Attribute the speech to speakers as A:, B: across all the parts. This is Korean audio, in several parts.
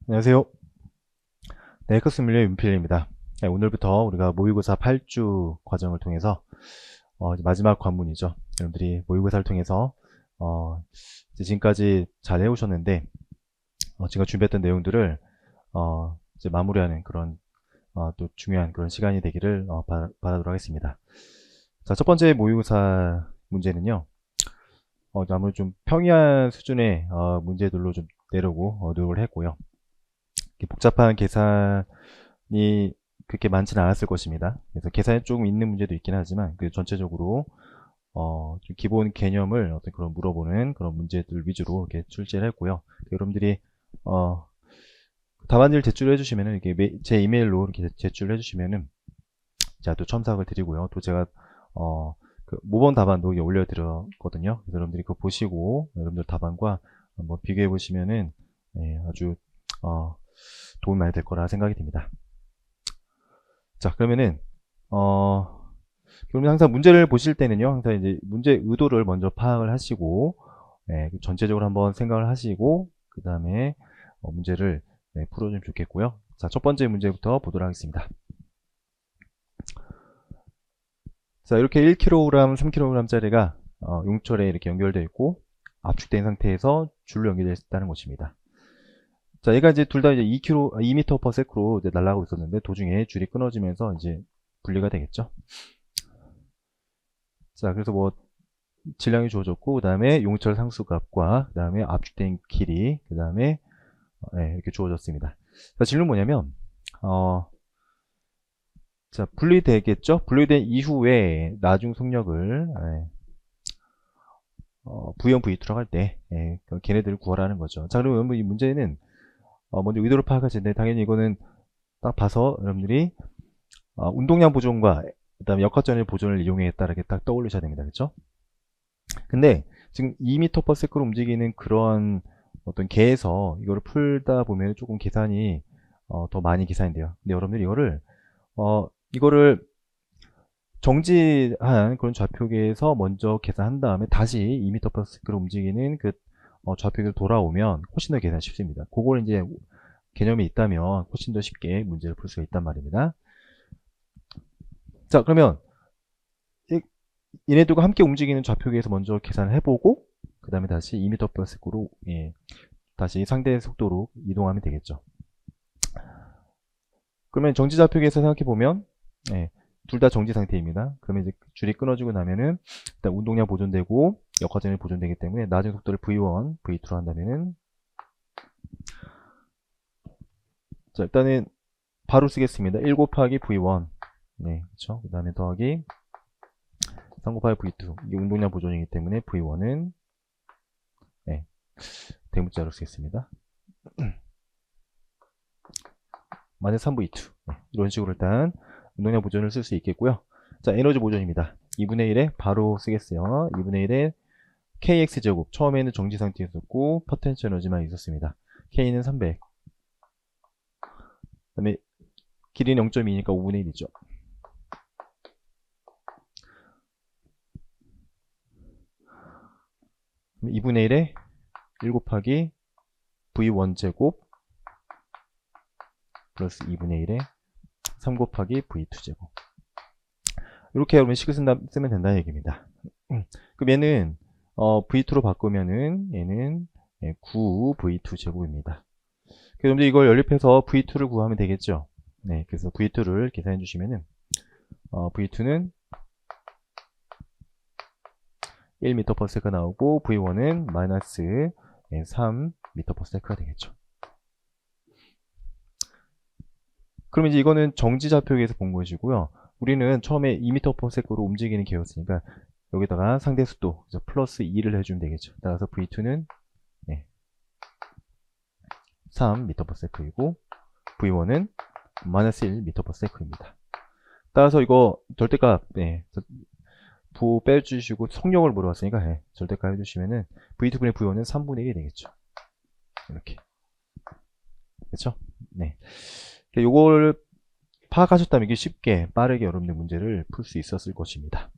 A: 안녕하세요. 네, 에크스밀리의 윤필입니다. 네, 오늘부터 우리가 모의고사 8주 과정을 통해서 이제 마지막 관문이죠. 여러분들이 모의고사를 통해서 이제 지금까지 잘 해오셨는데 제가 준비했던 내용들을 이제 마무리하는 그런 또 중요한 그런 시간이 되기를 바라도록 하겠습니다. 자, 첫 번째 모의고사 문제는요. 아무래도 좀 평이한 수준의 문제들로 좀 내려고 노력을 했고요. 이렇게 복잡한 계산이 그렇게 많지는 않았을 것입니다. 그래서 계산이 조금 있는 문제도 있긴 하지만 그 전체적으로 좀 기본 개념을 어떤 그런 물어보는 그런 문제들 위주로 이렇게 출제를 했고요. 여러분들이 어, 답안지를 제출해 주시면은 이렇게 제 이메일로 이렇게 제출해 주시면은 제가 또 첨삭을 드리고요. 또 제가 그 모범 답안도 올려드렸거든요. 그래서 여러분들이 그거 보시고 여러분들 답안과 한번 비교해 보시면은 아주 도움이 많이 될 거라 생각이 듭니다. 자, 그러면은 그러면 항상 문제를 보실 때는요, 항상 이제 문제 의도를 먼저 파악을 하시고, 전체적으로 한번 생각을 하시고, 그 다음에 문제를 풀어주면 좋겠고요. 자, 첫 번째 문제부터 보도록 하겠습니다. 자, 이렇게 1kg, 3kg짜리가 용철에 이렇게 연결되어 있고, 압축된 상태에서 줄로 연결되어 있다는 것입니다. 자, 얘가 이제 둘 다 이제 2m/s로 이제 날아가고 있었는데, 도중에 줄이 끊어지면서 이제 분리가 되겠죠. 자, 그래서 뭐 질량이 주어졌고, 그 다음에 용철 상수값과 그 다음에 압축된 길이, 그 다음에 이렇게 주어졌습니다. 자, 질문 뭐냐면 자, 분리되겠죠? 분리된 이후에 나중 속력을 V1, V2라고 할 때 걔네들을 구하라는 거죠. 자, 그러면 이 문제는 먼저 의도를 파악하실 텐데 당연히 이거는 딱 봐서 여러분들이 운동량 보존과 그 다음에 역학전일 보존을 이용했다 이렇게 딱 떠올리셔야 됩니다. 그렇죠? 근데 지금 2m/s로 움직이는 그런 어떤 개에서 이거를 풀다 보면 조금 계산이 더 많이 계산이 돼요. 근데 여러분들 이거를 정지한 그런 좌표계에서 먼저 계산한 다음에 다시 2m/s로 움직이는 그 좌표계로 돌아오면 훨씬 더 계산이 쉽습니다. 그걸 이제 개념이 있다면 훨씬 더 쉽게 문제를 풀 수가 있단 말입니다. 자, 그러면 얘네들과 함께 움직이는 좌표계에서 먼저 계산을 해보고 그 다음에 다시 2m/s로 다시 상대 속도로 이동하면 되겠죠. 그러면 정지 좌표계에서 생각해보면 둘 다 정지 상태입니다. 그러면 이제 줄이 끊어지고 나면은 일단 운동량 보존되고 역화전이 보존되기 때문에 나중 속도를 V1, V2로 한다면은 자, 일단은 바로 쓰겠습니다. 1 곱하기 V1 네, 그렇죠. 그 다음에 더하기 3 곱하기 V2 이게 운동량 보존이기 때문에 V1은 대문자로 쓰겠습니다. 마이너스 3V2 이런 식으로 일단 운동량 보존을 쓸 수 있겠고요. 자, 에너지 보존입니다. 2분의 1에 바로 쓰겠어요. 2분의 1에 kx제곱 처음에는 정지 상태였었고 포텐셜 에너지만 있었습니다. k는 300 그 다음에 길이는 0.2니까 5분의 1이죠. 그럼 2분의 1에 1 곱하기 v1제곱 플러스 2분의 1에 3 곱하기 v2제곱 이렇게 여러분 식을 쓰면 된다는 얘기입니다. 그럼 얘는 v2로 바꾸면은 얘는 9v2제곱입니다. 그럼 이걸 연립해서 v2를 구하면 되겠죠. 네, 그래서 v2를 계산해 주시면은 v2는 1m/s가 나오고 v1은 마이너스 3m/s가 되겠죠. 그럼 이제 이거는 정지 좌표계에서 본 것이고요. 우리는 처음에 2m/s로 움직이는 개였으니까 여기다가 상대 속도 플러스 2를 해주면 되겠죠. 따라서 v2는 3m/s이고 v1은 마이너스 1m/s입니다. 따라서 이거 절대값 부 빼주시고 속력을 물어봤으니까 절대값 해주시면은 v2분의 v1은 3분의 1이 되겠죠. 이렇게 그렇죠? 네. 요걸 파악하셨다면 이게 쉽게 빠르게 여러분들 문제를 풀 수 있었을 것입니다.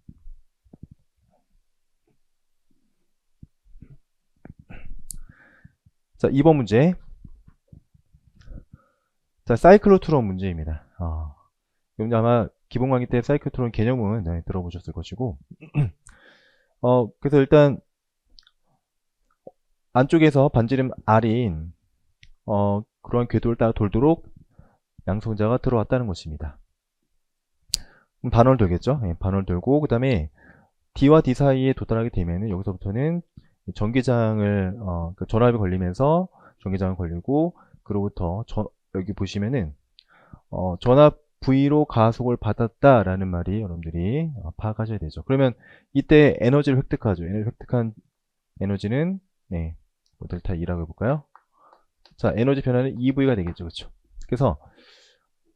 A: 자, 2번 문제. 자, 사이클로트론 문제입니다. 여러분 아마 기본 강의 때 사이클로트론 개념은 들어보셨을 것이고, 그래서 일단 안쪽에서 반지름 R인 그런 궤도를 따라 돌도록 양성자가 들어왔다는 것입니다. 그럼 반월 돌겠죠? 예, 반월 돌고 그 다음에 D와 D 사이에 도달하게 되면은 여기서부터는 전기장을 그 전압이 걸리면서 전기장을 걸리고 그로부터 여기 보시면은 전압 V로 가속을 받았다라는 말이 여러분들이 파악하셔야 되죠. 그러면 이때 에너지를 획득하죠. 획득한 에너지는 네, 뭐 델타 E라고 해볼까요? 자, 에너지 변화는 EV가 되겠죠. 그렇죠? 그래서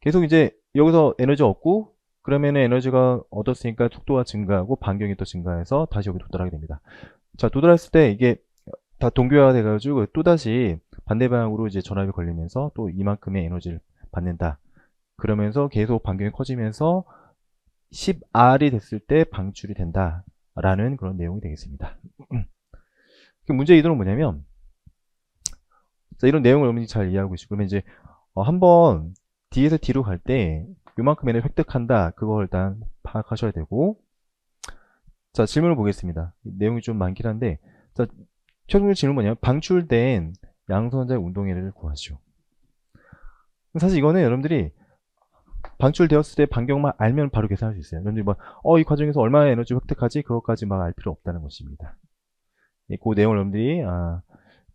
A: 계속 이제 여기서 에너지 얻고 그러면 에너지가 얻었으니까 속도가 증가하고 반경이 또 증가해서 다시 여기 도달하게 됩니다. 자, 도달했을 때 이게 다 동교화가 돼가지고 또다시 반대 방향으로 이제 전압이 걸리면서 또 이만큼의 에너지를 받는다. 그러면서 계속 반경이 커지면서 10R이 됐을 때 방출이 된다. 라는 그런 내용이 되겠습니다. 문제 이도는 뭐냐면, 자, 이런 내용을 여러분이 잘 이해하고 계시고, 그러면 이제 한번 D에서 D로 갈 때 요만큼 에너지 획득한다. 그거 일단 파악하셔야 되고, 자, 질문을 보겠습니다. 내용이 좀 많긴 한데, 자, 최종적인 질문은 뭐냐면, 방출된 양성자의 운동에너지를 구하시오. 사실 이거는 여러분들이 방출되었을 때 반경만 알면 바로 계산할 수 있어요. 여러분들이 이 과정에서 얼마나 에너지 획득하지? 그것까지 막 알 필요 없다는 것입니다. 그 내용을 여러분들이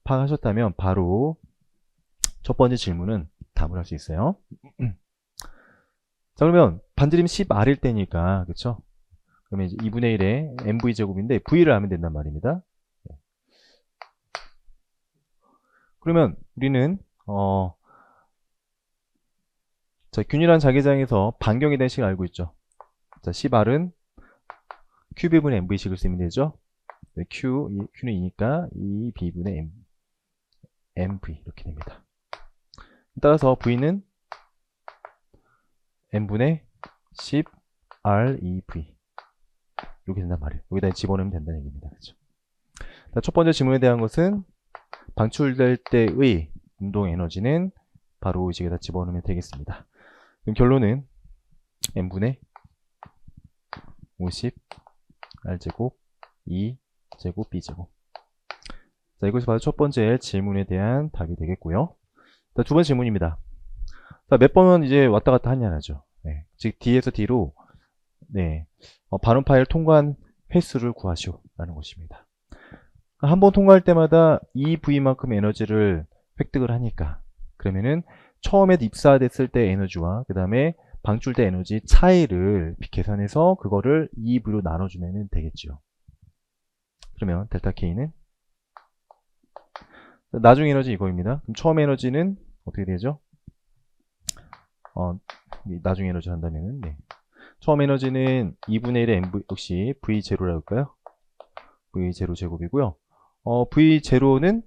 A: 파악하셨다면 바로 첫 번째 질문은 답을 할 수 있어요. 자, 그러면 반지름 10R일 때니까, 그쵸? 그러면 이제 2분의 1의 MV제곱인데, V를 알면 된단 말입니다. 그러면 우리는, 자, 균일한 자기장에서 반경에 대한 식을 알고 있죠. 자, 10R은 Qb분의 MV식을 쓰면 되죠. 네, Q는 2니까 2B분의 MV 이렇게 됩니다. 따라서 V는 M분의 10REV 이렇게 된단 말이에요. 여기다 집어넣으면 된다는 얘기입니다. 그렇죠? 첫 번째 질문에 대한 것은 방출될 때의 운동 에너지는 바로 이 식에다 집어넣으면 되겠습니다. 그럼 결론은 M분의 50 R제곱 2제곱 B제곱. 자, 이것이 바로 첫 번째 질문에 대한 답이 되겠고요. 자, 두 번째 질문입니다. 자, 몇 번은 이제 왔다 갔다 하냐죠. 네, 즉 D에서 D로 네, 반원 파일을 통과한 횟수를 구하시오 라는 것입니다. 한 번 통과할 때마다 이 V만큼 에너지를 획득을 하니까 그러면은 처음에 입사됐을 때 에너지와 그 다음에 방출된 에너지 차이를 계산해서 그거를 2V로 나눠주면 되겠죠. 그러면 델타 K는 나중 에너지 이거입니다. 그럼 처음 에너지는 어떻게 되죠? 나중 에너지 한다면은 네. 처음 에너지는 2분의 1의 MV 역시 V0라고 할까요? V0 제곱이고요. V0는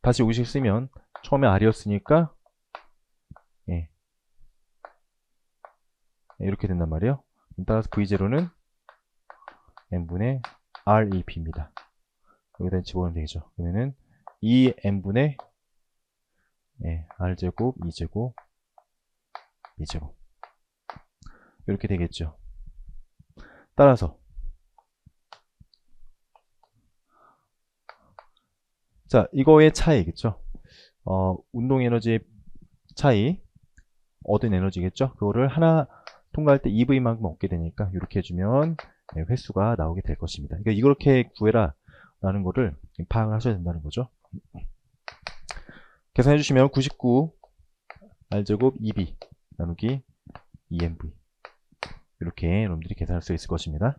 A: 다시 여기식 쓰면 처음에 R이었으니까 예. 이렇게 된단 말이에요. 따라서 V0는 M분의 REP입니다. 여기다 집어넣으면 되겠죠. 그러면은 2M분의 R제곱, 2제곱, 2제곱 이렇게 되겠죠. 따라서 자, 이거의 차이겠죠. 운동 에너지 차이, 얻은 에너지겠죠. 그거를 하나 통과할 때 EV만큼 얻게 되니까 이렇게 해주면 횟수가 나오게 될 것입니다. 그러니까 이렇게 구해라 라는 거를 파악을 하셔야 된다는 거죠. 계산해 주시면 99 R제곱 2B 나누기 2MV 이렇게 여러분들이 계산할 수 있을 것입니다.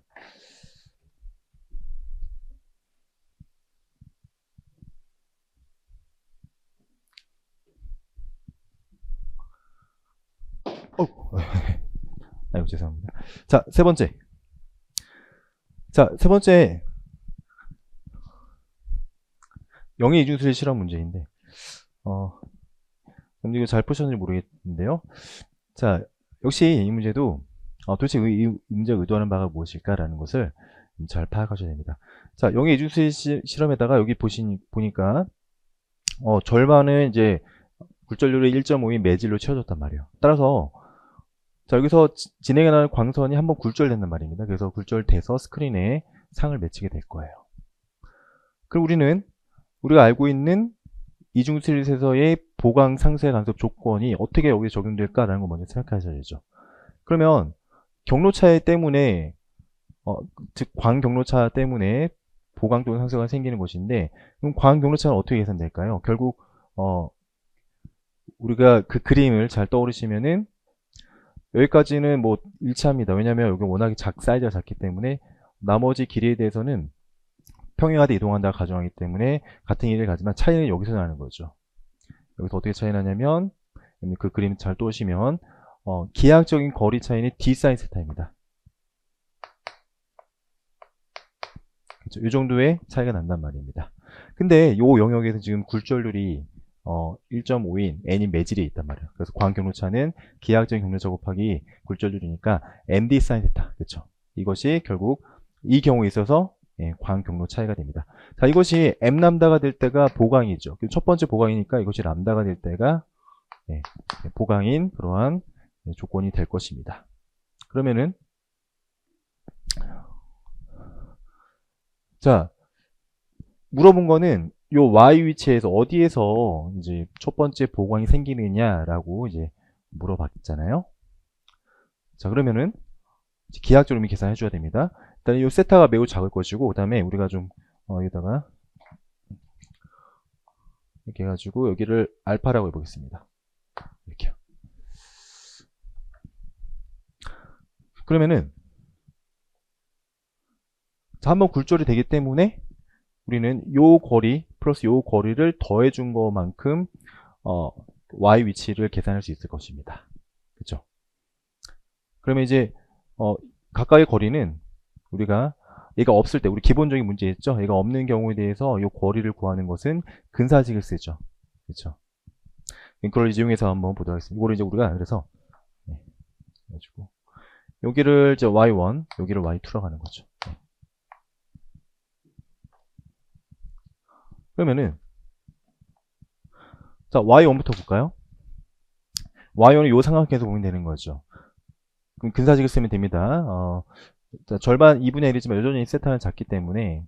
A: 아이고 죄송합니다. 자, 세 번째. 자, 세 번째 영의 이중수의 실험 문제인데 이거 잘 푸셨는지 모르겠는데요. 자, 역시 이 문제도 도대체 이 문제가 의도하는 바가 무엇일까라는 것을 잘 파악하셔야 됩니다. 자, 영의 이중수의 실험에다가 여기 보니까 절반은 이제 굴절률이 1.5인 매질로 채워졌단 말이에요. 따라서 자, 여기서 진행해 나가는 광선이 한번 굴절된단 말입니다. 그래서 굴절돼서 스크린에 상을 맺히게 될 거예요. 그럼 우리가 알고 있는 이중슬릿에서의 보강 상쇄 간섭 조건이 어떻게 여기에 적용될까라는 거 먼저 생각하셔야죠. 그러면 경로차에 때문에 즉 광경로차 때문에 보강 또는 상쇄가 생기는 것인데, 그럼 광경로차는 어떻게 계산될까요? 결국 우리가 그 그림을 잘 떠오르시면은 여기까지는 뭐 일치합니다. 왜냐하면 여기 워낙에 사이즈가 작기 때문에 나머지 길이에 대해서는 평행하게 이동한다 가정하기 때문에 같은 길이를 가지만 차이는 여기서 나는 거죠. 여기서 어떻게 차이 나냐면 그 그림 잘 떠오시면 기하학적인 거리 차이는 d 사인 세타입니다. 그렇죠? 이 정도의 차이가 난단 말입니다. 근데 이 영역에서 지금 굴절률이 1.5인 n이 매질에 있단 말이에요. 그래서 광경로차는 기하학적인 경로차 곱하기 굴절률이니까 md 사인 세타. 그렇죠? 이것이 결국 이 경우에 있어서 광경로 차이가 됩니다. 자, 이것이 m 람다가 될 때가 보강이죠. 첫 번째 보강이니까 이것이 람다가 될 때가 보강인 그러한 조건이 될 것입니다. 그러면은 자, 물어본 거는 요 y 위치에서 어디에서 이제 첫 번째 보강이 생기느냐라고 이제 물어봤잖아요. 자, 그러면은 기하학적으로 계산해 줘야 됩니다. 일단 이 세타가 매우 작을 것이고, 그 다음에 우리가 좀 여기다가 이렇게 해가지고 여기를 알파라고 해보겠습니다. 이렇게요. 그러면은 자, 한번 굴절이 되기 때문에 우리는 요 거리 플러스 요 거리를 더해 준 것만큼 y 위치를 계산할 수 있을 것입니다. 그렇죠? 그러면 이제 각각의 거리는 우리가 얘가 없을 때, 우리 기본적인 문제였죠? 얘가 없는 경우에 대해서 이 거리를 구하는 것은 근사식을 쓰죠. 그렇죠? 그걸 이용해서 한번 보도록 하겠습니다. 이거를 이제 우리가 그래서 가지고 여기를 이제 y1, 여기를 y2라고 하는 거죠. 그러면은 자, y1부터 볼까요? y1은 이 삼각형에서 보면 되는 거죠. 그럼 근사식을 쓰면 됩니다. 자, 절반 2분의 1이지만 여전히 세타는 작기 때문에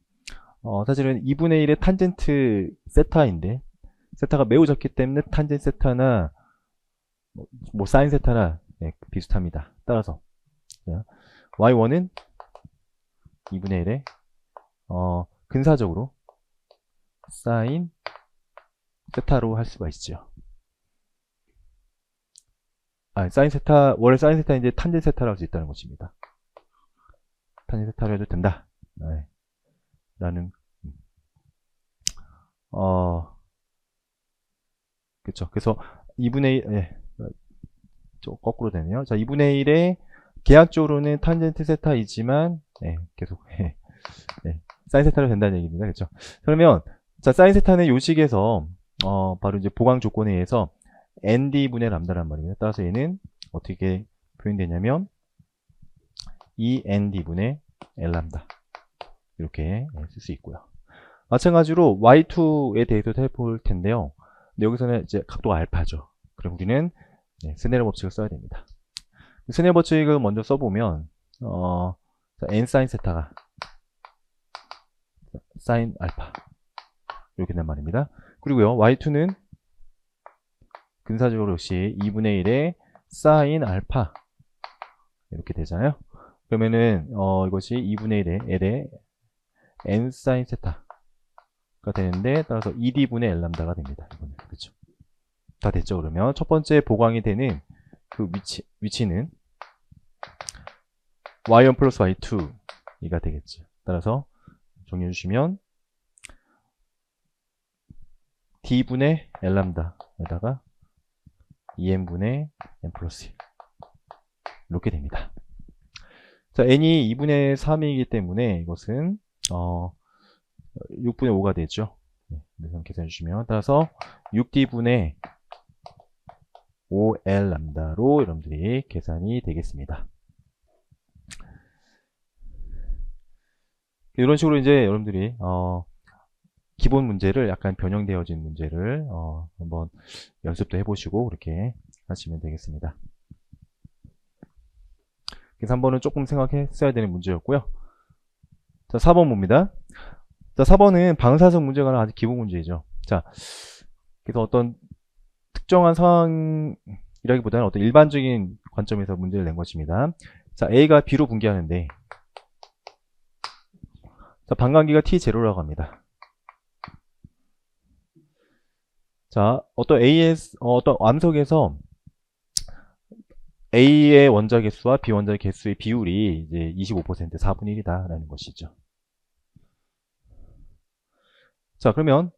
A: 사실은 2분의 1의 탄젠트 세타인데 세타가 매우 작기 때문에 탄젠트 세타나 뭐 사인 세타나 비슷합니다. 따라서 자, y1은 2분의 1에 근사적으로 사인 세타로 할 수가 있죠. 사인 세타, 원래 사인 세타인데 탄젠트 세타로 할 수 있다는 것입니다. 탄젠트 세타로 해도 된다. 라는 그쵸. 그래서 2분의 1, 거꾸로 되네요. 자, 2분의 1에 계약적으로는 탄젠트 세타이지만, 계속, 사인 세타로 된다는 얘기입니다. 그쵸. 그러면, 자, 사인 세타는 요 식에서, 바로 이제 보강 조건에 의해서 nd분의 람다란 말입니다. 따라서 얘는 어떻게 표현되냐면, 2nd분의 l람다. 이렇게 쓸 수 있고요. 마찬가지로 y2에 대해서 살펴볼 텐데요. 근데 여기서는 이제 각도가 알파죠. 그럼 우리는 스네일 법칙을 써야 됩니다. 스네일 법칙을 먼저 써보면 n 사인 세타가 사인 알파 이렇게 된 말입니다. 그리고요 y2는 근사적으로 역시 2분의 1의 사인 알파 이렇게 되잖아요. 그러면은 이것이 2분의 1의 l의 n 사인 세타 가 되는데 따라서 2d분의 l람다가 됩니다. 이거는 그렇죠. 다 됐죠. 그러면 첫 번째 보강이 되는 그 위치는 y1 플러스 y2가 되겠죠. 따라서 정리해 주시면 d분의 l람다에다가 2n분의 n 플러스 1 이렇게 됩니다. 자, n이 2분의 3이기 때문에 이것은 6분의 5가 되죠. 그래서 계산해 주시면 따라서 6d분의 5l 람다로 여러분들이 계산이 되겠습니다. 이런 식으로 이제 여러분들이 기본 문제를 약간 변형되어진 문제를 한번 연습도 해보시고 그렇게 하시면 되겠습니다. 그래서 3번은 조금 생각했어야 되는 문제였고요. 자, 4번 봅니다. 자, 4번은 방사선 문제가 아주 기본 문제이죠. 자, 그래서 어떤 특정한 상황이라기보다는 어떤 일반적인 관점에서 문제를 낸 것입니다. 자, A가 B로 분기하는데, 자, 반감기가 T0라고 합니다. 자, 어떤 어떤 암석에서 A의 원자 개수와 B 원자 개수의 비율이 이제 25%, 4분의 1이다라는 것이죠. 자, 그러면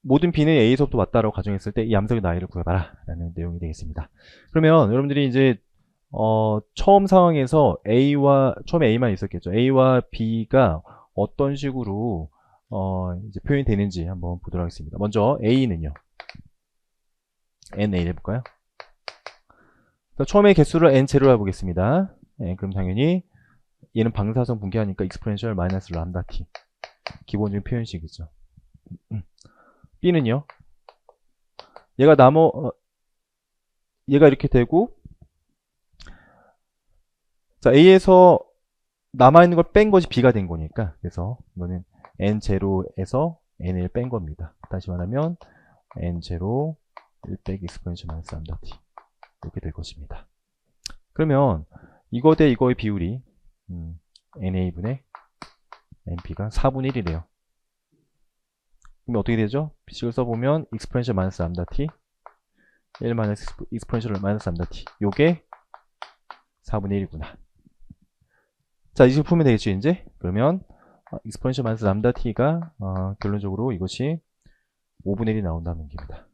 A: 모든 B는 A에서부터 왔다라고 가정했을 때 이 암석의 나이를 구해봐라 라는 내용이 되겠습니다. 그러면 여러분들이 이제 처음 상황에서 처음에 A만 있었겠죠. A와 B가 어떤 식으로 이제 표현이 되는지 한번 보도록 하겠습니다. 먼저 A는요. NA 해볼까요? 처음에 개수를 N제로로 해보겠습니다. 네, 그럼 당연히 얘는 방사선 분기하니까 exponential 마이너스 람다 T. 기본적인 표현식이죠. B는요. 얘가 이렇게 되고, 자, A에서 남아있는 걸 뺀 것이 B가 된 거니까, 그래서 이거는 N0에서 N을 뺀 겁니다. 다시 말하면, N0 1 빼기 exponential 마이너스 람다 T. 이렇게 될 것입니다. 그러면, 이거 대 이거의 비율이, NA분의 NP가 4분의 1이래요. 그러면 어떻게 되죠? 식을 써보면 exponential 마이너스 람다 t 1 마이너스 exponential 마이너스 람다 t 요게 4분의 1이구나. 자, 이 식을 풀면 되겠죠 이제? 그러면 exponential 마이너스 람다 t가 결론적으로 이것이 5분의 1이 나온다는 얘기입니다.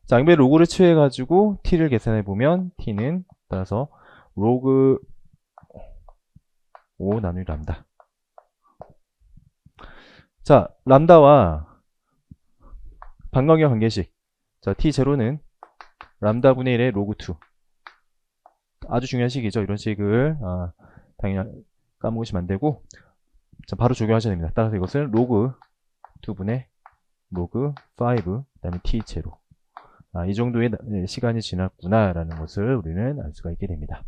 A: 자, 양변 로그를 취해가지고 t를 계산해보면 t는 따라서 로그 5 나누기 람다. 자, 람다와 반감기 관계식. 자, T0는 람다 분의 1의 로그 2. 아주 중요한 식이죠. 이런 식을 당연히 까먹으시면 안 되고, 자, 바로 적용하셔야 됩니다. 따라서 이것을 로그 2분의 로그 5, 그 다음에 T0. 이 정도의 시간이 지났구나라는 것을 우리는 알 수가 있게 됩니다.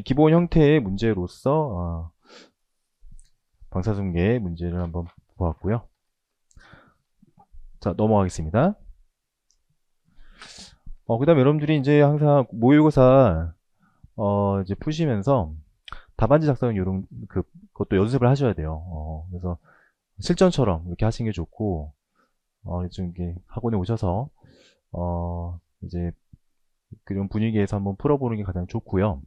A: 기본 형태의 문제로서 방사선계의 문제를 한번 보았고요. 자, 넘어가겠습니다. 그 다음에 여러분들이 이제 항상 모의고사 이제 푸시면서 답안지 작성 요런 그것도 연습을 하셔야 돼요. 그래서 실전처럼 이렇게 하시는 게 좋고 좀 이렇게 학원에 오셔서 이제 그런 분위기에서 한번 풀어보는 게 가장 좋고요.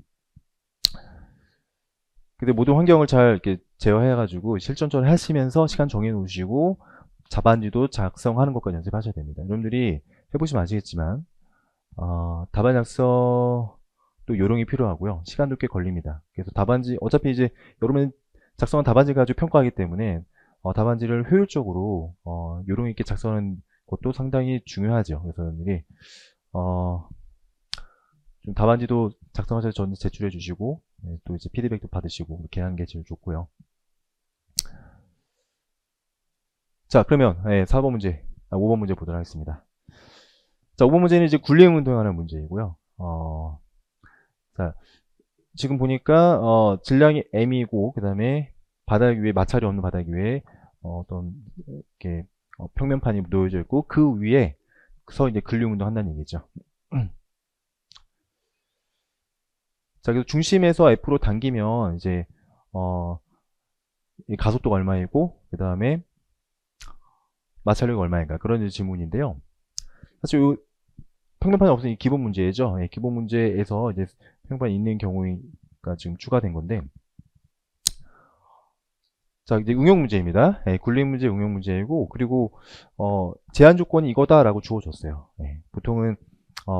A: 근데 모든 환경을 잘 이렇게 제어해가지고 실전적으로 하시면서 시간 정해놓으시고 답안지도 작성하는 것까지 연습하셔야 됩니다. 여러분들이 해보시면 아시겠지만 답안 작성도 요령이 필요하고요. 시간도 꽤 걸립니다. 그래서 답안지 어차피 이제 여러분 작성한 답안지 가지고 평가하기 때문에 답안지를 효율적으로 요령 있게 작성하는 것도 상당히 중요하죠. 그래서 여러분들이 좀 답안지도 작성하셔서 저한테 제출해 주시고 또 이제 피드백도 받으시고 이렇게 하는 게 제일 좋고요. 자, 그러면 4번 문제, 5번 문제 보도록 하겠습니다. 자, 5번 문제는 이제 굴림 운동하는 문제이고요. 자, 지금 보니까 질량이 m이고 그다음에 바닥 위에 마찰이 없는 바닥 위에 어떤 이렇게 평면판이 놓여져 있고 그 위에서 이제 근력 운동 한다는 얘기죠. 자, 그래서 중심에서 F로 당기면 이제 이 가속도가 얼마이고 그 다음에 마찰력이 얼마인가 그런 질문인데요. 사실 이 평면판이 없으니 이 기본 문제죠. 기본 문제에서 이제 평면판이 있는 경우가 지금 추가된 건데, 자 이제 응용 문제입니다. 굴림 문제, 응용 문제이고 그리고 제한 조건이 이거다라고 주어졌어요. 보통은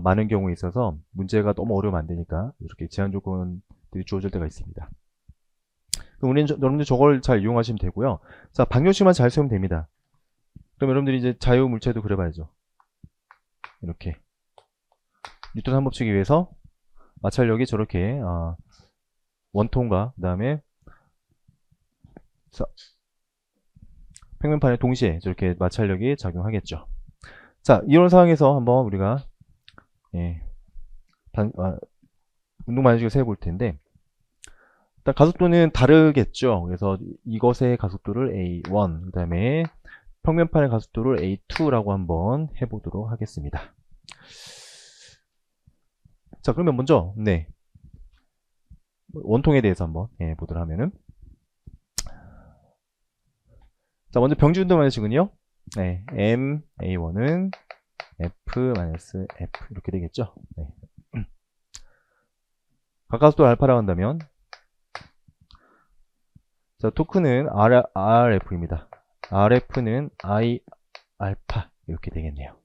A: 많은 경우에 있어서 문제가 너무 어려우면 안 되니까 이렇게 제한 조건들이 주어질 때가 있습니다. 그럼 우리는 여러분들 저걸 잘 이용하시면 되고요. 자, 방정식만 잘 세우면 됩니다. 그럼 여러분들이 이제 자유물체도 그려봐야죠. 이렇게 뉴턴 한 법칙에 의해서 마찰력이 저렇게 원통과 그 다음에 평면판에 동시에 저렇게 마찰력이 작용하겠죠. 자, 이런 상황에서 한번 우리가 예, 운동 반응식을 세워볼 텐데, 일단 가속도는 다르겠죠. 그래서 이것의 가속도를 A1, 그 다음에 평면판의 가속도를 A2라고 한번 해보도록 하겠습니다. 자, 그러면 먼저 원통에 대해서 한번 보도록 하면은, 자, 먼저 병지 운동 반응식은요, M A1은 F-F 이렇게 되겠죠. 가까스도 알파라고 한다면, 자, 토크는 RF입니다. RF는 I 알파 이렇게 되겠네요.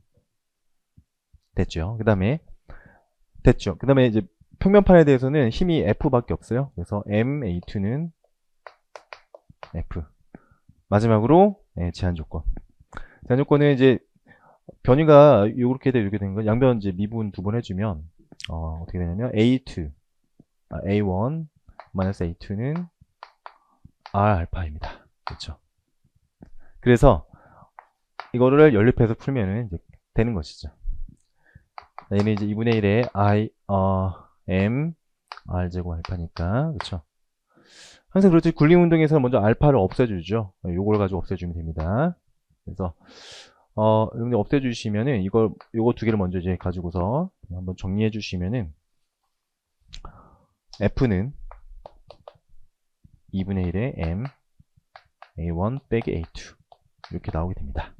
A: 됐죠? 그 다음에 됐죠? 그 다음에 이제 평면판에 대해서는 힘이 F밖에 없어요. 그래서 MA2는 F. 마지막으로 제한 조건. 제한 조건은 이제 변이가 이렇게 되는 거, 양변 이제 미분 두 번 해주면 어떻게 되냐면 A1 A2는 R 알파입니다. 그렇죠? 그래서 이거를 연립해서 풀면은 이제 되는 것이죠. 얘는 이제 2분의 1에 M R제곱 알파니까, 그렇죠? 항상 그렇지, 굴림 운동에서 먼저 알파를 없애주죠. 요걸 가지고 없애주면 됩니다. 그래서 여러분들 없애주시면은 요거 두 개를 먼저 이제 가지고서 한번 정리해 주시면은 F는 2분의 1에 M A1 빼기 A2 이렇게 나오게 됩니다.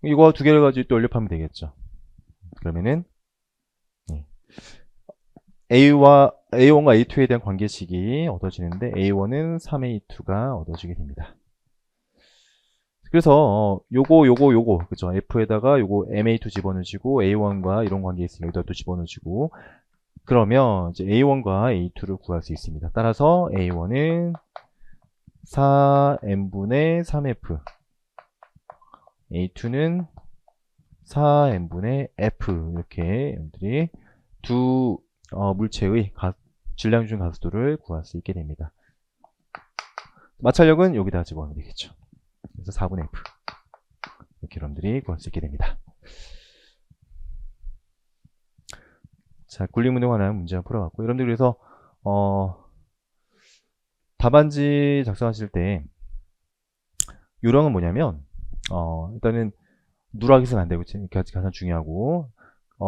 A: 이거 두 개를 가지고 또 연립하면 되겠죠. 그러면은 A1과 A2에 대한 관계식이 얻어지는데 A1은 3A2가 얻어지게 됩니다. 그래서 요거 그죠? F에다가 요거 MA2 집어넣으시고 A1과 이런 관계 있으면 여기다 또 집어넣으시고, 그러면 이제 A1과 A2를 구할 수 있습니다. 따라서 A1은 4n분의 3F, A2는 4n분의 F, 이렇게 여러분들이 두 물체의 질량 중 가속도를 구할 수 있게 됩니다. 마찰력은 여기다 집어넣으면 되겠죠. 그래서 4분의 F, 이렇게 여러분들이 구할 수 있게 됩니다. 자, 굴림 운동 하나 문제 한번 풀어봤고, 여러분들 그래서 답안지 작성하실 때 요령은 뭐냐면 일단은 누락이 있으면 안 되고, 이게 가장 중요하고,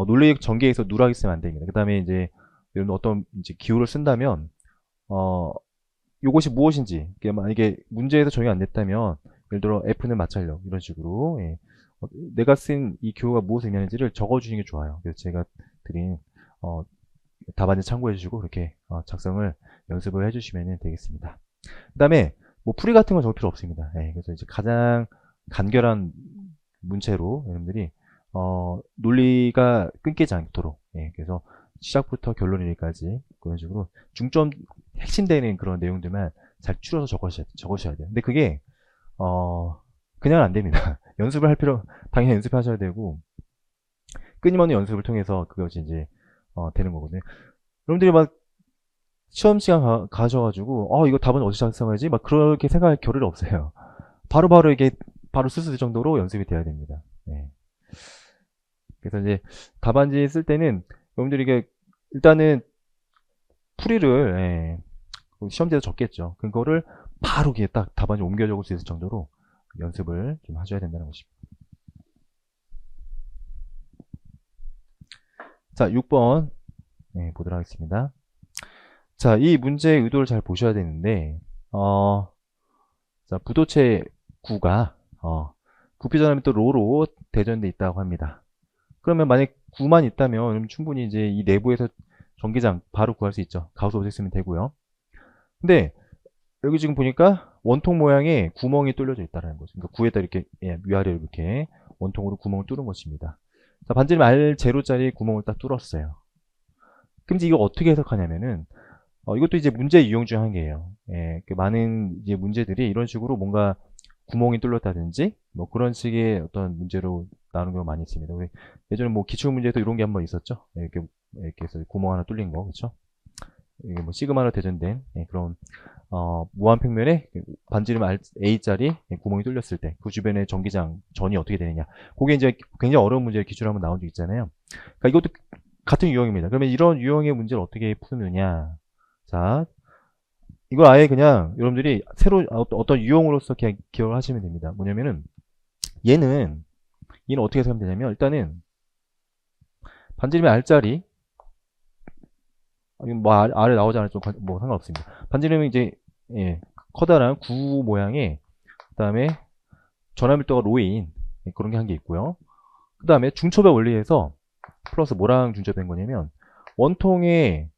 A: 논리 전개에서 누락이 있으면 안 됩니다. 그 다음에 이제 이런 어떤 이제 기호를 쓴다면 요것이 무엇인지, 만약에 문제에서 정의 안 됐다면, 예를 들어 F는 마찰력 이런 식으로 내가 쓴 이 기호가 무엇을 의미하는지를 적어주시는 게 좋아요. 그래서 제가 드린 답안지 참고해 주시고 그렇게 작성을 연습을 해주시면 되겠습니다. 그 다음에 뭐 풀이 같은 건 적을 필요 없습니다. 그래서 이제 가장 간결한 문체로 여러분들이 논리가 끊기지 않도록, 그래서 시작부터 결론일까지 그런 식으로 중점 핵심되는 그런 내용들만 잘 추려서 적으셔야 돼요. 근데 그게 그냥 안 됩니다. 연습을 할 필요, 당연히 연습하셔야 되고, 끊임없는 연습을 통해서 그것이 이제 되는 거거든요. 여러분들이 막 시험 시간 가셔가지고 이거 답은 어디서 작성해야지 막 그렇게 생각할 겨를이 없어요. 바로바로 이게 바로 쓸 수 있을 정도로 연습이 돼야 됩니다. 그래서 이제 답안지 쓸 때는 여러분들이 이게 일단은 풀이를 시험지에서 적겠죠. 그거를 바로 이게 딱 답안지 옮겨 적을 수 있을 정도로 연습을 좀 하셔야 된다는 것입니다. 자, 6번 보도록 하겠습니다. 자, 이 문제의 의도를 잘 보셔야 되는데, 자, 부도체 구가 구피전압이 또 로로 대전돼 있다고 합니다. 그러면 만약 9만 있다면 충분히 이제 이 내부에서 전기장 바로 구할 수 있죠. 가우스 오직 쓰면 되고요. 근데 여기 지금 보니까 원통 모양의 구멍이 뚫려져 있다는 거죠. 그러니까 9에다 이렇게 위아래로 이렇게 원통으로 구멍을 뚫은 것입니다. 자, 반지름 R0짜리 구멍을 딱 뚫었어요. 그럼 이제 이거 어떻게 해석하냐면은 이것도 이제 문제 유형 중 한 개예요. 많은 이제 문제들이 이런 식으로 뭔가 구멍이 뚫렸다든지 뭐 그런 식의 어떤 문제로 나오는 경우가 많이 있습니다. 예전에 뭐 기출 문제에서 이런 게 한번 있었죠. 이렇게 해서 구멍 하나 뚫린 거, 그렇죠? 이게 뭐 시그마로 대전된 그런 무한평면에 반지름 A짜리 구멍이 뚫렸을 때 그 주변의 전기장 전이 어떻게 되느냐. 그게 이제 굉장히 어려운 문제를 기출로 한번 나온 적 있잖아요. 그러니까 이것도 같은 유형입니다. 그러면 이런 유형의 문제를 어떻게 푸느냐. 자, 이걸 아예 그냥 여러분들이 새로 어떤 유형으로서 그냥 기억을 하시면 됩니다. 뭐냐면은 얘는 어떻게 생각하면 되냐면 일단은 반지름의 R짜리 뭐 아래 나오지 않아도 뭐 상관없습니다. 반지름은 이제 커다란 구 모양의 그 다음에 전압밀도가 로인 그런 게 한 개 있고요. 그 다음에 중첩의 원리에서 플러스 뭐랑 중첩된 거냐면 원통에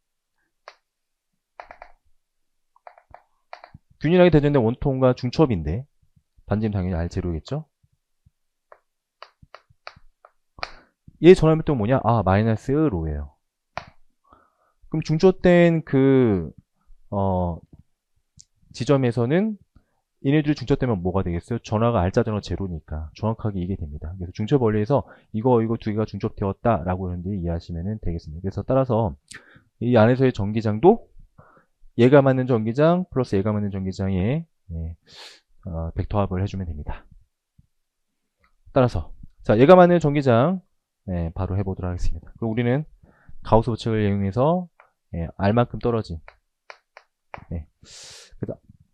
A: 균일하게 대전된 원통과 중첩인데 반지름 당연히 R0겠죠. 얘 전압밀도가 뭐냐? 아 마이너스 로예요. 그럼 중첩된 그 지점에서는 얘네들이 중첩되면 뭐가 되겠어요? 전화가 R자전화 제로니까 정확하게 이게 됩니다. 그래서 중첩 원리에서 이거 두 개가 중첩되었다라고 여러분들이 이해하시면 되겠습니다. 그래서 따라서 이 안에서의 전기장도 얘가 맞는 전기장 플러스 얘가 맞는 전기장에 벡터합을 해주면 됩니다. 따라서 자 얘가 맞는 전기장 바로 해보도록 하겠습니다. 그리고 우리는 가우스 법칙을 이용해서 R만큼 떨어진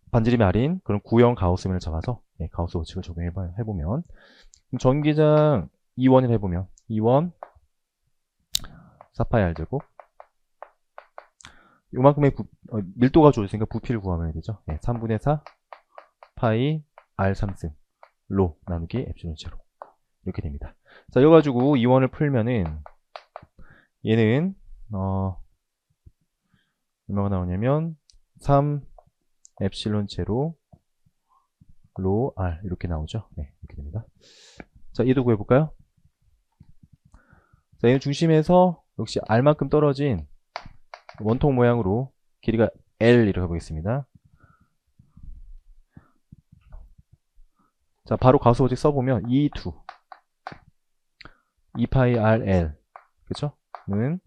A: 반지름이 R인 그런 구형 가우스면을 잡아서 가우스 법칙을 적용해보면 전기장 2원을 해보면 2원 4파이 R제곱 요만큼의 밀도가 좋으니까 부피를 구하면 되죠. 3분의 4 파이 R 3승 로 나누기 엡실론 제로 이렇게 됩니다. 자, 이거 가지고 2원을 풀면은 얘는 얼마가 나오냐면 3 엡실론 제로 로 R 이렇게 나오죠. 이렇게 됩니다. 자, 얘도 구해볼까요? 자, 얘는 중심에서 역시 R만큼 떨어진 원통 모양으로 길이가 L 이렇게 해보겠습니다. 자, 바로 가우스 법칙 써보면 E2 2파이 RL 그쵸? 는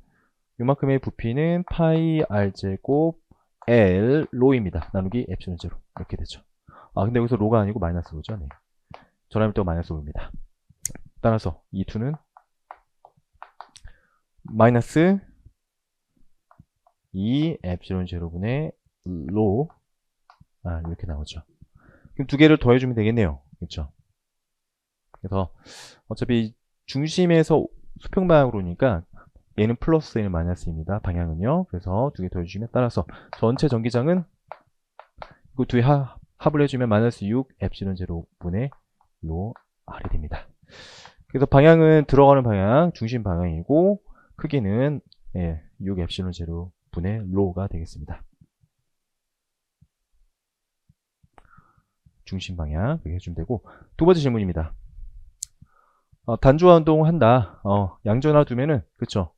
A: 요만큼의 부피는 파이 R제곱 L 로입니다. 나누기 엡실론 제로 이렇게 되죠. 아 근데 여기서 로가 아니고 마이너스 로죠. 전압밀도가 마이너스 로입니다. 따라서 E2는 마이너스 2 엡실론 제로분의 로 이렇게 나오죠. 그럼 두 개를 더해주면 되겠네요. 그렇죠? 그래서 어차피 중심에서 수평 방향으로니까 얘는 플러스 얘는 마이너스입니다. 방향은요. 그래서 두 개 더해주시면 따라서 전체 전기장은 이거 두 개 합을 해주면 마이너스 6 엡실론 제로분의 로 R이 됩니다. 그래서 방향은 들어가는 방향 중심 방향이고 크기는 6 엡실론 제로분의 로가 되겠습니다. 중심 방향 그렇게 해주면 되고 두 번째 질문입니다. 단주화 운동을 한다. 양전화 두면은 그쵸?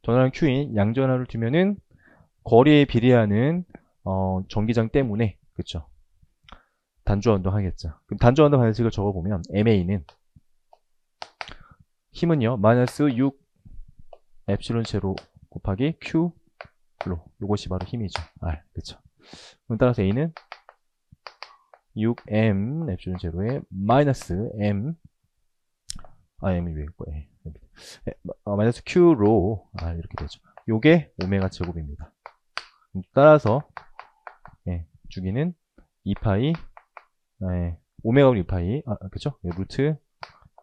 A: 전화는 Q인 양전화를 두면은 거리에 비례하는 전기장 때문에 그쵸? 단주화 운동 하겠죠. 그럼 단주화 운동 방식을 적어보면 MA는 힘은요 마이너스 6 엡실론 제로 곱하기 Q 로 요것이 바로 힘이죠. R 그쵸? 그럼 따라서 A는 6M 엡실론 제로에 마이너스 M M이 왜 있고 마이너스 Q로 이렇게 되죠. 요게 오메가 제곱입니다. 따라서 주기는 2파이 오메가는 2파이 그쵸? 루트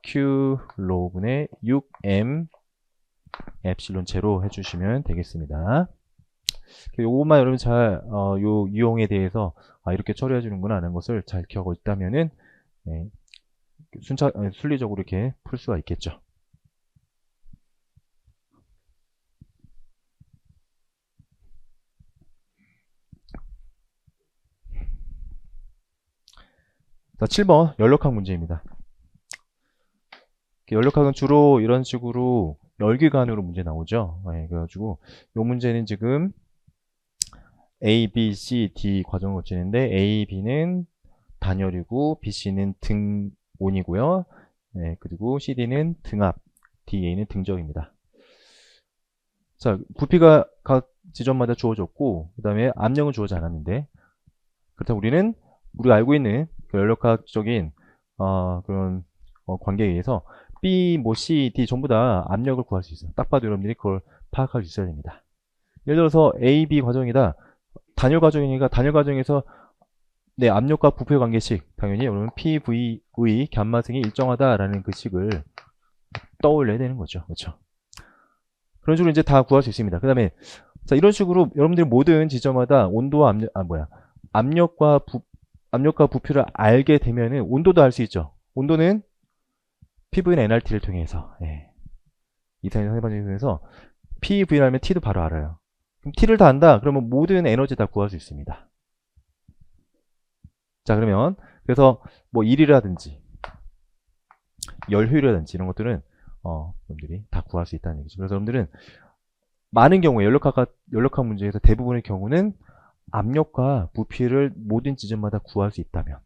A: Q 로분의 6M 엡실론 제로 해주시면 되겠습니다. 요것만 여러분 잘 요 유형에 대해서 이렇게 처리해 주는구나 하는 것을 잘 기억하고 있다면은 순리적으로 이렇게 풀 수가 있겠죠. 자, 7번 연력학 문제입니다. 연력학은 주로 이런 식으로 열기관으로 문제 나오죠. 그래가지고 이 문제는 지금 A, B, C, D 과정을 거치는데 A, B는 단열이고 B, C는 등온이고요. 그리고 C, D는 등압, D, A는 등적입니다. 자, 부피가 각 지점마다 주어졌고, 그 다음에 압력은 주어지지 않았는데, 그렇다면 우리는 우리가 알고 있는 그 연력학적인 그런 관계에 의해서 B, 뭐 C, D 전부 다 압력을 구할 수 있어요. 딱 봐도 여러분들이 그걸 파악할 수 있어야 됩니다. 예를 들어서 A, B 과정이다. 단열 과정이니까 단열 과정에서 네, 압력과 부피의 관계식 당연히 여러분 PV의 감마승이 일정하다라는 그 식을 떠올려야 되는 거죠. 그렇죠? 그런 식으로 이제 다 구할 수 있습니다. 그 다음에 자, 이런 식으로 여러분들이 모든 지점마다 온도와 압력과 부피를 알게 되면은 온도도 알 수 있죠. 온도는 PV는 NRT를 통해서, 예. 이산화탄소 해방정을 통해서 PV를 알면 T도 바로 알아요. 그럼 T를 다 안다? 그러면 모든 에너지 다 구할 수 있습니다. 자, 그러면 그래서 뭐 일이라든지 열 효율이라든지 이런 것들은 여러분들이 다 구할 수 있다는 얘기죠. 그래서 여러분들은 많은 경우에 연력학 문제에서 대부분의 경우는 압력과 부피를 모든 지점마다 구할 수 있다면,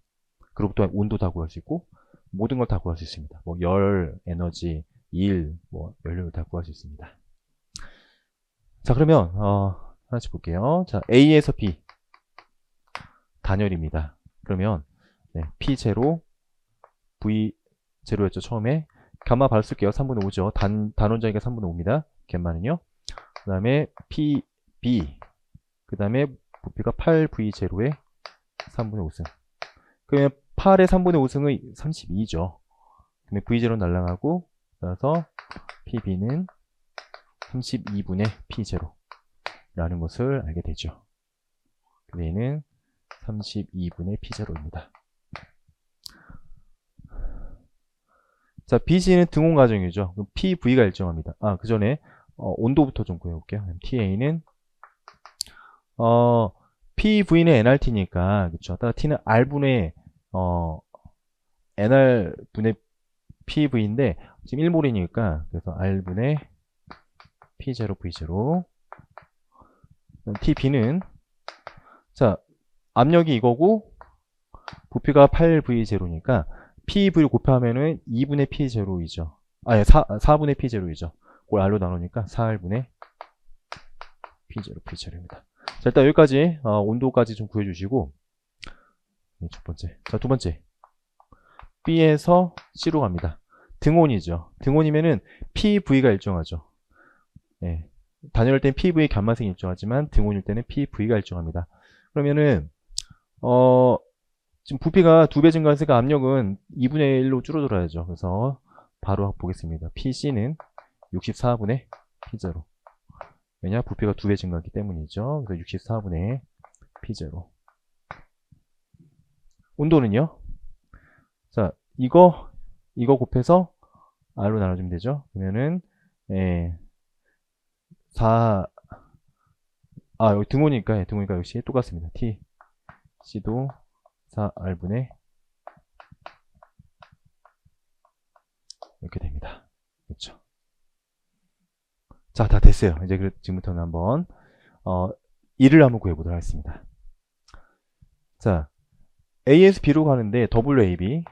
A: 그리고 또 온도 다 구할 수 있고 모든 걸 다 구할 수 있습니다. 뭐 열, 에너지, 일, 뭐 연료를 다 구할 수 있습니다. 자, 그러면 하나씩 볼게요. 자, A에서 B 단열입니다. 그러면 네, P0, V0였죠 처음에. 감마 바로 쓸게요. 3분의 5죠. 단원자니까 3분의 5입니다. 갯마는요. 그 다음에 PB, 그 다음에 부피가 8V0의 3분의 5승. 그러면 8의 3분의 5승의 32죠. 그러면 V0 날라가고, 따라서 PB는 32분의 P0라는 것을 알게 되죠. 얘는 32분의 P0입니다. 자, BC는 등온 과정이죠. PV가 일정합니다. 그 전에 온도부터 좀 구해볼게요. TA는 PV는 nRT니까 그쵸. 따라 T는 R분의 nR분의 PV인데 지금 1몰이니까 그래서 R분의 P0 V0. TB는 자, 압력이 이거고 부피가 8V0니까 PV를 곱하면은 2분의 P0이죠. 아니 4분의 P0이죠. 그걸 R로 나누니까 4R분의 P0 V0입니다. 자, 일단 여기까지 온도까지 좀 구해주시고, 첫 번째. 자, 두 번째. B에서 C로 갑니다. 등온이죠. 등온이면은 PV가 일정하죠. 예. 단열할 때는 PV 감마승이 일정하지만 등온일 때는 PV가 일정합니다. 그러면은 지금 부피가 2배 증가했으니까 압력은 2분의 1로 줄어들어야죠. 그래서 바로 보겠습니다. PC는 64분의 P0. 왜냐? 부피가 2배 증가했기 때문이죠. 그래서 64분의 P0. 온도는요? 자, 이거 곱해서 R로 나눠주면 되죠. 그러면은, 여기 등호니까 역시 똑같습니다. T, C도 4R분의 이렇게 됩니다. 그렇죠. 자, 다 됐어요. 이제 지금부터는 한번, E를 한번 구해보도록 하겠습니다. 자, A에서 B로 가는데 WAB.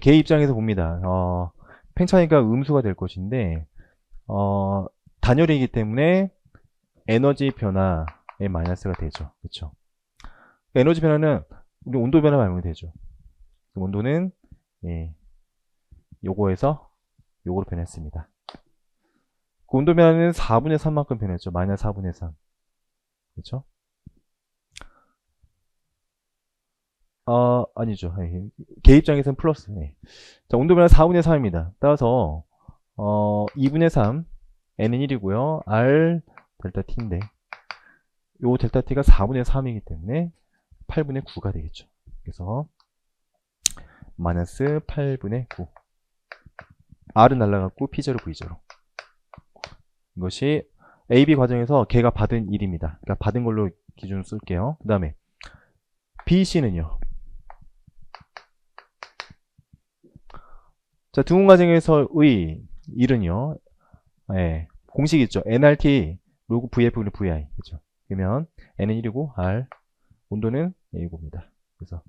A: 개 입장에서 봅니다. 팽창이가 음수가 될 것인데, 단열이기 때문에 에너지 변화의 마이너스가 되죠. 그렇죠? 에너지 변화는 우리 온도 변화 말면 되죠. 온도는 요거에서 요거로 변했습니다. 그 온도 변화는 4분의 3만큼 변했죠. 마이너스 4분의 3. 그렇죠? 아니죠. 개 입장에서는 플러스. 자, 온도 변화 4분의 3입니다. 따라서 2분의 3 n은 1이고요. r 델타 t인데 요 델타 t가 4분의 3이기 때문에 8분의 9가 되겠죠. 그래서 마이너스 8분의 9. r은 날라갔고 p0 v0. 이것이 AB 과정에서 걔가 받은 일입니다. 그러니까 받은 걸로 기준으로 쓸게요. 그 다음에 BC는요. 자, 등온 과정에서의 일은요. 공식 있죠. nRT 로그 VF VI. 그죠? 그러면 n은 1이고 R 온도는 이겁니다. 그래서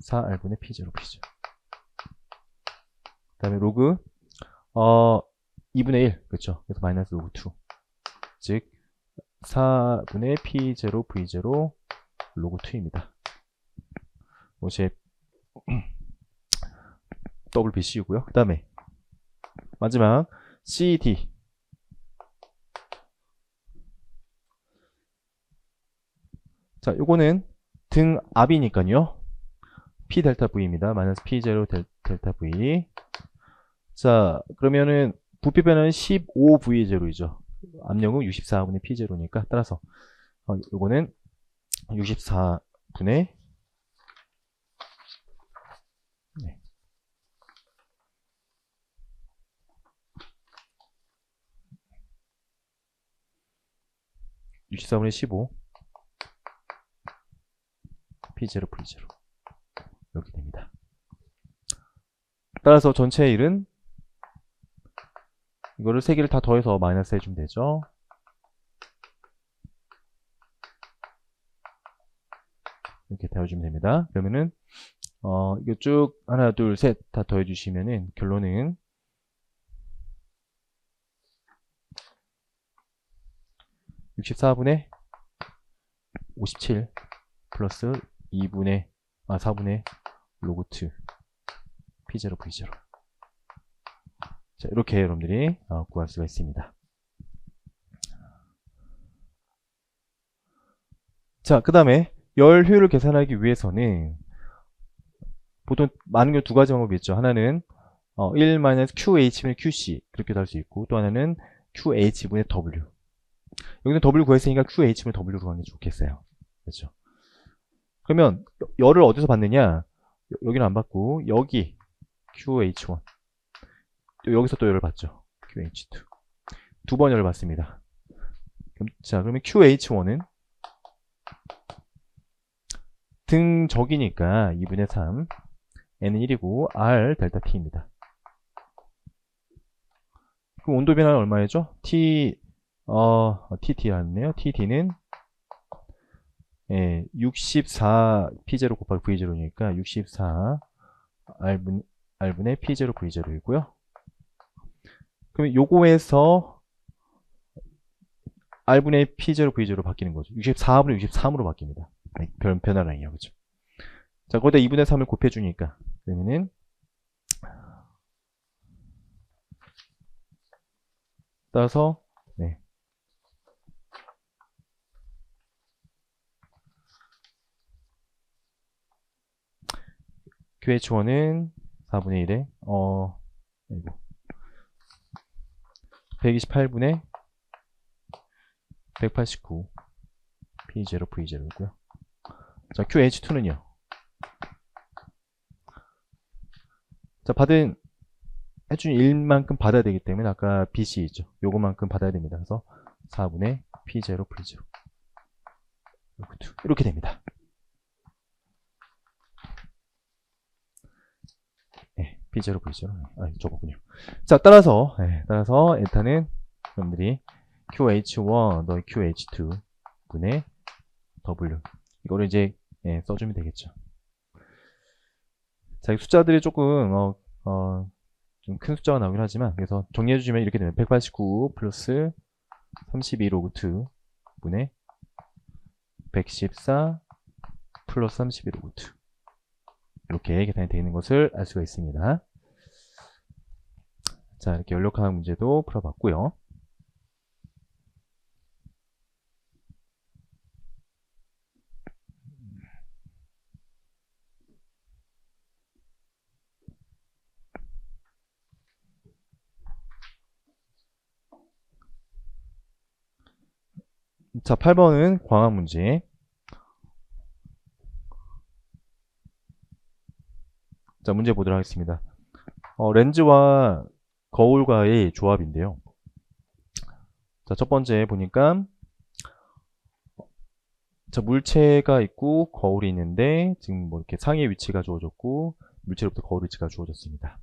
A: 4R분의 P0 P0. 그 다음에 로그 2분의 1, 그렇죠? 그래서 마이너스 로그 2, 즉 4분의 P0 V0 로그 2입니다. 이제 더블 BC이고요. 그 다음에 마지막 CD. 자, 요거는 등 앞이니까요. P 델타 V입니다. 마이너스 P0 델타 V. 자, 그러면은 부피 변화는 15V0이죠. 압력은 64분의 P0니까 따라서 요거는 64분의 64분의 15 P0 V0 이렇게 됩니다. 따라서 전체 일은 이거를 3개를 다 더해서 마이너스 해주면 되죠. 이렇게 더해주면 됩니다. 그러면은 이거 쭉 하나 둘 셋 다 더해주시면은 결론은 64분의 57 플러스 4분의 로그 2 P0 V0. 자, 이렇게 여러분들이 구할 수가 있습니다. 자, 그 다음에 열 효율을 계산하기 위해서는 보통 많은 경우 두 가지 방법이 있죠. 하나는 1-QH분의 QC 그렇게도 할 수 있고, 또 하나는 QH분의 W. 여기는 W 구했으니까 QH분의 W로 가는 게 좋겠어요. 그렇죠? 그러면 열을 어디서 받느냐? 여기는 안 받고 여기 QH1, 또 여기서 또 열을 받죠. QH2. 두 번 열을 받습니다. 자, 그러면 QH1은 등적이니까 2분의 3, N은 1이고 R 델타 T입니다. 그럼 온도 변화는 얼마였죠? TT였네요. TD는 64 P0 곱하기 V0니까 64 R분의 P0 V0이고요. 그럼 요거에서 R분의 P0 V0로 바뀌는 거죠. 64분의 63으로 바뀝니다. 변화량이에요. 그죠? 자, 거기다 2분의 3을 곱해주니까 그러면은 따라서 QH1은 4분의 1에 128분의 189 P0 V0이고요. 자, QH2는요. 자, 해준 일만큼 받아야 되기 때문에 아까 BC 있죠. 요거만큼 받아야 됩니다. 그래서 4분의 P0 V0 이렇게 됩니다. P0 V0 저거군요. 자, 따라서 에타는 여러분들이 QH1 더하기 QH2 분의 W 이거를 이제 써주면 되겠죠. 자, 이 숫자들이 조금 좀 큰 숫자가 나오긴 하지만, 그래서 정리해 주시면 이렇게 되면 189 플러스 32 로그 2 분의 114 플러스 32 로그 2 이렇게 계산이 되어 있는 것을 알 수가 있습니다. 자, 이렇게 연력하는 문제도 풀어봤고요. 자, 8번은 광학 문제. 자, 문제 보도록 하겠습니다. 렌즈와 거울과의 조합인데요. 자, 첫 번째 보니까 자, 물체가 있고 거울이 있는데 지금 뭐 이렇게 상의 위치가 주어졌고 물체로부터 거울 위치가 주어졌습니다.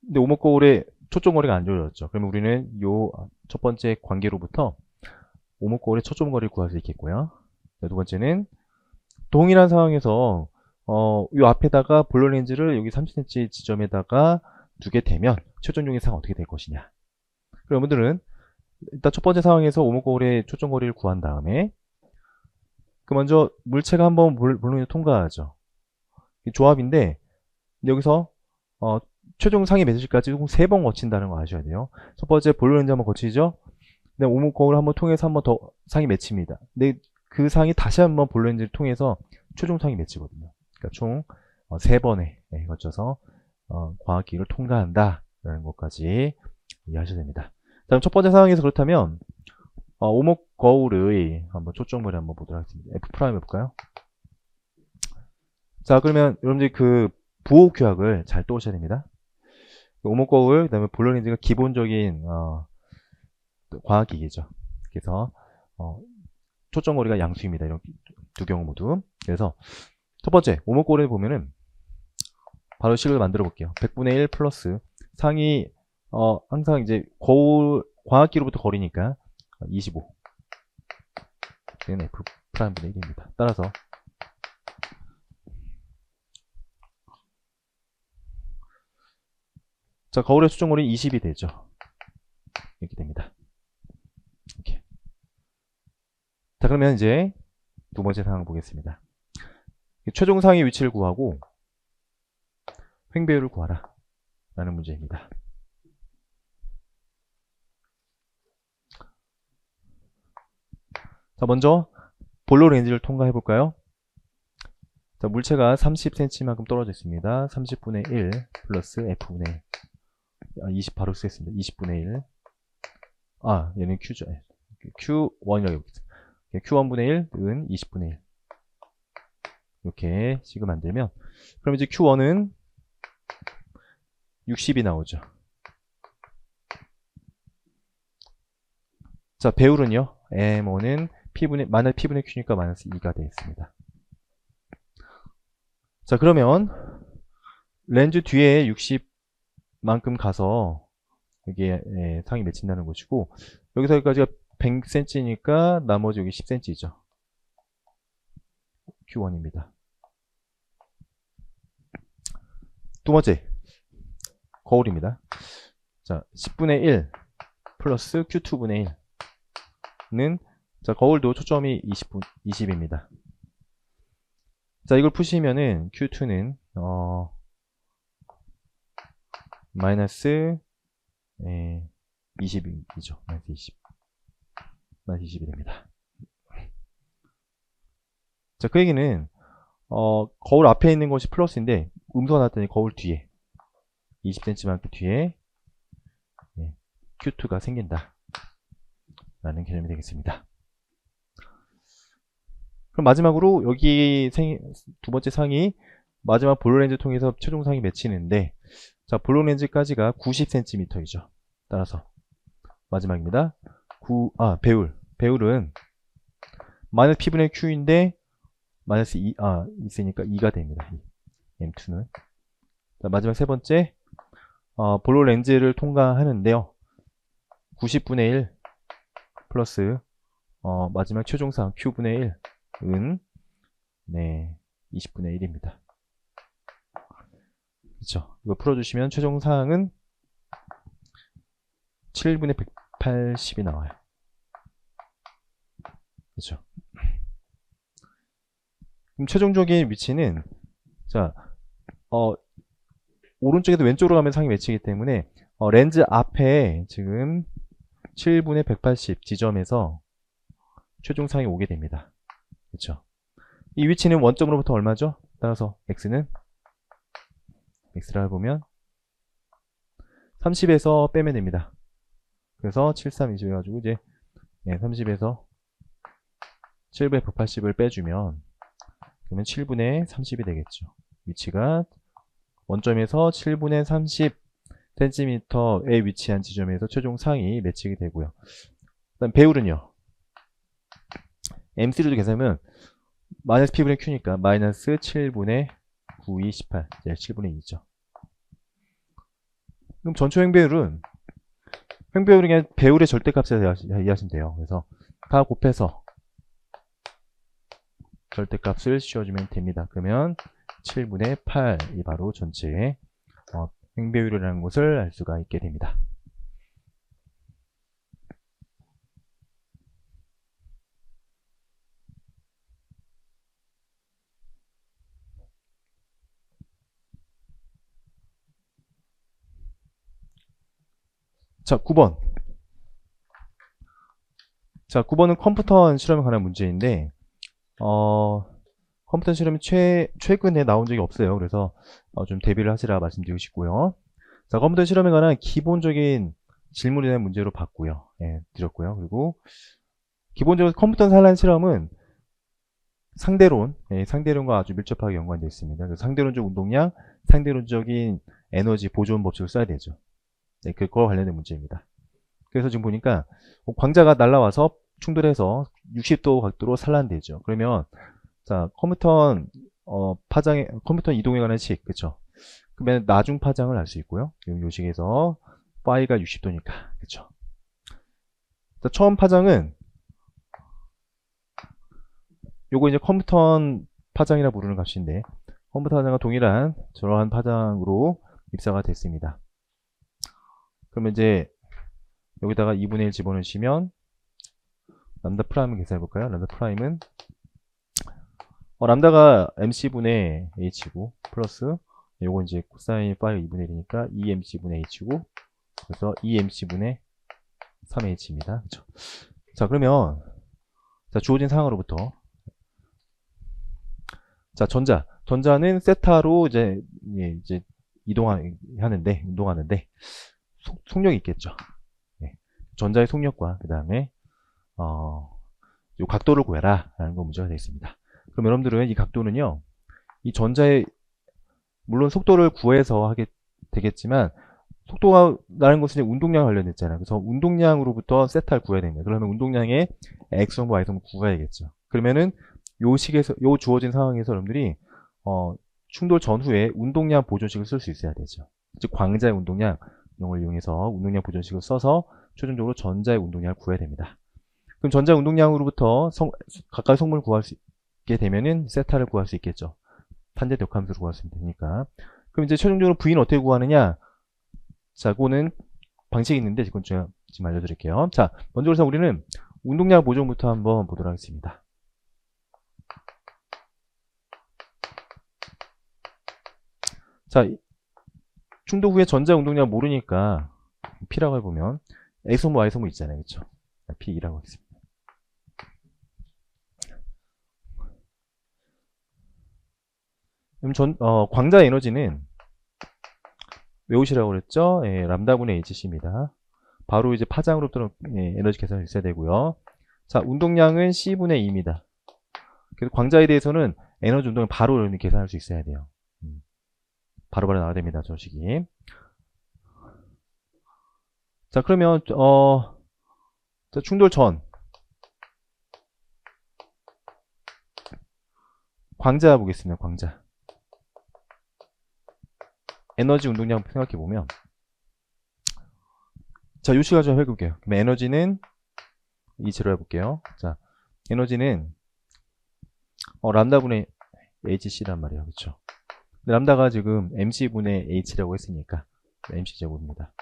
A: 근데 오목거울에 초점거리가 안 주어졌죠. 그러면 우리는 요 첫 번째 관계로부터 오목거울의 초점거리를 구할 수 있겠고요. 자, 두 번째는 동일한 상황에서 요 앞에다가 볼록 렌즈를 여기 30cm 지점에다가 두게 되면 최종 용의사가 어떻게 될 것이냐. 그럼 여러분들은 일단 첫 번째 상황에서 오목거울의 초점거리를 구한 다음에 그 먼저 물체가 한번 볼륨을 통과하죠. 조합인데 여기서 최종 상위 매질까지 총 3번 거친다는 거 아셔야 돼요. 첫 번째 볼륨렌즈 한번 거치죠. 그다음 오목거울을 한번 통해서 한번 더 상이 맺힙니다. 근데 그 상이 다시 한번 볼륨렌즈를 통해서 최종 상이 맺히거든요. 그러니까 총 3번에 거쳐서 광학기를 통과한다 라는 것까지 이해하셔야 됩니다. 다음 첫 번째 상황에서 그렇다면 오목거울의 한번 초점거리 한번 보도록 하겠습니다. F' 해볼까요? 자, 그러면 여러분들이 그 부호 규약을 잘 떠오셔야 됩니다. 오목거울, 그 다음에 볼륨렌즈가 기본적인 광학기기죠. 그래서 초점거리가 양수입니다. 이런 두 경우 모두. 그래서 첫 번째 오목거울을 보면은 바로 식을 만들어 볼게요. 100분의 1 플러스 상이 항상 이제 거울 광학기로부터 거리니까 25 얘는 F' 분의 1입니다. 따라서 자, 거울의 초점거리 20이 되죠. 이렇게 됩니다. 이렇게. 자, 그러면 이제 두 번째 상황 보겠습니다. 최종 상의 위치를 구하고 횡배율을 구하라 라는 문제입니다. 자, 먼저 볼로 렌즈를 통과해 볼까요? 자, 물체가 30cm만큼 떨어져 있습니다. 30분의 1 플러스 F분의 20 바로 쓰겠습니다. 20분의 1. 얘는 Q죠. Q1이라고 해보겠습니다. Q1분의 1은 20분의 1. 이렇게 식을 만들면, 그럼 이제 Q1은 60이 나오죠. 자, 배율은요, M1은 마이너스 P분의 Q니까 마이너스 2가 되겠습니다. 자, 그러면 렌즈 뒤에 60만큼 가서 여기에 상이 맺힌다는 것이고, 여기서 여기까지가 100cm니까 나머지 여기 10cm죠. Q1입니다. 두 번째 거울입니다. 자, 10분의 1 플러스 Q2분의 1는 자, 거울도 초점이 20입니다. 자, 이걸 푸시면은 Q2는 마이너스 20이죠. 마이너스 20. 마이너스 20이 됩니다. 자, 그 얘기는 거울 앞에 있는 것이 플러스인데 음수가 나왔더니 거울 뒤에 20cm만큼 뒤에 Q2가 생긴다 라는 개념이 되겠습니다. 그럼 마지막으로 여기 두 번째 상이 마지막 볼륨렌즈 통해서 최종 상이 맺히는데, 자, 볼륨렌즈까지가 90cm이죠. 따라서 마지막입니다. 배율은 마이너스 P분의 Q인데 마이너스 2, 있으니까 2가 됩니다. M2는. 자, 마지막 세 번째 볼륨렌즈를 통과하는데요. 90분의 1 플러스 마지막 최종상 Q분의 1은 20분의 1입니다. 그렇죠. 이거 풀어주시면 최종사항은 7분의 180이 나와요. 그렇죠. 그럼 최종적인 위치는 자, 오른쪽에도 왼쪽으로 가면 상이 맺히기 때문에 렌즈 앞에 지금 7분의 180 지점에서 최종상이 오게 됩니다. 그렇죠. 이 위치는 원점으로부터 얼마죠? 따라서 x는 x를 보면 30에서 빼면 됩니다. 그래서 7320 해가지고 이제 30에서 7분의 180을 빼주면 그러면 7분의 30이 되겠죠. 위치가 원점에서 7분의 30cm에 위치한 지점에서 최종 상이 매치게 되고요. 그다음 배율은요. M3로 계산하면 마이너스 P분의 Q니까 마이너스 7분의 9218 7분의 2죠. 그럼 전초 횡배율은 그냥 배율의 절대값을 이해하시면 돼요. 그래서 다 곱해서 절대값을 씌워주면 됩니다. 그러면 7분의 8이 바로 전체의 행배율이라는 것을 알 수가 있게 됩니다. 자, 9번. 자, 9번은 컴퓨터 실험에 관한 문제인데, 컴퓨터 실험이 최근에 나온 적이 없어요. 그래서 좀 대비를 하시라 말씀드리고 싶고요. 자, 컴퓨터 실험에 관한 기본적인 질문에 대한 문제로 봤고요. 예, 드렸고요. 그리고 기본적으로 컴퓨터 산란 실험은 상대론, 예, 상대론과 아주 밀접하게 연관되어 있습니다. 그래서 상대론적 운동량, 상대론적인 에너지 보존 법칙을 써야 되죠. 네, 그거와 관련된 문제입니다. 그래서 지금 보니까 광자가 날라와서 충돌해서 60도 각도로 산란되죠. 그러면 자, 컴퓨터 컴퓨터 이동에 관한 식, 그쵸? 그러면 나중 파장을 알 수 있고요. 이 식에서 파이가 60도니까, 그쵸? 자, 처음 파장은 요거 이제 컴퓨터 파장이라 부르는 값인데, 컴퓨터 파장과 동일한 저러한 파장으로 입사가 됐습니다. 그러면 이제 여기다가 2분의 1 집어넣으시면 람다 프라임을 계산해 볼까요? 람다 프라임은 람다가 mc분의 h고 플러스 요거 이제 코사인 파이가 2분의 1이니까 2mc분의 h고 그래서 2mc분의 3h입니다. 그렇죠? 자, 그러면 자, 주어진 상황으로부터 자, 전자는 세타로 이제 운동하는데 속력이 있겠죠. 네. 전자의 속력과 그 다음에 요 각도를 구해라 라는 거 문제가 되어 있습니다. 그럼 여러분들은 이 각도는요, 이 전자의 물론 속도를 구해서 하게 되겠지만 속도가 라는 것은 운동량 관련됐잖아요. 그래서 운동량으로부터 세타를 구해야 됩니다. 그러면 운동량의 x성분, y성분 구해야겠죠. 그러면은 요 식에서, 요 주어진 상황에서 여러분들이 충돌 전후에 운동량 보존식을 쓸 수 있어야 되죠. 즉 광자의 운동량 이런 걸 이용해서 운동량 보존식을 써서 최종적으로 전자의 운동량을 구해야 됩니다. 그럼 전자 운동량으로부터 각각의 성분을 구할 수 있게 되면은 세타를 구할 수 있겠죠. 판자력 함수를 구할 수 있으니까. 그럼 이제 최종적으로 V는 어떻게 구하느냐? 자, 그거는 방식이 있는데 지금 알려드릴게요. 자, 먼저 그래서 우리는 운동량 보존부터 한번 보도록 하겠습니다. 자, 충돌 후에 전자 운동량 모르니까 P라고 해보면 X성분, Y성분 있잖아요. 그쵸? P2라고 하겠습니다. 그럼 광자 에너지는 외우시라고 그랬죠? 예, 람다분의 hc입니다. 바로 이제 파장으로부터 에너지 계산이 있어야 되고요. 자, 운동량은 C분의 2입니다. 그래서 광자에 대해서는 에너지 운동을 바로 계산할 수 있어야 돼요. 바로바로 나와야 됩니다. 저 식이. 자, 그러면 자, 충돌 전 광자 보겠습니다. 광자. 에너지 운동량 생각해보면 자, 요 시간 좀 해볼게요. 그럼 에너지는 이치로 해볼게요. 자, 에너지는 람다분의 hc란 말이에요. 그렇죠? 람다가 지금 mc분의 h라고 했으니까 mc제곱입니다.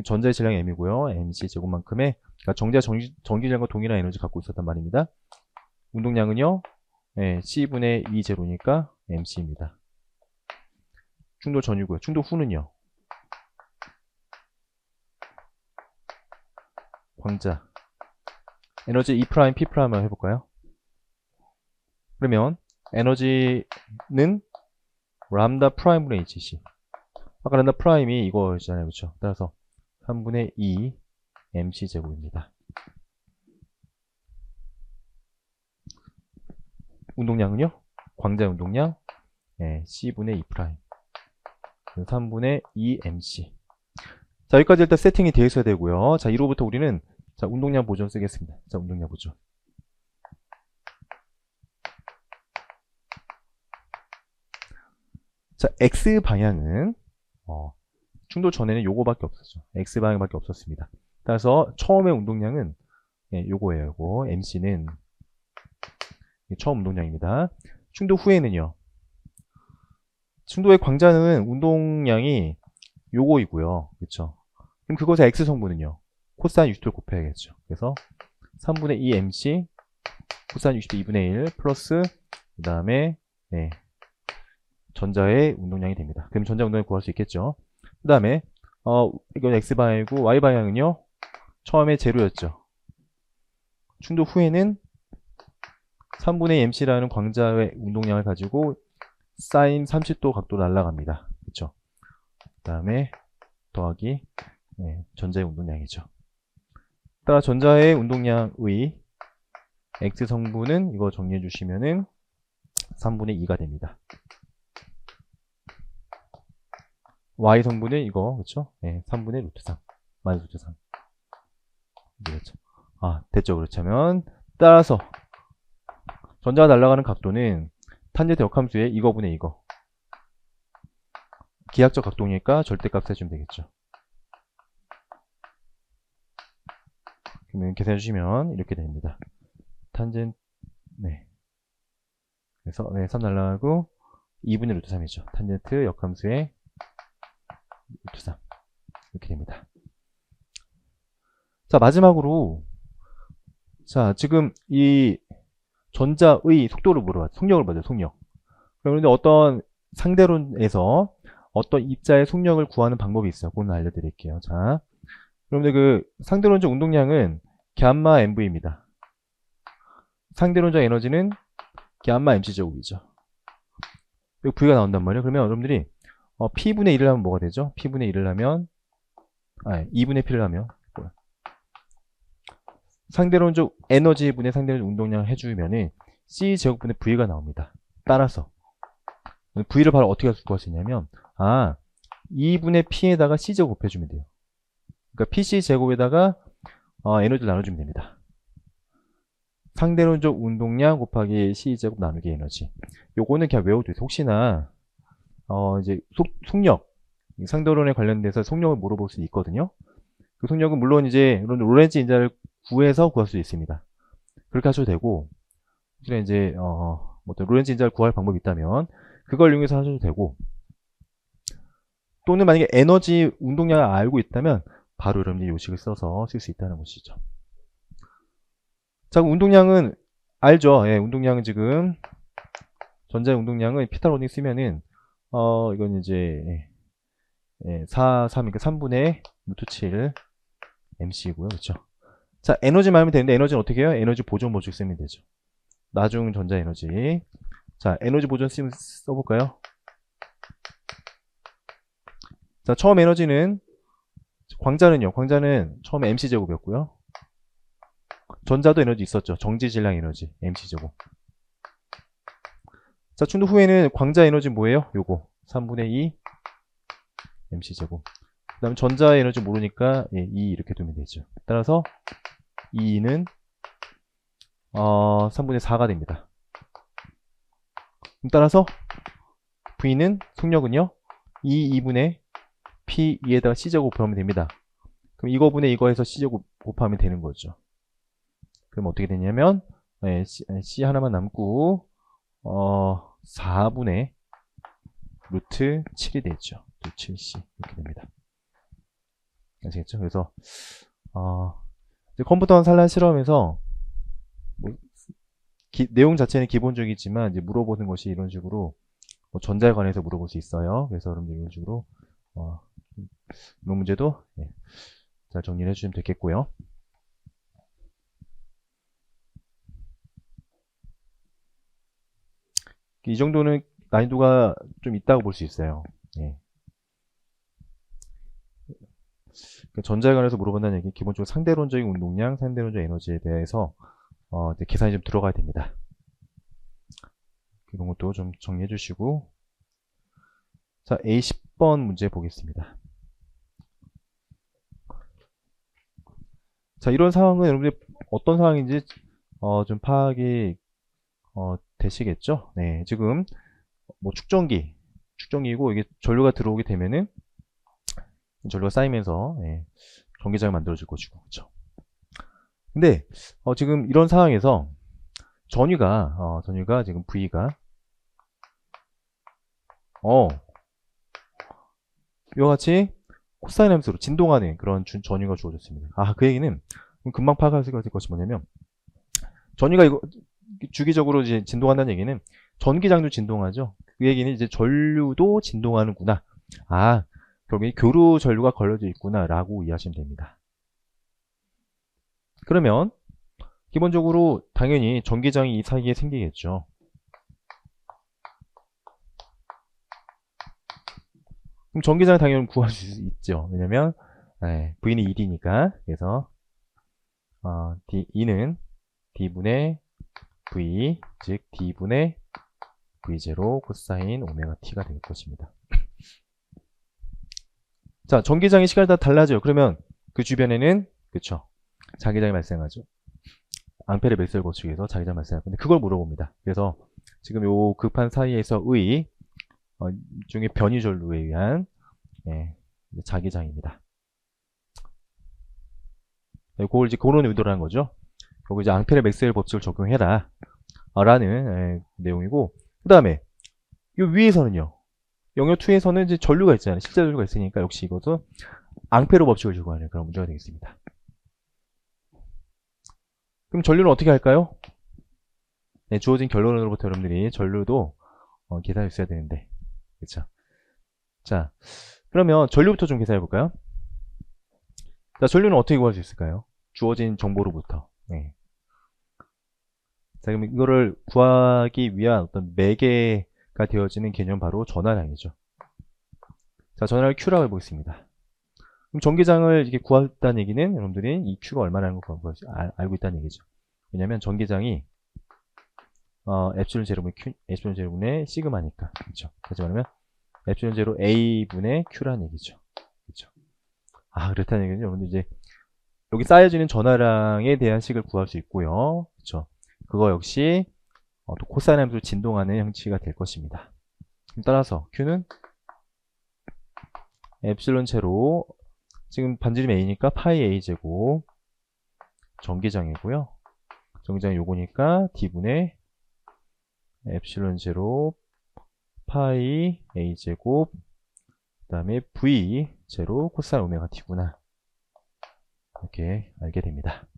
A: 전자의 질량이 m이고요. mc제곱만큼의 그러니까 전기질량과 동일한 에너지 갖고 있었단 말입니다. 운동량은요, 네, c분의 2제로니까 mc입니다. 충돌 전이고요. 충돌 후는요, 광자 에너지 E', P'을 해볼까요? 그러면 에너지는 람다 프라임분의 hc. 아까 람다 프라임이 이거였잖아요. 그렇죠? 따라서 3분의 2 mc 제곱입니다. 운동량은요? 광자 운동량 c분의 2 프라임 3분의 2 mc. 자, 여기까지 일단 세팅이 되어 있어야 되고요. 자, 이로부터 우리는 자, 운동량 보존 쓰겠습니다. 자, 운동량 보존. 자, X 방향은 충돌 전에는 요거밖에 없었죠. X 방향밖에 없었습니다. 따라서 처음의 운동량은 요거예요. 요거 MC는 처음 운동량입니다. 충돌 후에는요. 충돌의 광자는 운동량이 요거이고요. 그쵸? 그럼 그것의 x 성분은요? 코사인 60도를 곱해야겠죠. 그래서 3분의 2 mc 코사인 60도 2분의 1 플러스 그 다음에 네, 전자의 운동량이 됩니다. 그럼 전자 운동량 구할 수 있겠죠. 그 다음에 이건 x방향이고 y방향은요. 처음에 제로였죠. 충돌 후에는 3분의 mc라는 광자의 운동량을 가지고 사인 30도 각도로 날아갑니다. 그쵸? 그 다음에 더하기 네, 전자의 운동량이죠. 따라 전자의 운동량의 x 성분은 이거 정리해 주시면은 3분의 2가 됩니다. y 성분은 이거 그렇죠? 네, 3분의 루트 3 마이너스 루트 3 되겠죠? 됐죠. 그렇다면 따라서 전자가 날아가는 각도는 탄젠트 역함수의 이거분의 이거 기하적 각도니까 절대값 해주면 되겠죠. 그러면 계산해 주시면 이렇게 됩니다. 탄젠 네. 그래서 3 날라가고 2분의 루트 3이죠. 탄젠트 역함수의 루트 3 이렇게 됩니다. 자, 마지막으로 자, 지금 이 전자의 속도를 물어봤죠. 속력을 봐죠. 속력. 그런데 어떤 상대론에서 어떤 입자의 속력을 구하는 방법이 있어요. 그건 알려드릴게요. 자, 여러분들 그 상대론적 운동량은 gamma mv입니다. 상대론적 에너지는 gamma mc제곱이죠. 여기 v가 나온단 말이에요. 그러면 여러분들이 p분의 1을 하면 뭐가 되죠? p분의 1을 하면 2분의 p를 하면 상대론적 에너지분의 상대론적 운동량을 해주면은 c제곱분의 v가 나옵니다. 따라서 v를 바로 어떻게 구할 수 있냐면 2분의 p에다가 c제곱 곱해주면 돼요. 그러니까 pc제곱에다가 에너지를 나눠주면 됩니다. 상대론적 운동량 곱하기 c제곱 나누기 에너지. 요거는 그냥 외워도 돼요. 혹시나 이제 속력 상대론에 관련돼서 속력을 물어볼 수 있거든요. 그 속력은 물론 이제 로렌츠 인자를 구해서 구할 수 있습니다. 그렇게 하셔도 되고, 이제 어떤 로렌츠 인자를 구할 방법이 있다면 그걸 이용해서 하셔도 되고, 또는 만약에 에너지 운동량을 알고 있다면 바로 여러분들이 요식을 써서 쓸 수 있다는 것이죠. 자, 운동량은 알죠? 예, 운동량은 지금 전자의 운동량은 피타고라스 쓰면은 이건 이제 4, 3, 그러니까 3분의 루트 7 mc고요. 그렇죠? 자, 에너지 말하면 되는데 에너지는 어떻게 해요? 에너지 보존 법칙 쓰면 되죠. 나중 전자 에너지. 자, 에너지 보존 쓰면 써볼까요? 자, 처음 에너지는 광자는요. 광자는 처음에 mc제곱이었고요. 전자도 에너지 있었죠. 정지질량 에너지 mc제곱. 자, 충돌 후에는 광자 에너지 뭐예요? 요거 3분의 2 mc제곱. 그 다음에 전자 에너지 모르니까 2 이렇게 두면 되죠. 따라서 2는 3분의 4가 됩니다. 따라서 V는 속력은요 2분의 P2에다가 C제곱 곱하면 됩니다. 그럼 이거분의 이거 해서 C제곱 곱하면 되는 거죠. 그럼 어떻게 되냐면 C 하나만 남고 4분의 루트 7이 되죠. 루트 7C 이렇게 됩니다. 아시겠죠? 그래서 이제 컴퓨터 산란 실험에서 내용 자체는 기본적이지만 이제 물어보는 것이 이런 식으로 전자에 관해서 물어볼 수 있어요. 그래서 여러분들 이런 식으로 이런 문제도 잘 정리를 해주시면 되겠고요. 이 정도는 난이도가 좀 있다고 볼 수 있어요. 전자에 관해서 물어본다는 얘기, 기본적으로 상대론적인 운동량, 상대론적 에너지에 대해서 계산이 좀 들어가야 됩니다. 이런 것도 좀 정리해 주시고, 자, A10번 문제 보겠습니다. 자, 이런 상황은 여러분들 어떤 상황인지 좀 파악이 되시겠죠? 네, 지금 뭐 축전기이고 이게 전류가 들어오게 되면은 전류가 쌓이면서 전기장을 만들어질 것이고, 그렇죠? 근데 지금 이런 상황에서 전위가 지금 V가 이와 같이 코사인 함수로 진동하는 그런 전위가 주어졌습니다. 그 얘기는 금방 파악할 수가 있을 것이 뭐냐면, 전위가 이거 주기적으로 이제 진동한다는 얘기는 전기장도 진동하죠. 그 얘기는 이제 전류도 진동하는구나. 결국에 교류 전류가 걸려져 있구나 라고 이해하시면 됩니다. 그러면 기본적으로 당연히 전기장이 이 사이에 생기겠죠. 그럼 전기장을 당연히 구할 수 있죠. 왜냐면 V는 1이니까. 그래서 E는 D분의 V, 즉 D분의 V0 코사인 오메가 T가 될 것입니다. 자, 전기장의 시간이 다 달라져요. 그러면 그 주변에는, 그쵸, 자기장이 발생하죠. 앙페르 맥스웰 법칙에서 자기장 발생할 건데 그걸 물어봅니다. 그래서 지금 요 급한 사이에서의 중에 변이 전류에 의한 자기장입니다. 그걸 이제 그런 의도라는 거죠. 그리고 이제 앙페르 맥스웰 법칙을 적용해라 라는 내용이고, 그 다음에 요 위에서는요, 영역 2에서는 이제 전류가 있잖아요. 실제 전류가 있으니까 역시 이것도 앙페르 법칙을 적용하는 그런 문제가 되겠습니다. 그럼 전류는 어떻게 할까요? 주어진 결론으로부터 여러분들이 전류도 계산해 주셔야 되는데, 그쵸? 자, 그러면 전류부터 좀 계산해 볼까요? 자, 전류는 어떻게 구할 수 있을까요? 주어진 정보로부터. 자, 그럼 이거를 구하기 위한 어떤 매개가 되어지는 개념 바로 전화량이죠. 자, 전화를 Q라고 해보겠습니다. 그럼 전기장을 이렇게 구했다는 얘기는 여러분들이 이 Q가 얼마라는 걸 알고 있다는 얘기죠. 왜냐면 전기장이 엡실론 제로분의 Q, 엡실론 제로분의 시그마니까. 그렇죠? 다시 말하면 엡실론 제로 A분의 Q라는 얘기죠. 그렇죠? 그렇다는 얘기는 여러분들 이제 여기 쌓여지는 전화량에 대한 식을 구할 수 있고요. 그렇죠? 그거 역시 또 코사인 함수로 진동하는 형식이 될 것입니다. 따라서 Q는 엡실론 제로, 지금 반지름 A니까 파이 A 제곱 전기장이고요. 전기장이 요거니까 D분의 엡실론 제로 파이 A 제곱 그 다음에 V 제로 코사인 오메가 T구나. 이렇게 알게 됩니다.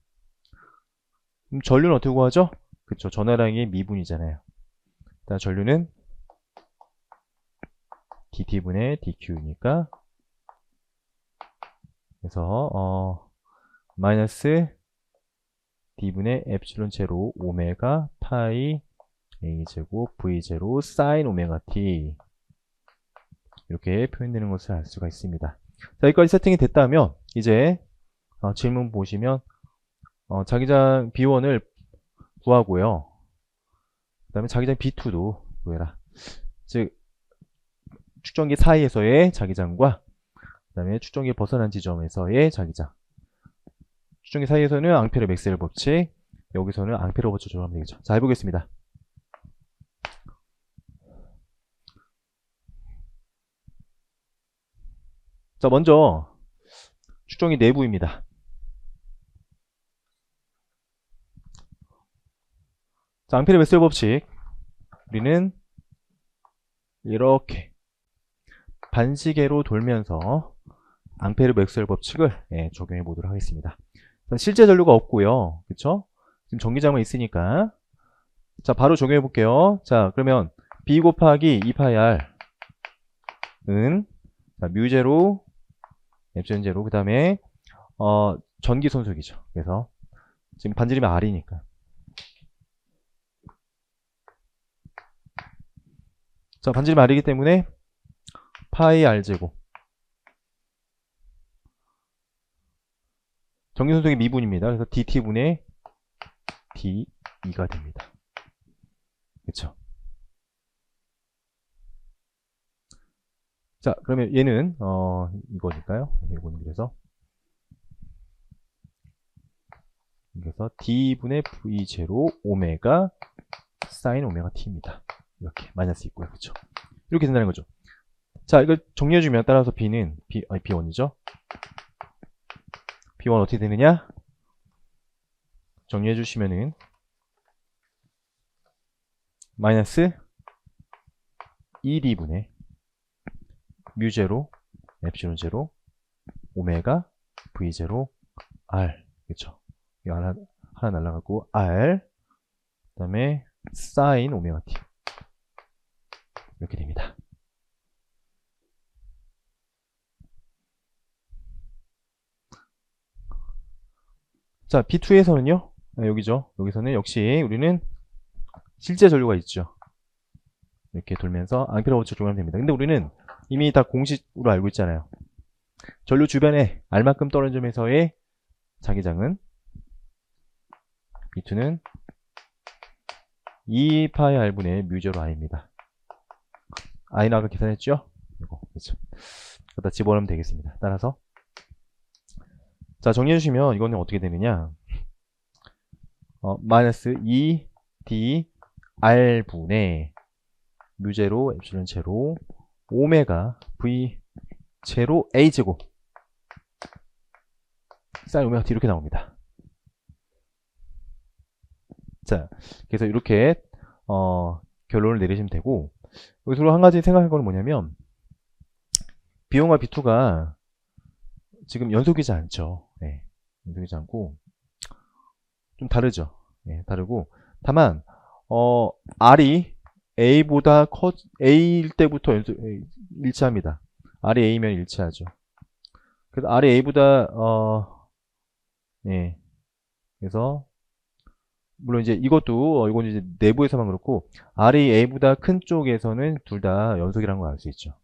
A: 그럼 전류는 어떻게 구하죠? 그쵸, 전화량이 미분이잖아요. 일단 전류는 dT분의 dQ니까, 그래서 마이너스 D분의 엡실론 제로 오메가 파이 A 제곱 V 제로 사인 오메가 T, 이렇게 표현되는 것을 알 수가 있습니다. 자, 여기까지 세팅이 됐다면 이제 질문 보시면 자기장 B1을 구하고요. 그 다음에 자기장 B2도 구해라. 즉 축전기 사이에서의 자기장과 그 다음에 축전기 벗어난 지점에서의 자기장. 축전기 사이에서는 앙페르 맥스웰 법칙, 여기서는 앙페르 법칙 적용하면 되겠죠. 자, 해보겠습니다. 자, 먼저 축전기 내부입니다. 자, 앙페르 맥스웰 법칙, 우리는 이렇게 반시계로 돌면서 앙페르 맥스웰 법칙을 적용해 보도록 하겠습니다. 실제 전류가 없고요. 그쵸? 지금 전기장만 있으니까. 자, 바로 적용해 볼게요. 자, 그러면 B 곱하기 2파이 R은 뮤제로 엡실론 제로, 그 다음에 전기 손속이죠. 그래서 지금 반지름이 R이니까. 자, 반지름이 R이기 때문에 파이 R제곱, 전기 손속이 미분입니다. 그래서 dT분의 D2가 됩니다. 그쵸? 자, 그러면 얘는 이거니까요. 이거는 그래서 D분의 V0 오메가 사인 오메가 T입니다. 이렇게 마이너스 있고요. 그쵸? 이렇게 된다는 거죠. 자, 이걸 정리해주면 따라서 B는 B1이죠. B1 어떻게 되느냐? 정리해주시면은 마이너스 1D분의 뮤제로 엡실론 제로 오메가 V0 R. 그쵸? 이거 하나 날라가고 R. 그 다음에 사인 오메가 T. 이렇게 됩니다. 자, B2에서는요, 여기죠. 여기서는 역시 우리는 실제 전류가 있죠. 이렇게 돌면서 앙페라 법칙 적용하면 됩니다. 근데 우리는 이미 다 공식으로 알고 있잖아요. 전류 주변에 R만큼 떨어진 점에서의 자기장은 B2는 2파이 R분의 뮤제로 I입니다. I는 아까 계산했죠? 이거, 그렇죠. 갖다 집어넣으면 되겠습니다. 따라서 자, 정리해주시면 이거는 어떻게 되느냐, 마이너스 2D R분의 뮤제로 엡실론 제로 오메가 V 제로 A 제곱 사인 오메가 T 이렇게 나옵니다. 자, 그래서 이렇게 결론을 내리시면 되고, 여기서 한 가지 생각할 거는 뭐냐면, B1과 B2가 지금 연속이지 않죠. 네, 연속이지 않고 좀 다르죠. 네, 다르고 다만 R이 A보다 A일 때부터 일치합니다. R이 A면 일치하죠. 그래서 R이 A보다 네, 그래서 물론 이제 이것도 이건 이제 내부에서만 그렇고 R이 A보다 큰 쪽에서는 둘 다 연속이라는 걸 알 수 있죠.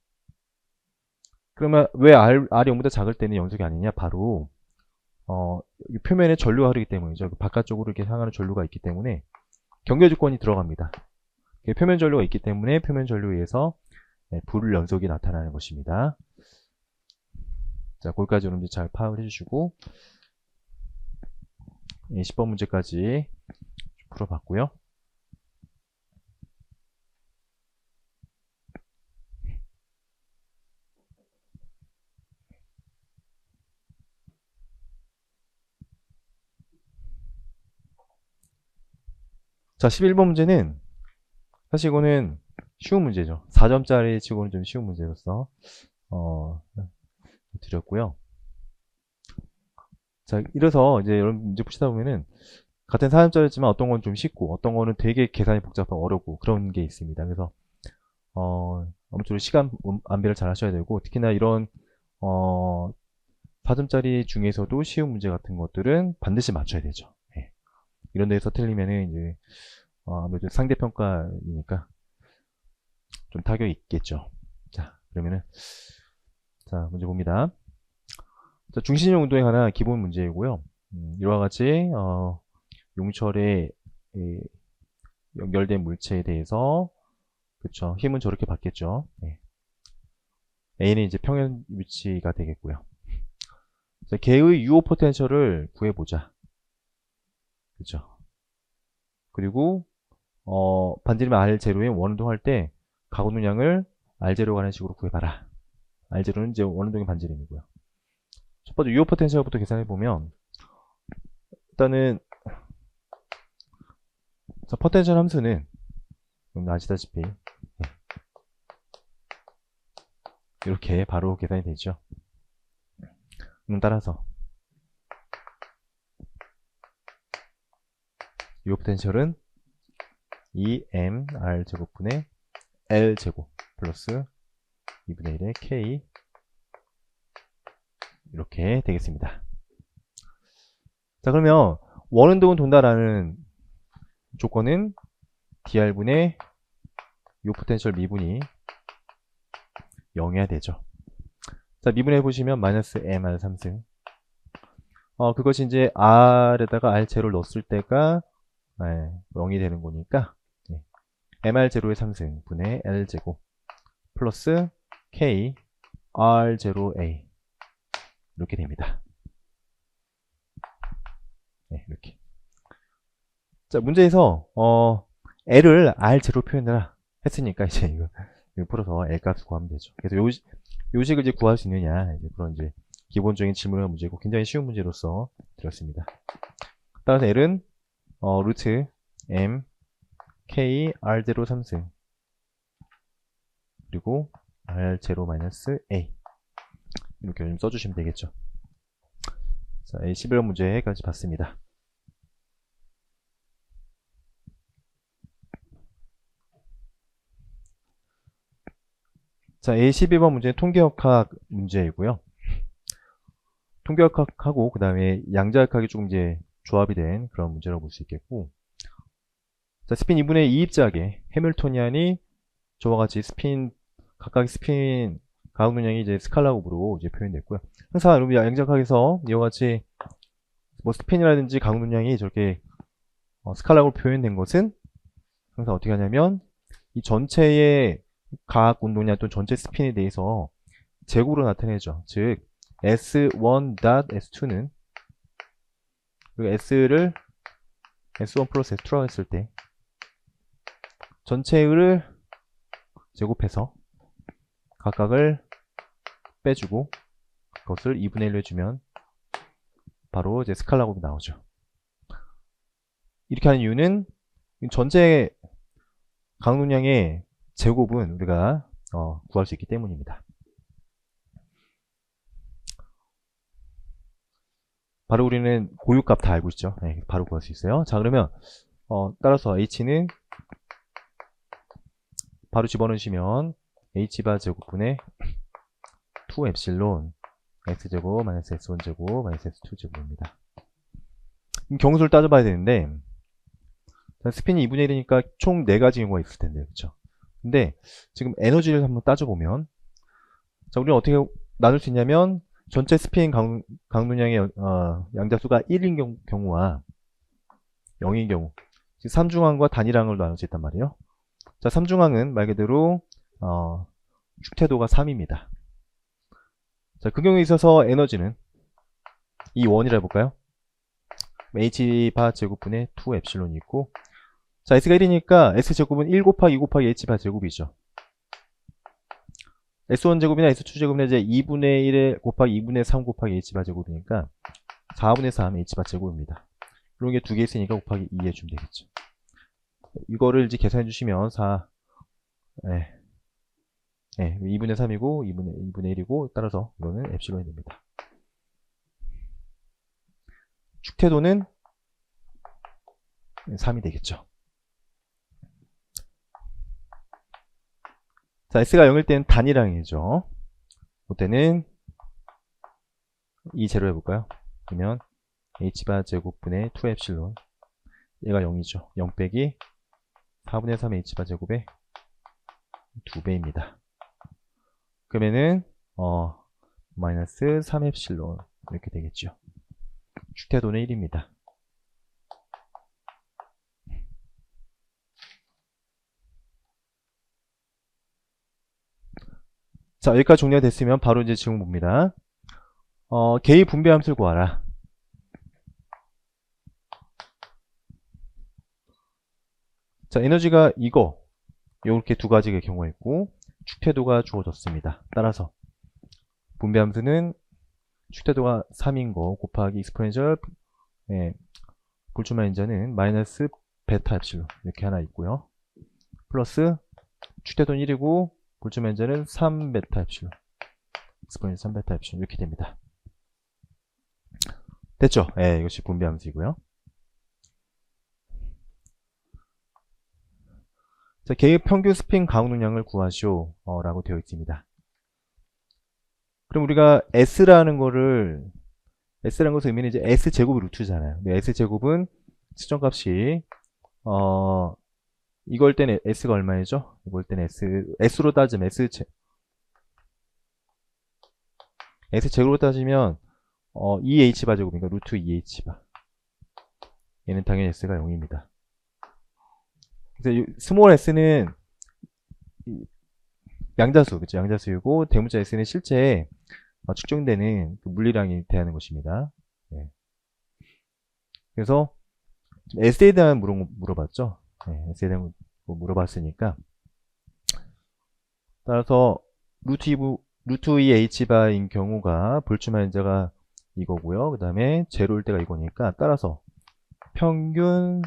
A: 그러면 왜 R이 0보다 작을 때는 연속이 아니냐? 바로 표면에 전류가 흐르기 때문이죠. 바깥쪽으로 이렇게 향하는 전류가 있기 때문에 경계 조건이 들어갑니다. 표면 전류가 있기 때문에 표면 전류에 의해서 불 연속이 나타나는 것입니다. 자, 거기까지 여러분들 잘 파악을 해주시고 10번 문제까지 풀어봤고요. 자, 11번 문제는 사실 이거는 쉬운 문제죠. 4점짜리 치고는 좀 쉬운 문제로서 드렸고요. 자, 이래서 이제 여러분 문제 푸시다 보면은 같은 4점짜리지만 어떤 건 좀 쉽고 어떤 거는 되게 계산이 복잡하고 어렵고 그런 게 있습니다. 그래서 아무쪼록 시간 안배를 잘 하셔야 되고, 특히나 이런 4점짜리 중에서도 쉬운 문제 같은 것들은 반드시 맞춰야 되죠. 네. 이런 데서 틀리면은 이제 아무래도 상대평가이니까 좀 타격이 있겠죠. 자, 그러면은 자, 문제 봅니다. 자, 중심력 운동에 관한 기본 문제이고요. 이와 같이 용철에 연결된 물체에 대해서 그쵸, 힘은 저렇게 받겠죠. 네. A는 이제 평면 위치가 되겠고요. 자, 개의 유호 포텐셜을 구해보자. 그쵸. 그리고 반지름 R0에 원운동 할 때 가운동량을 R0가 하는 식으로 구해봐라. R0는 이제 원운동의 반지름이고요. 첫 번째 유호 포텐셜부터 계산해보면 일단은 자, 포텐셜 함수는 아시다시피 이렇게 바로 계산이 되죠. 따라서 유호 포텐셜은 2mR 제곱분의 L 제곱 플러스 2분의 1의 K 이렇게 되겠습니다. 자, 그러면 원운동은 돈다라는 조건은 dr분의 요 포텐셜 미분이 0이어야 되죠. 자, 미분해 보시면 마이너스 mR 3승. 그것이 이제 r에다가 r0를 넣었을 때가 0이 되는 거니까 mR0의 3승 분의 l제곱 플러스 k r0a 이렇게 됩니다. 네, 이렇게. 자, 문제에서 L을 R0로 표현을 했으니까 이제 이거 풀어서 L 값을 구하면 되죠. 그래서 요 식을 이제 구할 수 있느냐, 이제 그런 이제 기본적인 질문의 문제고 굉장히 쉬운 문제로서 드렸습니다. 따라서 L은 루트 M K R0 3승 그리고 R0 마이너스 A 이렇게 좀 써주시면 되겠죠. 자, A11번 문제까지 봤습니다. 자, A12번 문제는 통계역학 문제이고요. 통계역학하고 그 다음에 양자역학이 조금 이제 조합이 된 그런 문제라고 볼 수 있겠고, 자, 스핀 2분의 2 입자계 해밀토니안이 저와 같이 각각의 스핀 가속 능량이 이제 스칼라 곱으로 이제 표현됐고요. 항상 여러분 양자역학에서 이와 같이 뭐 스핀이라든지 가속 능량이 저렇게 스칼라 곱으로 표현된 것은 항상 어떻게 하냐면 이 전체의 가학 운동량 또는 전체 스핀에 대해서 제곱으로 나타내죠. 즉 S1, S2는 그리고 S를 S1 플러스 S2라고 했을 때 전체를 제곱해서 각각을 빼주고 그것을 2분의 1로 해주면 바로 이제 스칼라 곱이 나오죠. 이렇게 하는 이유는 전체 강론량의 제곱은 우리가 구할 수 있기 때문입니다. 바로 우리는 고유값 다 알고 있죠. 네, 바로 구할 수 있어요. 자, 그러면 따라서 H는 바로 집어넣으시면 H바 제곱분의 2 엡실론 X제곱 마이너스 S1제곱 마이너스 S2제곱입니다. 경수를 따져봐야 되는데 스핀이 2분의 1이니까 총 4가지 경우가 있을 텐데, 그쵸? 근데 지금 에너지를 한번 따져보면, 자, 우리는 어떻게 나눌 수 있냐면 전체 스핀 강론량의 양자수가 1인 경우와 0인 경우, 즉 삼중항과 단일항을 나눌 수 있단 말이에요. 자, 삼중항은 말 그대로 축태도가 3입니다. 자, 그 경우에 있어서 에너지는 이 원이라 해볼까요? H바 제곱분의 2 엡실론이 있고, 자, S가 1이니까 S제곱은 1 곱하기 2 곱하기 H바 제곱이죠. S1 제곱이나 S2 제곱은 이제 2분의 1 곱하기 2분의 3 곱하기 H바 제곱이니까 4분의 3 H바 제곱입니다. 이런 게 두 개 있으니까 곱하기 2 해주면 되겠죠. 이거를 이제 계산해 주시면 2분의 3이고 2분의 1이고 따라서 이거는 엡실론이 됩니다. 축태도는 3이 되겠죠. 자, S가 0일 때는 단일항이죠. 그때는 2 제로 해볼까요? 그러면 H바 제곱분의 2 엡실론, 얘가 0이죠. 0 빼기 4분의 3 H바 제곱의 2배입니다. 그러면은 마이너스 3 엡실론 이렇게 되겠죠. 축태도는 1입니다. 자, 여기까지 정리가 됐으면 바로 이제 질문 봅니다. 개의 분배함수를 구하라. 자, 에너지가 이렇게 두 가지의 경우가 있고 축태도가 주어졌습니다. 따라서 분배함수는 축태도가 3인 거 곱하기 익스포넨셜 볼츠만인자는 마이너스 베타 엡실론 이렇게 하나 있고요. 플러스 축태도는 1이고 볼츠만인자는 3베타 엡실론 익스포넨셜 3베타 엡실론 이렇게 됩니다. 됐죠? 네, 이것이 분배함수이고요. 자, 개의 평균 스핀 가속 능량을 구하시오 라고 되어 있습니다. 그럼 우리가 S라는 것을 의미는 이제 S제곱이 루트잖아요. 근데 S제곱은 측정값이 이걸 때는 S가 얼마이죠? 이걸 때는 S로 따지면 S제곱으로 따지면 2H바 제곱이니까 루트 2H바. 얘는 당연히 S가 0입니다. 그래서 스몰 s는 양자수, 그쵸? 양자수이고 대문자 s는 실제 측정되는 그 물리량이 대하는 것입니다. 네. 그래서 S에 대한 물어봤죠. 네, S에 대한 물어봤으니까 따라서 루트 2H바인 경우가 볼츠만인자가 이거고요. 그 다음에 제로일 때가 이거니까 따라서 평균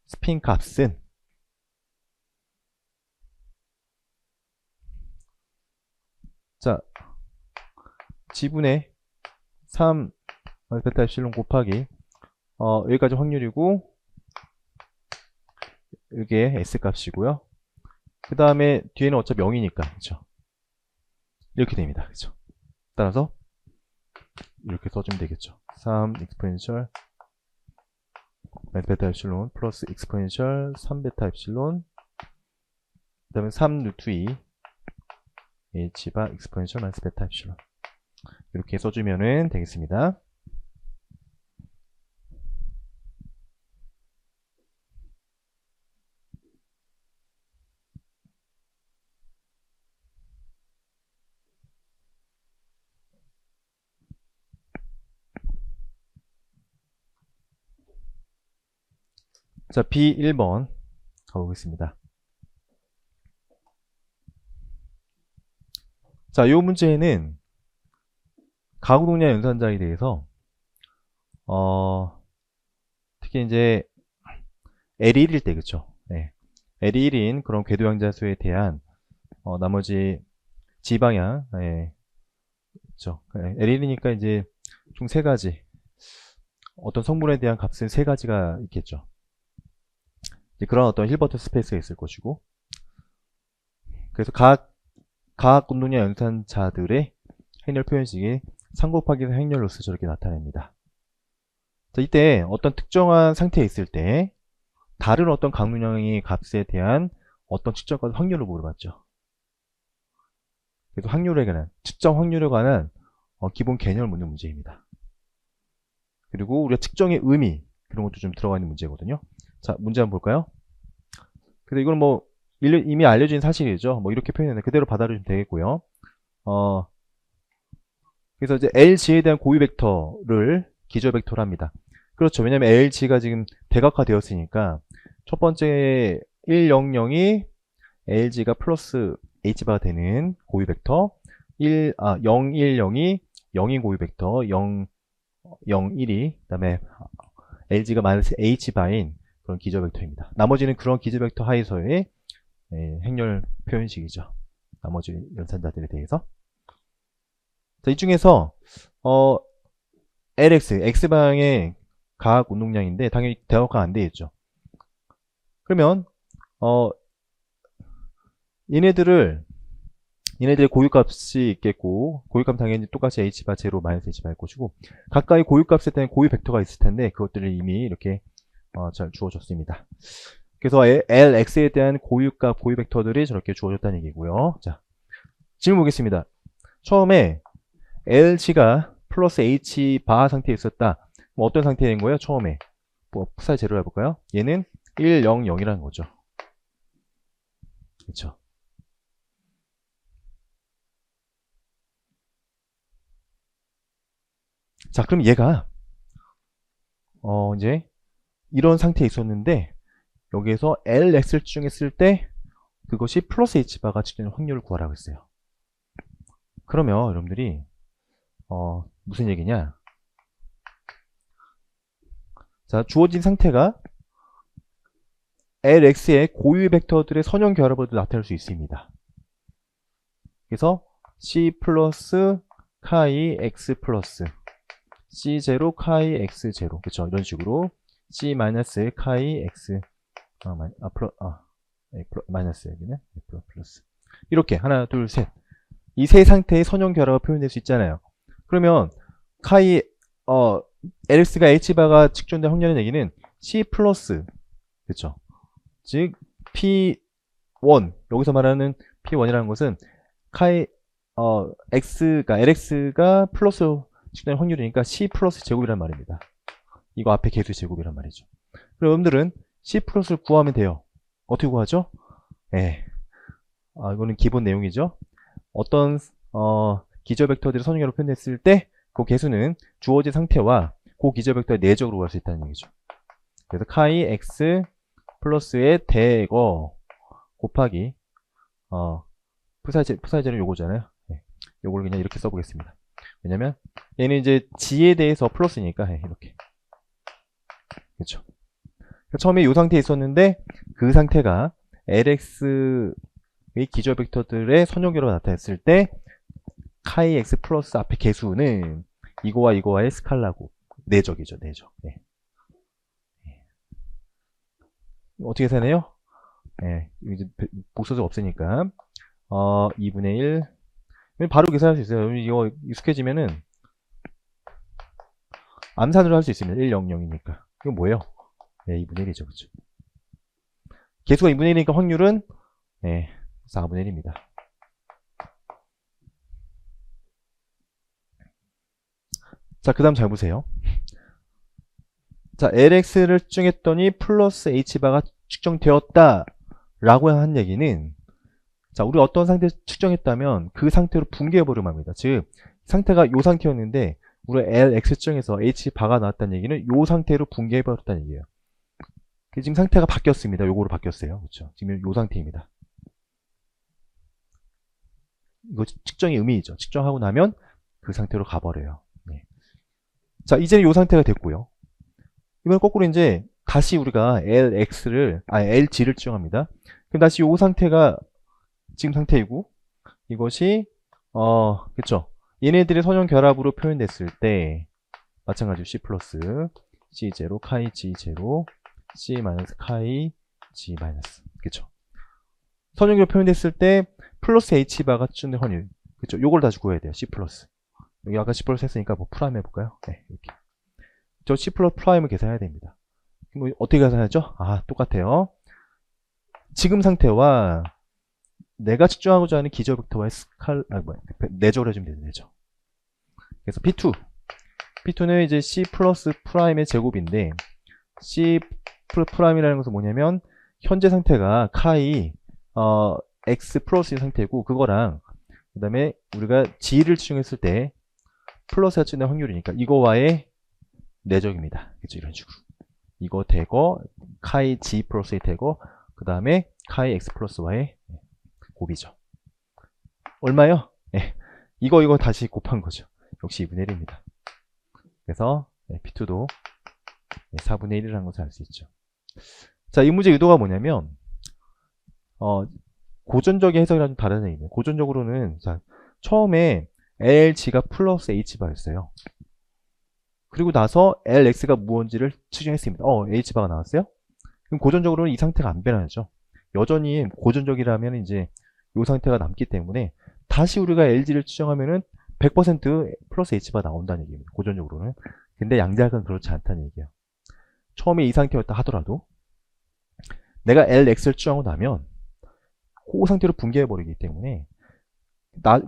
A: 스핀 값은 자, G분의 3 베타 엡실론 곱하기 여기까지 확률이고 이게 S 값이고요. 그 다음에 뒤에는 어차피 0이니까 그쵸? 이렇게 됩니다. 그쵸? 따라서 이렇게 써주면 되겠죠. 3 익스포넨셜 베타 엡실론 플러스 익스포넨셜 3 베타 엡실론 그 다음에 3 루트 2 H바 익스포넨셜 마이너스 베타 엡실론 이렇게 써주면 되겠습니다. 자, B1번 가보겠습니다. 자, 이 문제는 가구동량 연산자에 대해서 특히 이제 L이 1일 때 그쵸? 네. L이 1인 그런 궤도양자수에 대한 나머지 G방향 네. 그쵸? 네. L이 1이니까 이제 총 3가지 어떤 성분에 대한 값은 3가지가 있겠죠. 그런 어떤 힐버트 스페이스가 있을 것이고 그래서 각 운동량 연산자들의 행렬 표현식이 3 곱하기 4 행렬로서 저렇게 나타냅니다. 자, 이때 어떤 특정한 상태에 있을 때 다른 어떤 강운량의 값에 대한 어떤 측정값 확률을 물어봤죠. 그래서 확률에 관한 측정 확률에 관한 기본 개념을 묻는 문제입니다. 그리고 우리가 측정의 의미 그런 것도 좀 들어가 있는 문제거든요. 자, 문제 한번 볼까요? 근데 이건 뭐 이미 알려진 사실이죠. 뭐 이렇게 표현했는데 그대로 받아들이면 되겠고요. 그래서 이제 LG에 대한 고유 벡터를 기저 벡터로 합니다. 그렇죠. 왜냐면 LG가 지금 대각화 되었으니까 첫 번째 100이 LG가 플러스 H바가 되는 고유 벡터 010이 0인 고유 벡터 001이 그 다음에 LG가 마이너스 H바인 그런 기저 벡터입니다. 나머지는 그런 기저 벡터 하에서의 행렬 표현식이죠. 나머지 연산자들에 대해서. 자, 이 중에서 LX, X방향의 가학 운동량인데 당연히 대각화 안 되겠죠. 그러면 얘네들의 고유값이 있겠고 고유값 당연히 똑같이 H바 제로 마이너스 H바일 것이고 각각의 고유값에 대한 고유 벡터가 있을 텐데 그것들을 이미 이렇게 잘 주어졌습니다. 그래서 LX에 대한 고유값, 고유 벡터들이 저렇게 주어졌다는 얘기고요. 자, 질문 보겠습니다. 처음에 LC가 플러스 H바 상태에 있었다. 뭐 어떤 상태에 된 거예요? 처음에 뭐 푸사의 제로를 해볼까요? 얘는 1, 0, 0이라는 거죠. 그렇죠? 자, 그럼 얘가 이제 이런 상태에 있었는데 여기에서 LX를 추정했을 때 그것이 플러스 H바가 측정된 확률을 구하라고 했어요. 그러면 여러분들이 무슨 얘기냐? 자, 주어진 상태가 LX의 고유 벡터들의 선형 결합으로 나타날 수 있습니다. 그래서 C 플러스 카이 X 플러스 C0 카이 X0 그쵸? 이런 식으로 C 마이너스 카이 X 마이너스 여기는 플러스 이렇게 하나 둘 셋 이 세 상태의 선형 결합을 표현될 수 있잖아요. 그러면 카이 LX가 H바가 측정된 확률의 얘기는 C 플러스 그쵸? 즉 P1 여기서 말하는 P1이라는 것은 카이 X가 LX가 플러스 측정된 확률이니까 C 플러스 제곱이란 말입니다. 이거 앞에 개수 제곱이란 말이죠. 그럼 여러분들은 C 플러스를 구하면 돼요. 어떻게 구하죠? 네. 이거는 기본 내용이죠. 어떤 기저 벡터들이 선형으로 표현됐을 때 그 개수는 주어진 상태와 그 기저 벡터의 내적으로 구할 수 있다는 얘기죠. 그래서 카이 X 플러스의 대거 곱하기 푸사이제는 요거잖아요. 네. 요걸 그냥 이렇게 써보겠습니다. 왜냐면 얘는 이제 G에 대해서 플러스니까 이렇게 그렇죠. 처음에 이 상태에 있었는데 그 상태가 LX의 기저 벡터들의 선형계로 나타냈을 때 카이 x 플러스 앞에 개수는 이거와 이거와의 스칼라고 내적이죠. 내적. 네. 어떻게 세네요? 네, 이제 복소수가 없으니까 2분의 1 바로 계산할 수 있어요. 이거 익숙해지면은 암산으로 할 수 있습니다. 1, 0, 0이니까 이거 뭐예요? 네, 2분의 1이죠. 그렇죠? 개수가 2분의 1이니까 확률은 네, 4분의 1입니다. 자, 그 다음 잘 보세요. 자, LX를 측정했더니 플러스 H바가 측정되었다 라고 한 얘기는, 자, 우리 어떤 상태 측정했다면 그 상태로 붕괴해버리면 합니다. 즉, 상태가 이 상태였는데 우리 LX 측정해서 H바가 나왔다는 얘기는 이 상태로 붕괴해버렸다는 얘기예요. 지금 상태가 바뀌었습니다. 요거로 바뀌었어요. 그렇죠? 지금 이 상태입니다. 이거 측정의 의미이죠. 측정하고 나면 그 상태로 가버려요. 네. 자, 이제는 이 상태가 됐고요. 이번 거꾸로 이제 다시 우리가 LG를 측정합니다. 그럼 다시 이 상태가 지금 상태이고, 이것이 그쵸? 얘네들의 선형 결합으로 표현됐을 때 마찬가지로 C 플러스 C0 카이 G0 C 마이너스 카이 G 마이너스, 그쵸? 선형으로 표현됐을 때 플러스 H바가 측정된 확률, 그쵸? 요걸 다시 구해야 돼요. C 플러스. 여기 아까 C 플러스 했으니까 뭐 프라임 해볼까요? 네, 이렇게. 저 C 플러스 프라임을 계산해야 됩니다. 뭐 어떻게 계산하죠? 아, 똑같아요. 지금 상태와 내가 측정하고자 하는 기저 벡터와의 내적을 해주면 되는 내적. 그래서 P2는 이제 C 플러스 프라임의 제곱인데, C 프라임이라는 것은 뭐냐면 현재 상태가 카이 X 플러스의 상태고, 그거랑 그 다음에 우리가 G를 측정했을 때 플러스가 측정된 확률이니까 이거와의 내적입니다. 그쵸? 이런 식으로. 이거 대거 카이 G 플러스의 대거, 그 다음에 카이 X 플러스와의 곱이죠. 얼마요? 네. 이거 다시 곱한 거죠. 역시 2분의 1입니다. 그래서 P2도 4분의 1이라는 것을 알 수 있죠. 자, 이 문제의 의도가 뭐냐면 고전적인 해석이랑 좀 다른 얘기예요. 고전적으로는 자, 처음에 LG가 플러스 H바였어요. 그리고 나서 LX가 무언지를 측정했습니다. H바가 나왔어요? 그럼 고전적으로는 이 상태가 안 변하죠. 여전히 고전적이라면 이제 이 상태가 남기 때문에 다시 우리가 LG를 측정하면은 100% 플러스 H바 나온다는 얘기입니다. 고전적으로는. 근데 양자역은 그렇지 않다는 얘기예요. 처음에 이 상태였다 하더라도 내가 LX를 측정하고 나면 그 상태로 붕괴해버리기 때문에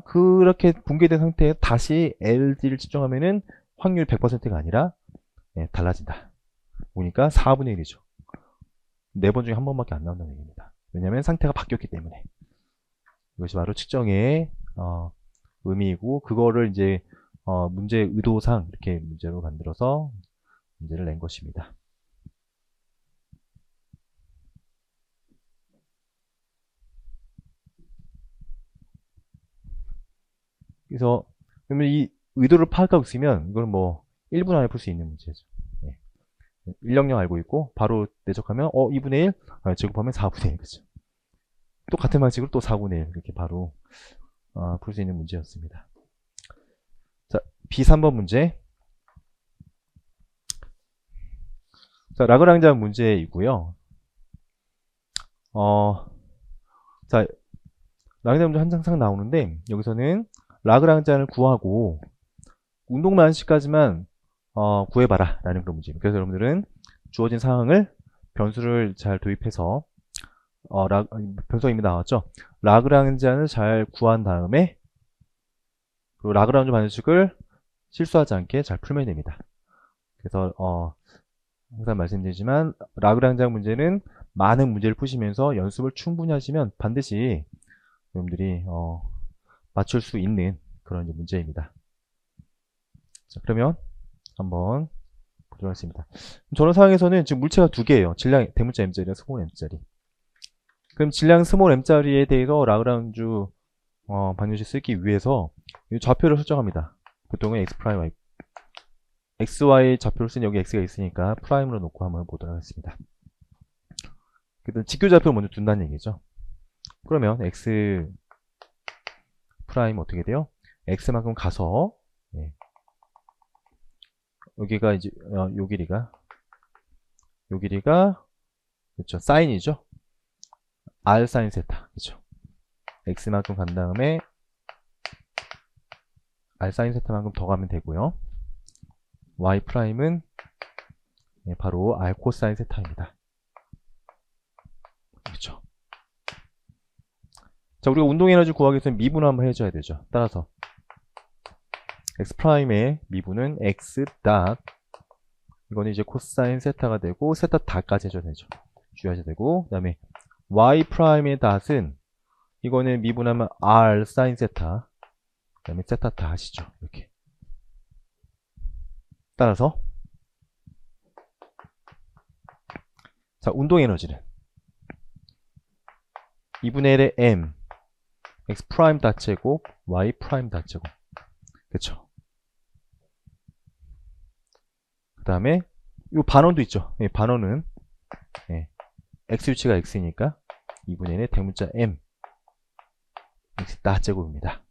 A: 그렇게 붕괴된 상태에 다시 LG를 측정하면은 확률 100%가 아니라 달라진다. 보니까 4분의 1이죠. 4번 중에 한 번밖에 안 나온다는 얘기입니다. 왜냐하면 상태가 바뀌었기 때문에. 이것이 바로 측정의 의미이고, 그거를 이제 문제의 의도상 이렇게 문제로 만들어서 문제를 낸 것입니다. 그래서 그러면 이 의도를 파악하고 있으면 이걸 뭐 1분 안에 풀 수 있는 문제죠. 100 알고 있고 바로 내적하면 2분의 1 제곱하면 4분의 1, 그죠? 또 같은 방식으로 또 4분의 1 이렇게 바로 풀 수 있는 문제였습니다. 자, B3번 문제. 자, 라그랑자 문제이고요. 자, 라그랑자 문제 항상 나오는데 여기서는 라그랑자를 구하고 운동만식까지만 구해봐라 라는 그런 문제입니다. 그래서 여러분들은 주어진 상황을 변수를 잘 도입해서 변수가 이미 나왔죠. 라그랑자를 잘 구한 다음에 그리고 라그랑자 반응식을 실수하지 않게 잘 풀면 됩니다. 그래서 항상 말씀드리지만 라그랑자 문제는 많은 문제를 푸시면서 연습을 충분히 하시면 반드시 여러분들이 맞출 수 있는 그런 문제입니다. 자, 그러면 한번 보도록 하겠습니다. 저런 상황에서는 지금 물체가 두 개예요. 질량 대문자 m자리랑 스몰 m자리. 그럼 질량 스몰 m자리에 대해서 라그랑주 방정식 쓰기 위해서 이 좌표를 설정합니다. 보통은 x 프라임 y xy 좌표를 쓴 여기 x가 있으니까 프라임으로 놓고 한번 보도록 하겠습니다. 일단 직교 좌표를 먼저 둔다는 얘기죠. 그러면 x 프라임 어떻게 돼요? x만큼 가서 예. 여기가 이제 요 길이가 그렇죠. 사인이죠. r 사인 세타 그렇죠. x만큼 간 다음에 r 사인 세타만큼 더 가면 되고요. y 프라임은 예, 바로 r 코사인 세타입니다. 그렇죠. 자, 우리가 운동 에너지 구하기 위해서 미분 한번 해줘야 되죠. 따라서 x 프라임의 미분은 x 닷 이거는 이제 코사인 세타가 되고 세타 닷까지 해줘야 되죠. 주의하셔야 되고, 그 다음에 y 프라임의 닷은 이거는 미분하면 r 사인 세타, 그 다음에 세타 닷이죠. 이렇게. 따라서 자, 운동 에너지는 2분의 1의 m x 프라임 닷 제곱 y 프라임 닷 제곱 그쵸. 그 다음에 이 반원도 있죠. 예, 반원은 예, x 위치가 x니까 2분의 1의 대문자 m x 닷 제곱입니다.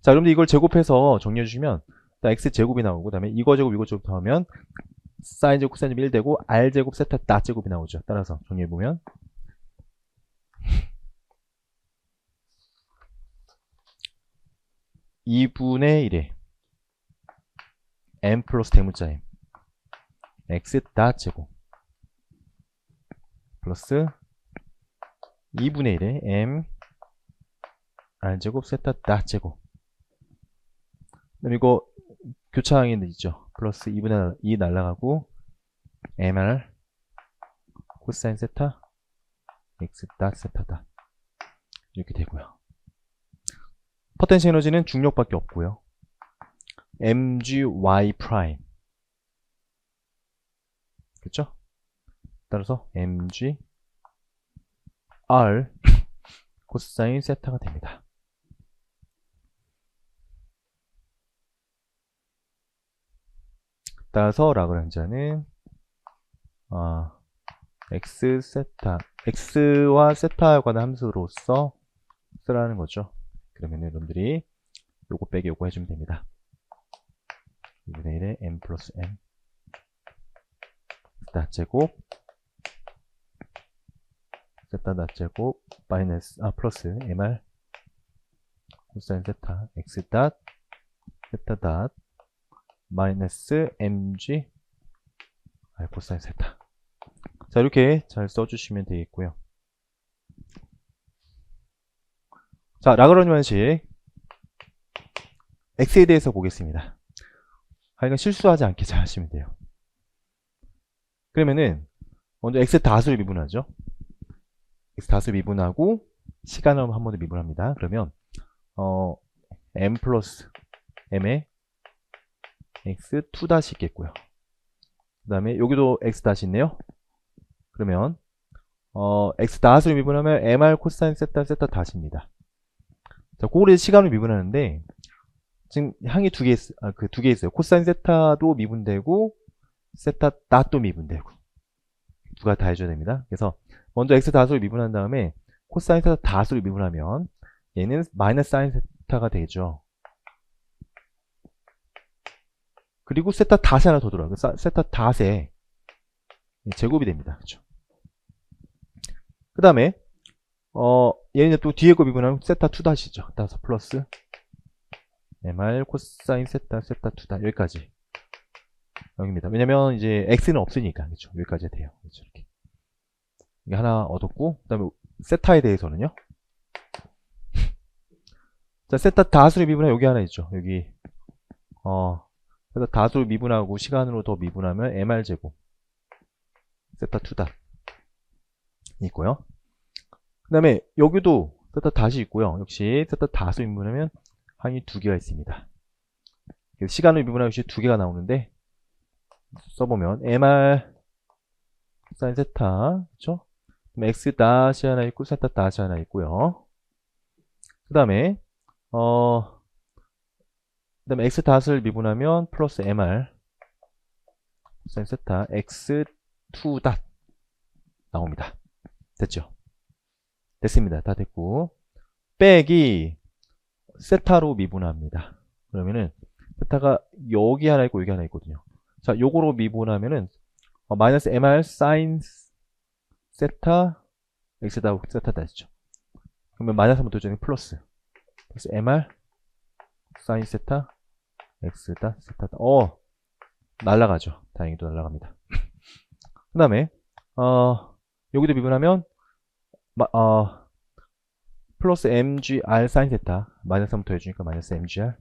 A: 자, 여러분들 이걸 제곱해서 정리해 주시면 x 제곱이 나오고, 그 다음에 이거 제곱 이거 제곱 더하면 사인 제곱 코사인 제곱 1 되고 r 제곱 세타 닷 제곱이 나오죠. 따라서 정리해 보면 2분의 1에 m 플러스 대문자 m x 닷 제곱 플러스 2분의 1에 m r 제곱 세타 닷 제곱. 그럼 이거 교차항이 있죠. 플러스 2분의 2 날라가고 mr 코사인 세타 x 닷 세타 닷 이렇게 되고요. 포텐셜 에너지는 중력밖에 없고요. mgy 프라임 그렇죠? 따라서 mg r 코사인 세타가 됩니다. 따라서 라그랑지아는 x 세타 x와 세타에 관한 함수로서 쓰라는 거죠. 그러면 여러분들이 요거 빼기 요거 해주면 됩니다. 2분의 1에 m 플러스 m 닷 제곱 세타 닷 제곱 마이너스 플러스 mr 코사인 세타 x 닷 세타 닷 마이너스 mg r 코사인 세타. 자, 이렇게 잘 써주시면 되겠고요. 자, 라그랑지 방식 x에 대해서 보겠습니다. 이건 실수하지 않게 잘 하시면 돼요. 그러면은 먼저 x 다수를 미분하죠. x 다수를 미분하고 시간을 한 번 더 미분합니다. 그러면 m 플러스 m에 x2 다시 있겠고요. 그 다음에 여기도 x 다시 있네요. 그러면 x 다수를 미분하면 mr 코사인 세타 세타 다시입니다. 자, 그거를 시간을 미분하는데 지금 항이 두 개 있어요. 코사인 세타도 미분되고 세타 닷도 미분되고 두 가지 다 해줘야 됩니다. 그래서 먼저 x 다수를 미분한 다음에 코사인 세타 다수를 미분하면 얘는 마이너스 사인 세타가 되죠. 그리고 세타 닷이 하나 더 들어가요. 세타 닷의 제곱이 됩니다. 그렇죠? 그 다음에 얘는 또 뒤에 거 미분하면 세타 2 닷이죠. 따라서 플러스 mr 코사인 세타 세타 2 닷 여기까지 여기입니다. 왜냐면 이제 x는 없으니까 그렇죠. 여기까지 돼요. 그렇죠. 이렇게 이게 하나 얻었고, 그 다음에 세타에 대해서는요. 자, 세타 다수를 미분하면 여기 하나 있죠. 여기 그래서 다수를 미분하고 시간으로 더 미분하면 mr 제곱 세타 2 닷 있고요. 그 다음에 여기도 세타 닷이 있고요. 역시 세타 다수 미분하면 항이 두 개가 있습니다. 시간을 미분하면 역시 두 개가 나오는데 써보면 mr 사인 세타 그렇죠? x 닷이 하나 있고 세타 닷이 하나 있고요. 그 다음에 x 닷을 미분하면 플러스 mr 사인 세타 x2 닷 나옵니다. 됐죠? 됐습니다. 다 됐고 빼기 세타로 미분합니다. 그러면은 세타가 여기 하나 있고 여기 하나 있거든요. 자, 요거로 미분하면은 마이너스 mr 사인 세타 x다 세타다 했죠. 그러면 마이너스 한번 도전이 플러스 mr 사인 세타 x다 세타다. 날라가죠. 다행히도 날라갑니다. 그 다음에 여기도 미분하면 플러스 mgr 사인 세타 마이너스 한번 더해주니까 마이너스 mgr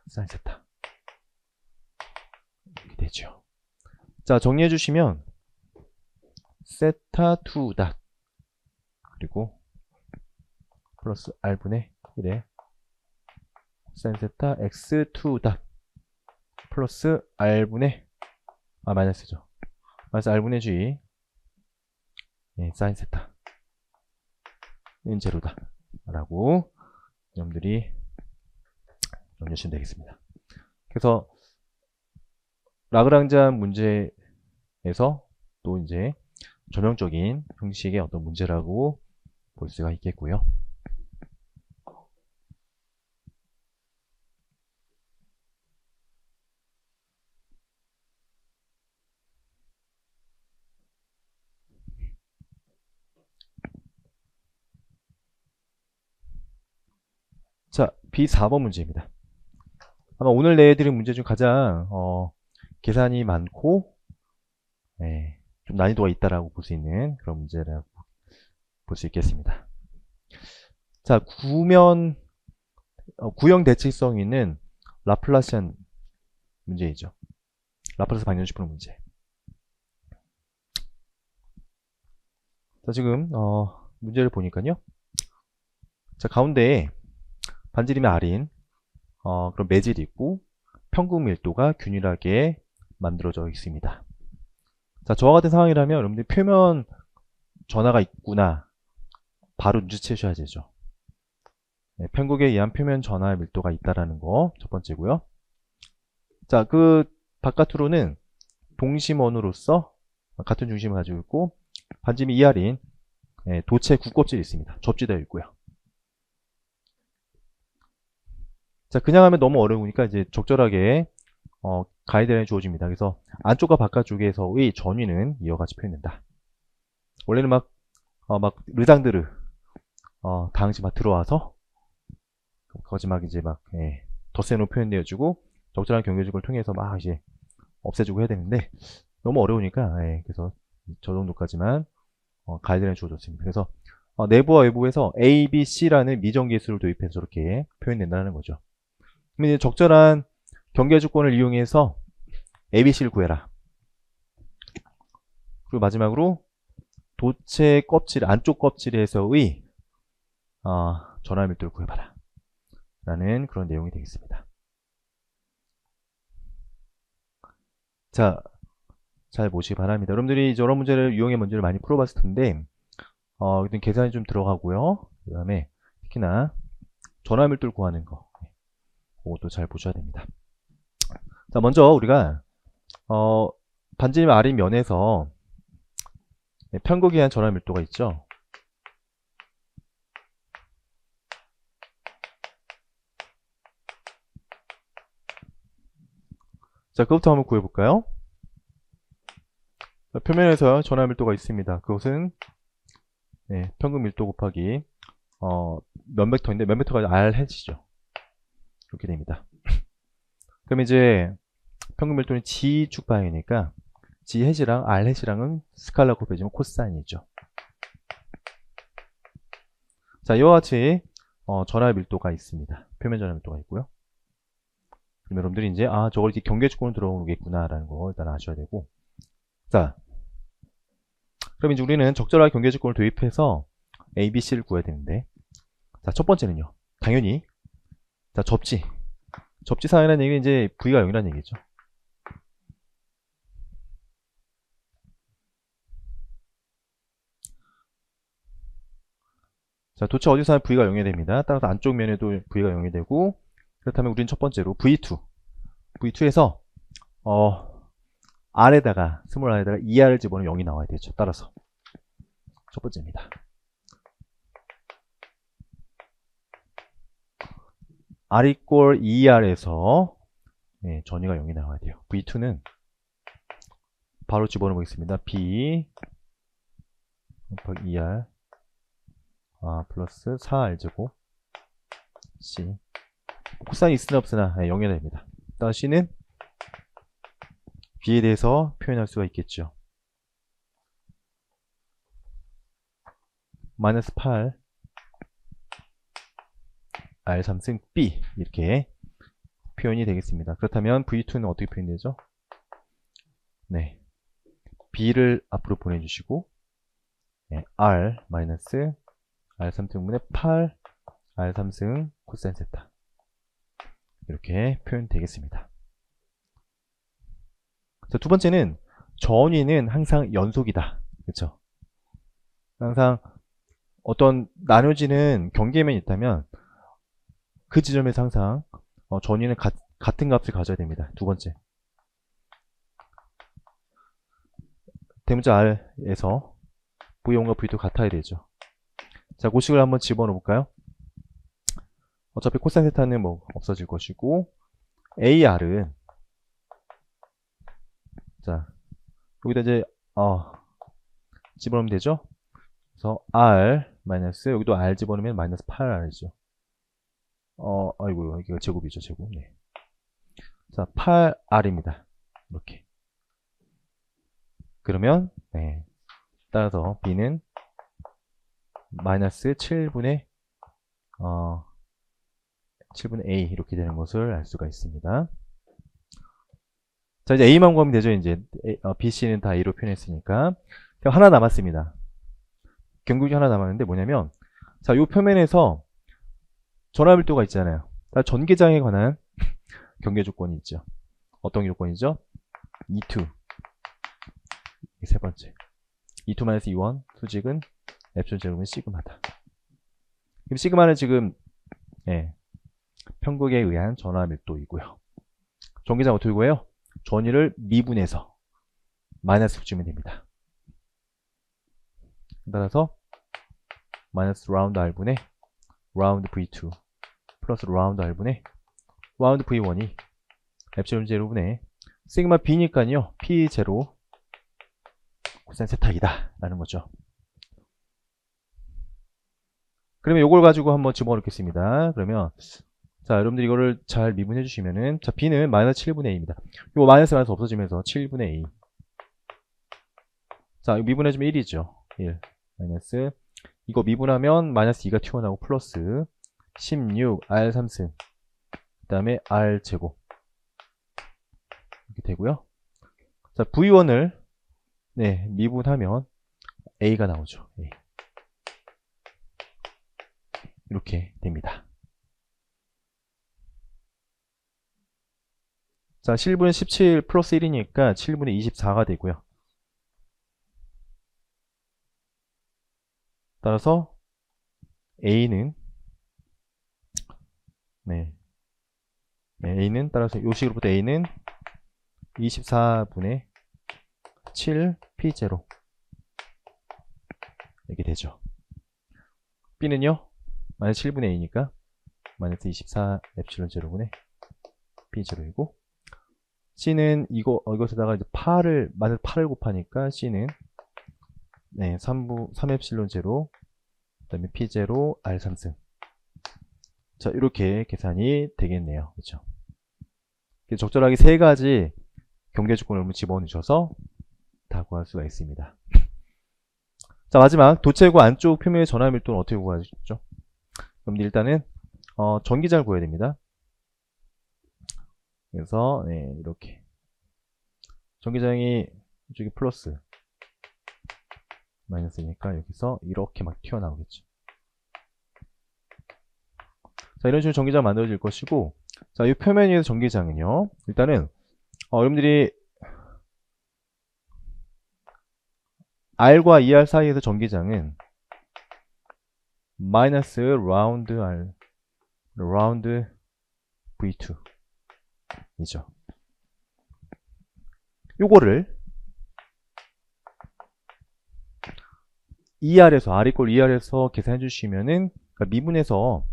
A: 사인 세타 이렇게 되죠. 자, 정리해 주시면 세타 2 닷 그리고 플러스 r분의 1에 사인 세타 x2 닷 플러스 r분의 마이너스죠. 마이너스 r분의 g 사인 세타 는 제로다 라고 여러분들이 정리하시면 되겠습니다. 그래서 라그랑지안 문제에서 또 이제 전형적인 형식의 어떤 문제라고 볼 수가 있겠고요. 자, B4번 문제입니다. 아마 오늘 내드린 문제 중 가장 계산이 많고 좀 난이도가 있다라고 볼 수 있는 그런 문제라고 볼 수 있겠습니다. 자, 구형 대칭성 있는 라플라시안 문제이죠. 라플라스 방정식 푸는 문제. 자, 지금 문제를 보니까요. 자, 가운데에 반지름이 r인 그런 매질이 있고 평균 밀도가 균일하게 만들어져 있습니다. 자, 저와 같은 상황이라면 여러분들이 표면 전하가 있구나 바로 눈치채셔야 되죠. 편국에 의한 표면 전하의 밀도가 있다라는 거 첫 번째고요. 자, 그 바깥으로는 동심원으로서 같은 중심을 가지고 있고 반지름이 2r인 도체 구껍질이 있습니다. 접지되어 있고요. 자, 그냥 하면 너무 어려우니까 이제 적절하게 가이드라인이 주어집니다. 그래서 안쪽과 바깥쪽에서의 전위는 이와 같이 표현된다. 원래는 막 르장드르 당시 막 들어와서 거기 막 이제 막 덧셈으로 표현되어주고 적절한 경계적을 통해서 막 이제 없애주고 해야 되는데 너무 어려우니까 그래서 저 정도까지만 가이드라인이 주어졌습니다. 그래서 내부와 외부에서 A, B, C라는 미정계수를 도입해서 저렇게 표현된다는 거죠. 그럼 이제 적절한 경계 조건을 이용해서 A, B, C를 구해라. 그리고 마지막으로 도체 껍질, 안쪽 껍질에서의 전화 밀도를 구해봐라. 라는 그런 내용이 되겠습니다. 자, 잘 보시기 바랍니다. 여러분들이 저런 문제를 이용해 문제를 많이 풀어봤을 텐데 일단 계산이 좀 들어가고요. 그 다음에 특히나 전화 밀도를 구하는 거 그것도 잘 보셔야 됩니다. 자, 먼저 우리가 반지름 R인 면에서 편국에 의한 전화 밀도가 있죠. 자, 그것부터 한번 구해볼까요? 자, 표면에서 전화 밀도가 있습니다. 그것은 평균 밀도 곱하기 몇 벡터인데 몇 벡터가 R 해지죠. 이렇게 됩니다. 그럼 이제 평균 밀도는 G축 방향이니까 G 해지랑 R 해지랑은 스칼라 곱해지면 코사인이죠. 자, 이와 같이 전화 밀도가 있습니다. 표면 전화 밀도가 있고요. 그럼 여러분들이 이제 저걸 이렇게 경계 조건으로 들어오겠구나 라는 거 일단 아셔야 되고, 자, 그럼 이제 우리는 적절하게 경계 조건을 도입해서 A, B, C를 구해야 되는데, 자, 첫 번째는요, 당연히 자, 접지 사항이라는 얘기는 이제 V가 0이라는 얘기죠. 자, 도체 어디서 하면 V가 0이 됩니다. 따라서 안쪽 면에도 V가 0이 되고, 그렇다면 우리는 첫 번째로 V2에서 R에다가 스몰 R에다가 2R을 집어넣으면 0이 나와야 되죠. 따라서 첫 번째입니다. R equal ER에서 네, 전위가 0이 나와야 돼요. V2는 바로 집어넣어보겠습니다. B 곱하기 ER 플러스 4R제곱 C 코사인 있으나 없으나 0이 됩니다. 따라 C는 B에 대해서 표현할 수가 있겠죠. 마이너스 8 R 3승 B 이렇게 표현이 되겠습니다. 그렇다면 V2는 어떻게 표현되죠? 네, B를 앞으로 보내주시고 네, R 마이너스 R 3승분의 8 R 3승 코사인 세타 이렇게 표현되겠습니다. 자, 두 번째는 전위는 항상 연속이다. 그렇죠? 항상 어떤 나눠지는 경계면이 있다면 그 지점에서 항상 전위는 같은 값을 가져야 됩니다. 두 번째. 대문자 R에서 V1과 V2 같아야 되죠. 자, 그 식을 한번 집어넣어 볼까요? 어차피 코사인 세타는 뭐 없어질 것이고 AR은 자, 여기다 이제 집어넣으면 되죠? 그래서 R 마이너스 여기도 R 집어넣으면 마이너스 8R이죠. 아이고 여기가 제곱이죠, 제곱. 네. 자, 8R입니다. 이렇게. 그러면 네. 따라서 B는 마이너스 7분의 7분의 A 이렇게 되는 것을 알 수가 있습니다. 자, 이제 A만 구하면 되죠. 이제 B, C는 다 A로 표현했으니까. 하나 남았습니다. 경국이 하나 남았는데 뭐냐면 자, 이 표면에서 전화밀도가 있잖아요. 전개장에 관한 경계 조건이 있죠. 어떤 조건이죠? E2 세 번째 E2-E1 수직은 엡실론 제곱은 시그마다. 그럼 시그마는 지금 편극에 의한 전화밀도이고요. 전개장 어떻게 구해요? 전위를 미분해서 마이너스 붙이면 됩니다. 따라서 마이너스 라운드 R분의 라운드 V2 플러스 라운드 R분의 라운드 V1이 엡실론 제로분의 시그마 B니까요 P0 코사인 세타이다 라는 거죠. 그러면 이걸 가지고 한번 집어넣겠습니다. 그러면 자, 여러분들 이거를 잘 미분해 주시면은 자, B는 마이너스 7분의 A입니다. 이거 마이너스 없어지면서 7분의 A. 자, 이거 미분해 주면 1이죠. 1 마이너스 이거 미분하면 마이너스 2가 튀어나오고 플러스 16 R 3승 그 다음에 R 제곱 이렇게 되고요. 자, V1을 미분하면 A가 나오죠. A. 이렇게 됩니다. 자, 7분의 17 플러스 1이니까 7분의 24가 되고요. 따라서 A는 A는 따라서 요 식으로부터 A는 24분의 7 P0 이렇게 되죠. B는요 마이너스 7분의 A니까 마이너스 24 엡실론 제로분의 P0이고 C는 이것에다가 이제 8을 마이너스 8을 곱하니까 C는 3 엡실론 제로 그다음에 P0 R 3승. 자, 이렇게 계산이 되겠네요. 그렇죠? 적절하게 세 가지 경계 조건을 집어넣으셔서 다 구할 수가 있습니다. 자, 마지막 도체구 안쪽 표면의 전화 밀도는 어떻게 구하죠? 그럼 일단은 전기장을 구해야 됩니다. 그래서 이렇게 전기장이 이쪽이 플러스 마이너스니까 여기서 이렇게 막 튀어나오겠죠. 자, 이런 식으로 전기장 만들어질 것이고, 자, 이 표면 위에서 전기장은요, 일단은 여러분들이 R과 ER 사이에서 전기장은 마이너스 라운드 R 라운드 V2 이죠. 요거를 ER에서 R 이꼴 ER에서 계산해 주시면은, 그러니까 미분해서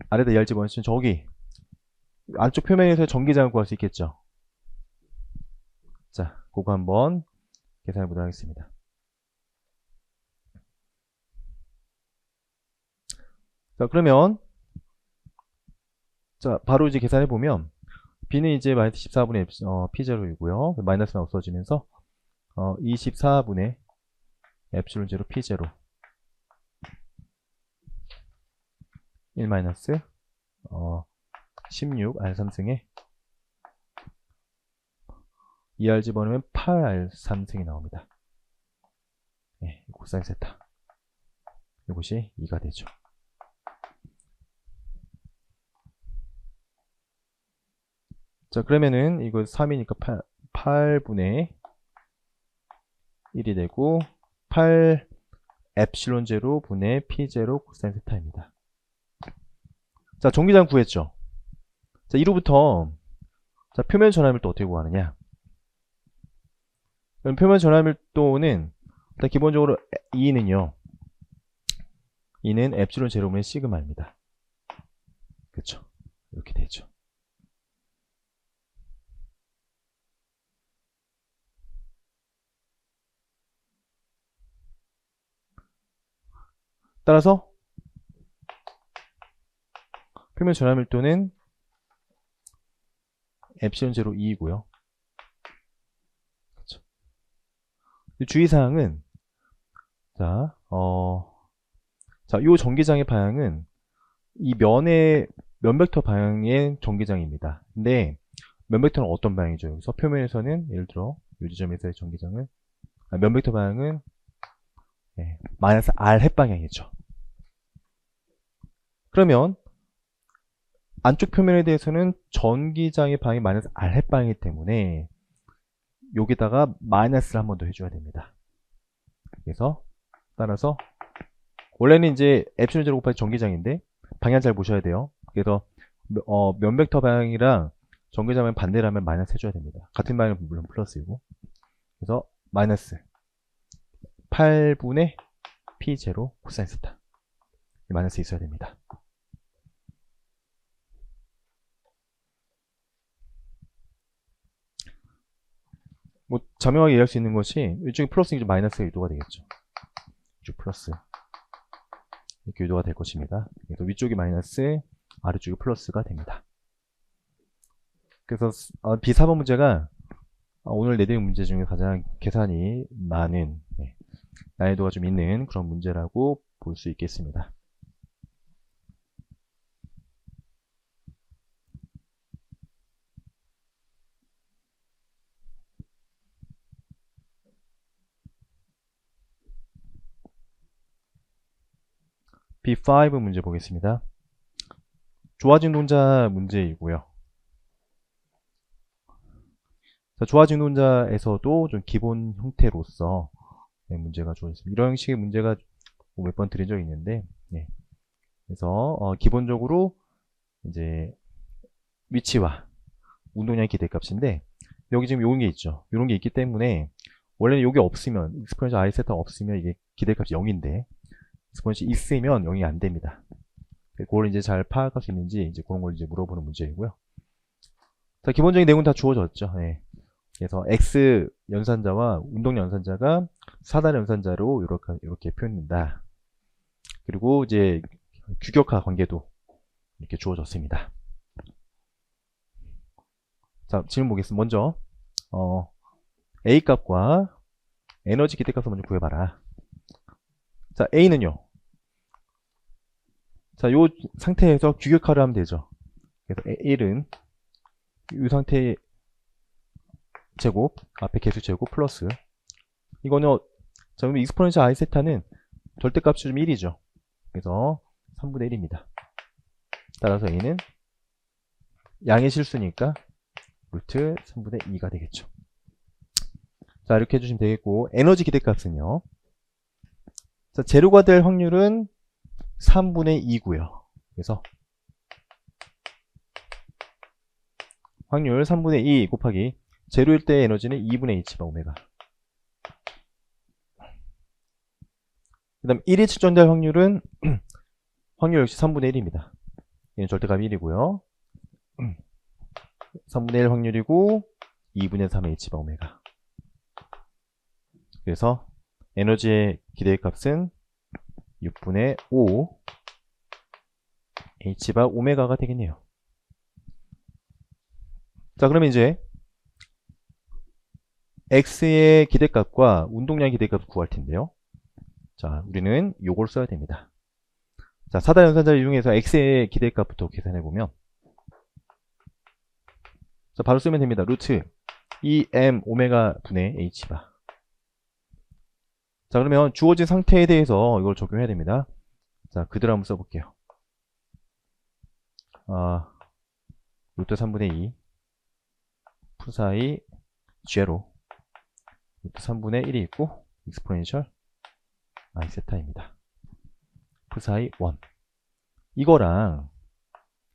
A: 아래다 ER 집어넣으시면 저기 안쪽 표면에서 전기장을 구할 수 있겠죠. 자, 그거 한번 계산해 보도록 하겠습니다. 자, 그러면 자, 바로 이제 계산해 보면 B는 이제 마이너스 14분의 P0이고요. 마이너스가 없어지면서 24분의 엡실론 제로 P0 1 마이너스 16 R3승에 2R 집어넣으면 8R3승이 나옵니다. 네, 코사인 세타 이것이 2가 되죠. 자, 그러면은 이거 3이니까 8분의 1이 되고 8 엡실론 제로 분의 P0 코사인 세타입니다. 자, 전기장 구했죠. 자, 이로부터 자, 표면 전압밀도 어떻게 구하느냐? 그럼 표면 전압밀도는 일단 기본적으로 E는요. E는 엡실론 제로분의 시그마입니다. 그렇죠? 이렇게 되죠. 따라서 표면 전압밀도는 엡실론 제로 2이고요. 그렇죠. 주의사항은 자, 요 전기장의 방향은 이 면 벡터 방향의 전기장입니다. 근데 면 벡터는 어떤 방향이죠? 여기서 표면에서는 예를 들어 이 지점에서의 전기장은 면 벡터 방향은 마이너스 R 햇 방향이죠. 그러면 안쪽 표면에 대해서는 전기장의 방향이 마이너스 R 햇 방향이기 때문에 여기다가 마이너스를 한 번 더 해줘야 됩니다. 그래서 따라서 원래는 이제 엡실론 제로 곱하기 전기장인데 방향 잘 보셔야 돼요. 그래서 면 벡터 방향이랑 전기장 방향 반대를 하면 마이너스 해줘야 됩니다. 같은 방향은 물론 플러스이고. 그래서 마이너스 8분의 P0 코사인 세타 마이너스 있어야 됩니다. 뭐 자명하게 이해할 수 있는 것이 이쪽이 플러스이죠. 마이너스가 유도가 되겠죠. 이쪽 플러스 이렇게 유도가 될 것입니다. 그래서 위쪽이 마이너스 아래쪽이 플러스가 됩니다. 그래서 B4번 문제가 오늘 내드린 문제 중에 가장 계산이 많은 난이도가 좀 있는 그런 문제라고 볼 수 있겠습니다. B5 문제 보겠습니다. 좋아진 논자 문제이고요. 자, 좋아진 논자에서도 좀 기본 형태로서 문제가 주어졌습니다. 이런 형식의 문제가 몇 번 드린 적이 있는데, 그래서 기본적으로 이제 위치와 운동량의 기대값인데 여기 지금 요런 게 있죠. 요런 게 있기 때문에 원래는 요게 없으면 익스포넨셜 I 세타 없으면 이게 기대값이 0인데 익스포넨셜 있으면 0이 안 됩니다. 그걸 이제 잘 파악할 수 있는지 이제 그런 걸 이제 물어보는 문제이고요. 자, 기본적인 내용은 다 주어졌죠. 그래서 X 연산자와 운동 연산자가 사단 연산자로 이렇게 표현된다. 그리고 이제 규격화 관계도 이렇게 주어졌습니다. 자, 질문 보겠습니다. 먼저 A 값과 에너지 기대값을 먼저 구해봐라. 자, A는요. 자, 요 상태에서 규격화를 하면 되죠. 그래서 1은 이 상태의 제곱, 앞에 개수 제곱 플러스 이거는 자, 그러면 익스포넨셜 I 세타는 절대값이 좀 1이죠. 그래서 3분의 1입니다. 따라서 A는 양의 실수니까 루트 3분의 2가 되겠죠. 자, 이렇게 해주시면 되겠고 에너지 기대값은요. 자, 제로가 될 확률은 3분의 2고요. 그래서 확률 3분의 2 곱하기 제로일 때 에너지는 2분의 H바 오메가. 그 다음 1이 측정될 확률은 확률 역시 3분의 1입니다. 얘는 절대값이 1이고요. 3분의 1 확률이고 2분의 3 h바 오메가. 그래서 에너지의 기대값은 6분의 5 h바 오메가가 되겠네요. 자, 그러면 이제 x의 기대값과 운동량 기대값을 구할 텐데요. 자, 우리는 요걸 써야 됩니다. 자, 사다 연산자를 이용해서 x의 기대값부터 계산해보면, 자, 바로 쓰면 됩니다. 루트 2m 오메가 분의 h바. 자, 그러면 주어진 상태에 대해서 이걸 적용해야 됩니다. 자, 그대로 한번 써볼게요. 루트 3분의 2 푸사이 제로 루트 3분의 1이 있고 익스포넨셜 i 세타입니다. 푸사이 1 이거랑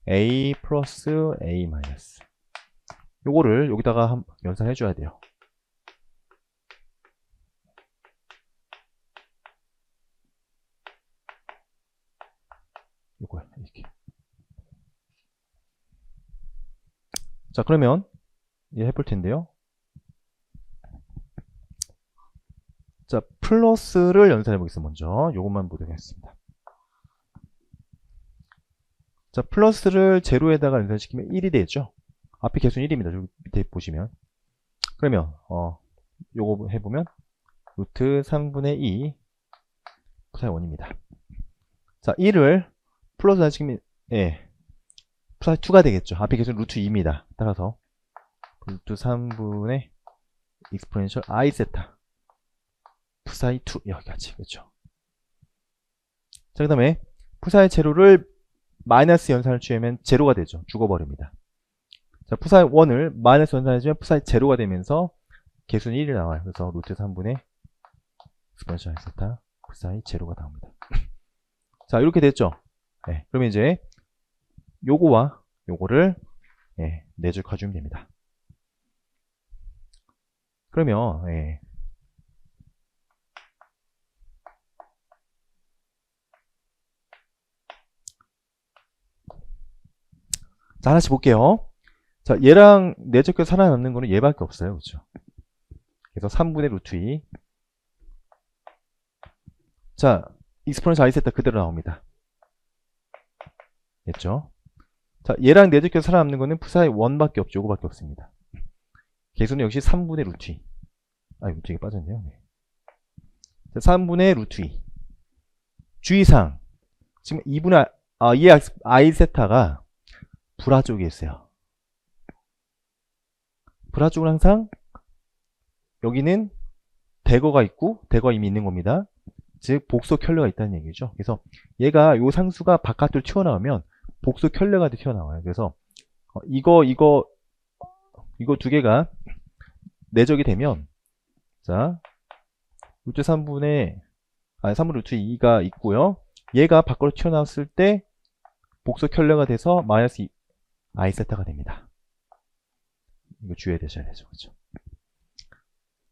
A: a 플러스 a 마이너스 요거를 여기다가 연산해 줘야 돼요. 요거야 이렇게. 자, 그러면 이제 해볼 텐데요. 자, 플러스를 연산해 보겠습니다. 먼저 요것만 보도록 하겠습니다. 자, 플러스를 제로에다가 연산시키면 1이 되죠. 앞에 개수는 1입니다. 여기 밑에 보시면. 그러면 요거 해보면 루트 3분의 2 푸사이 1입니다. 자, 1을 플러스 연산시키면 푸사이 2가 되겠죠. 앞에 개수는 루트 2입니다. 따라서 루트 3분의 익스포넨셜 i 세타 푸사이 2 여기까지. 그렇죠. 자, 그 다음에 푸사이 제로를 마이너스 연산을 취하면 제로가 되죠. 죽어버립니다. 자, 푸사이 1을 마이너스 연산해주면 푸사이 제로가 되면서 개수는 1이 나와요. 그래서 루트 3분의 익스포넨셜 i 세타 푸사이 제로가 나옵니다. 자, 이렇게 됐죠. 네, 그러면 이제 요거와 요거를 내적해주면 됩니다. 그러면 자, 하나씩 볼게요. 자, 얘랑 내적해서 살아남는 거는 얘밖에 없어요. 그렇죠? 그래서 3분의 루트 2. 자, 익스포넨셜 i 세타 그대로 나옵니다. 됐죠? 자, 얘랑 내적해서 살아남는 거는 푸사이 1밖에 없죠. 요거밖에 없습니다. 개수는 역시 3분의 루트 2. 루트 2가 빠졌네요. 네. 자, 3분의 루트 2. 주의사항. 지금 2분의 이 i 세타가 불화 쪽에 있어요. 불화 쪽은 항상 여기는 대거가 있고 대거가 이미 있는 겁니다. 즉 복소 켤레가 있다는 얘기죠. 그래서 얘가 요 상수가 바깥으로 튀어나오면 복소 켤레가 튀어나와요. 그래서 이거 두 개가 내적이 되면 자 루트 3분의 루트 2가 있고요. 얘가 밖으로 튀어나왔을 때 복소 켤레가 돼서 마이너스 i 세타가 됩니다. 이거 주의해 되셔야 되죠. 그렇죠?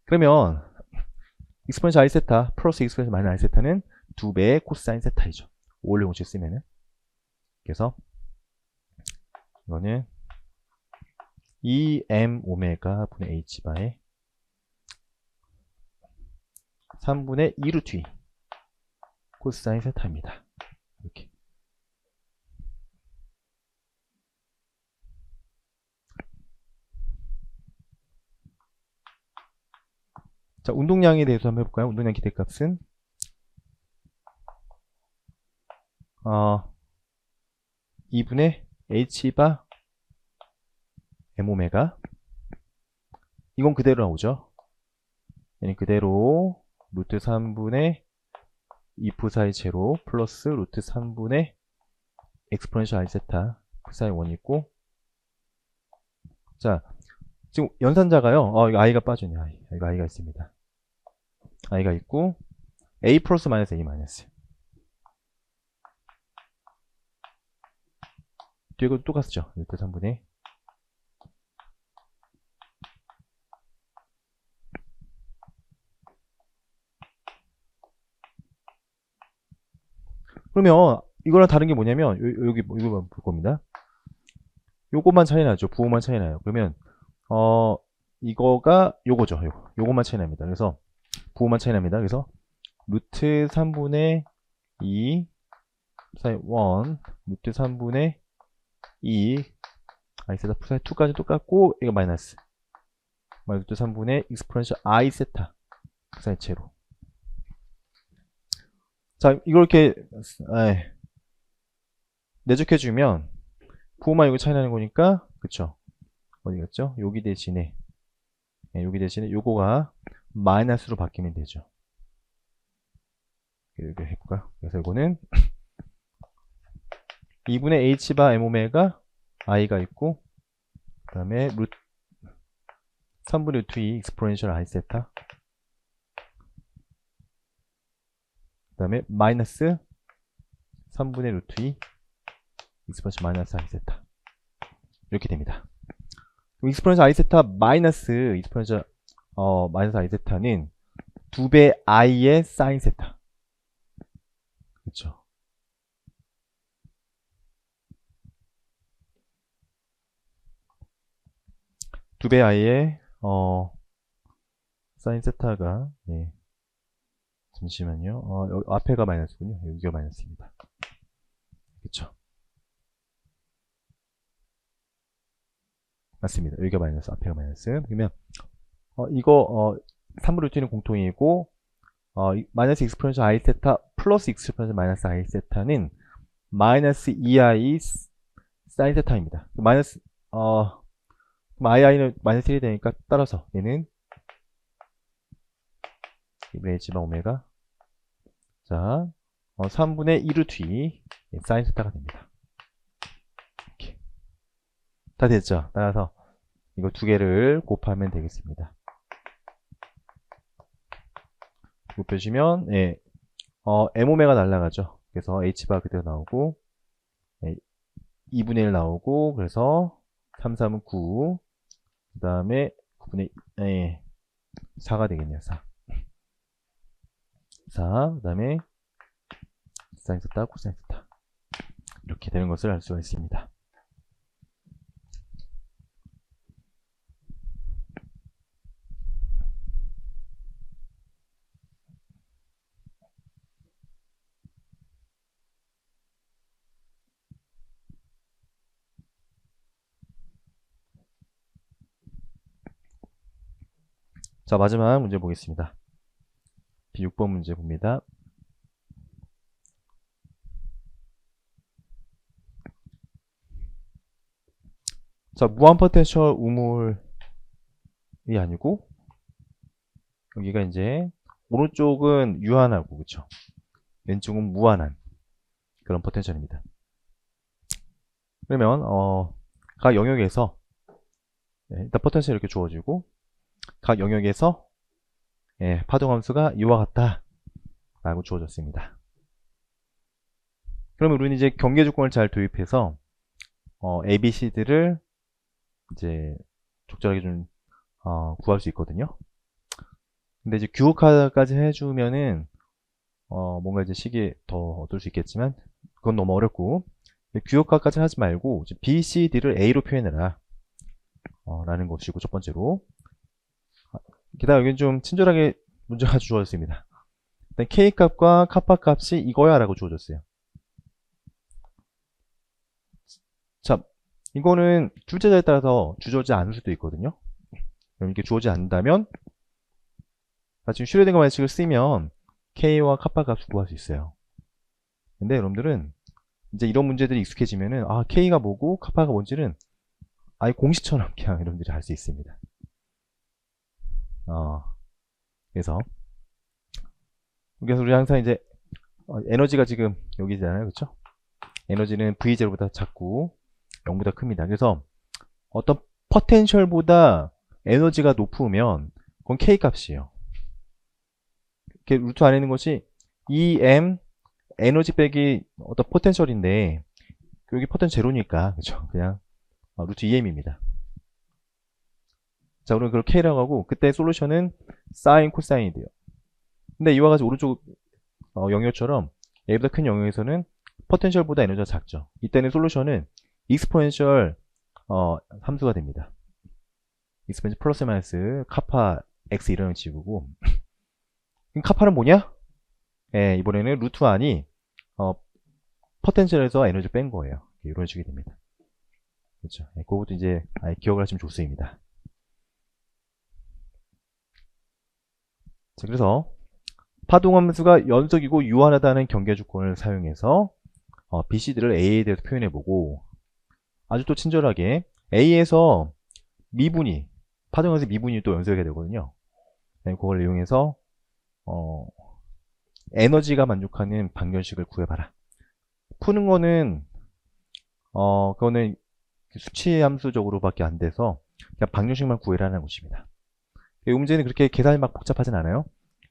A: 그러면 익스포넨셜 i 세타 플러스 익스포넨셜 마이너스 i 세타는 2배의 코사인 세타이죠. 올리 공식 쓰면은. 그래서 이거는 2m 오메가 분의 h바의 3분의 2 루트 2 코사인 세타입니다. 이렇게. 자, 운동량에 대해서 한번 해볼까요? 운동량 기대값은 2분의 h바 m 오메가. 이건 그대로 나오죠. 얘는 그대로 루트 3분의 2 푸사이 제로 플러스 루트 3분의 익스포넨셜 i 세타 푸사이 1 있고. 자, 지금 연산자가요. 이거 i가 빠지네. 이거 i가 있습니다. i가 있고 a 플러스 마이너스 a 마이너스. 뒤에도 똑같죠. 루트 3분의 그러면 이거랑 다른 게 뭐냐면 여기 이거 볼 겁니다. 요것만 차이 나죠. 부호만 차이 나요. 그러면 이거가 요거죠. 요것만 차이 납니다. 그래서 부호만 차이 납니다. 그래서 루트 3분의 2 사인 1 루트 3분의 2 i세타 사인 2까지 똑같고 이거 마이너스 루트 3분의 익스포넨셜 i세타 사인 제로. 자, 이걸 이렇게 내적해주면 부호만 이거 차이 나는 거니까, 그쵸? 어디 갔죠? 여기 대신에 요거가 마이너스로 바뀌면 되죠. 이렇게 해볼까요? 그래서 이거는 2분의 h바 m 오메가 i가 있고, 그 다음에 3분의 루트 2 익스포넨셜 i 세타, 그 다음에 마이너스 3분의 루트 2 익스포넨셜 마이너스 i 세타. 이렇게 됩니다. 익스포넨셜 i 세타 마이너스 익스포넨셜 마이너스 i 세타는 2배 i의 사인 세타. 그쵸? 2배 i의 사인 세타가, 네. 잠시만요. 앞에가 마이너스군요. 여기가 마이너스입니다. 그쵸? 맞습니다. 여기가 마이너스, 앞에가 마이너스. 그러면 이거 3분의 루트는 공통이고, 마이너스 익스포넨셜 i 세타 플러스 익스포넨셜 마이너스 i 세타는 마이너스 2i 사인 세타입니다. 마이너스 ii는 마이너스 1이 되니까 따라서 얘는 2분의 h바 오메가, 자 3분의 2 루트 2 사인 세타가 됩니다. 이렇게 다 됐죠? 따라서 이거 두 개를 곱하면 되겠습니다. 곱해주면 m 오메가 날라가죠. 그래서 h바 그대로 나오고 2분의 1 나오고, 그래서 3, 3은 9, 그 다음에 9분의 4가 되겠네요. 4, 그 다음에 사인 세타, 코사인 세타, 이렇게 되는 것을 알 수가 있습니다. 자, 마지막 문제 보겠습니다. B6번 문제 봅니다. 자, 무한 포텐셜 우물이 아니고, 여기가 이제 오른쪽은 유한하고, 그쵸? 왼쪽은 무한한 그런 포텐셜입니다. 그러면 각 영역에서 일단 포텐셜이 이렇게 주어지고, 각 영역에서 파동함수가 이와 같다 라고 주어졌습니다. 그러면 우리는 이제 경계 조건을 잘 도입해서 ABC들을 이제 적절하게 좀 구할 수 있거든요. 근데 이제 규격화까지 해주면은 뭔가 이제 식이 더 얻을 수 있겠지만 그건 너무 어렵고, 규격화까지 하지 말고 이제 B, C, D를 A로 표현해라 라는 것이고, 첫 번째로. 게다가 여기는 좀 친절하게 문제가 주어졌습니다. 일단 K 값과 카파 값이 이거야 라고 주어졌어요. 자, 이거는 출제자에 따라서 주어지지 않을 수도 있거든요. 그럼 이렇게 주어지지 않는다면, 지금 슈레딩거 반칙을 쓰면 K와 카파 값을 구할 수 있어요. 근데 여러분들은 이제 이런 문제들이 익숙해지면은 K가 뭐고 카파가 뭔지는 아예 공식처럼 그냥 여러분들이 알 수 있습니다. 그래서 우리 항상 이제 에너지가 지금 여기잖아요, 그렇죠? 에너지는 V0보다 작고 0보다 큽니다. 그래서 어떤 포텐셜보다 에너지가 높으면 그건 K 값이에요. 이렇게 루트 안에 있는 것이 EM 에너지 빼기 어떤 포텐셜인데, 여기 포텐셜 제로니까 그렇죠? 그냥 루트 EM입니다. 자, 우리는 그걸 K라고 하고, 그때 솔루션은 사인, 코사인이 돼요. 근데 이와 같이 오른쪽 영역처럼 A보다 큰 영역에서는 포텐셜보다 에너지가 작죠. 이때는 솔루션은 익스포넨셜 함수가 됩니다. 익스펜스 플러스 마이너스 카파 x 이런 지우고 카파는 뭐냐? 예, 이번에는 루트 안이 포텐셜에서 에너지를 뺀 거예요. 이런 식이 됩니다. 그렇죠. 예, 그것도 이제 기억을 하시면 좋습니다. 자, 그래서 파동함수가 연속이고 유한하다는 경계 조건을 사용해서 BCD를 A에 대해서 표현해보고 아주 또 친절하게 A에서 미분이 파동함수 미분이 또 연속이 되거든요. 네, 그걸 이용해서 에너지가 만족하는 방정식을 구해봐라. 푸는 거는 그거는 수치 함수적으로밖에 안 돼서 그냥 방정식만 구해라는 것입니다. 이 문제는 그렇게 계산이 막 복잡하진 않아요.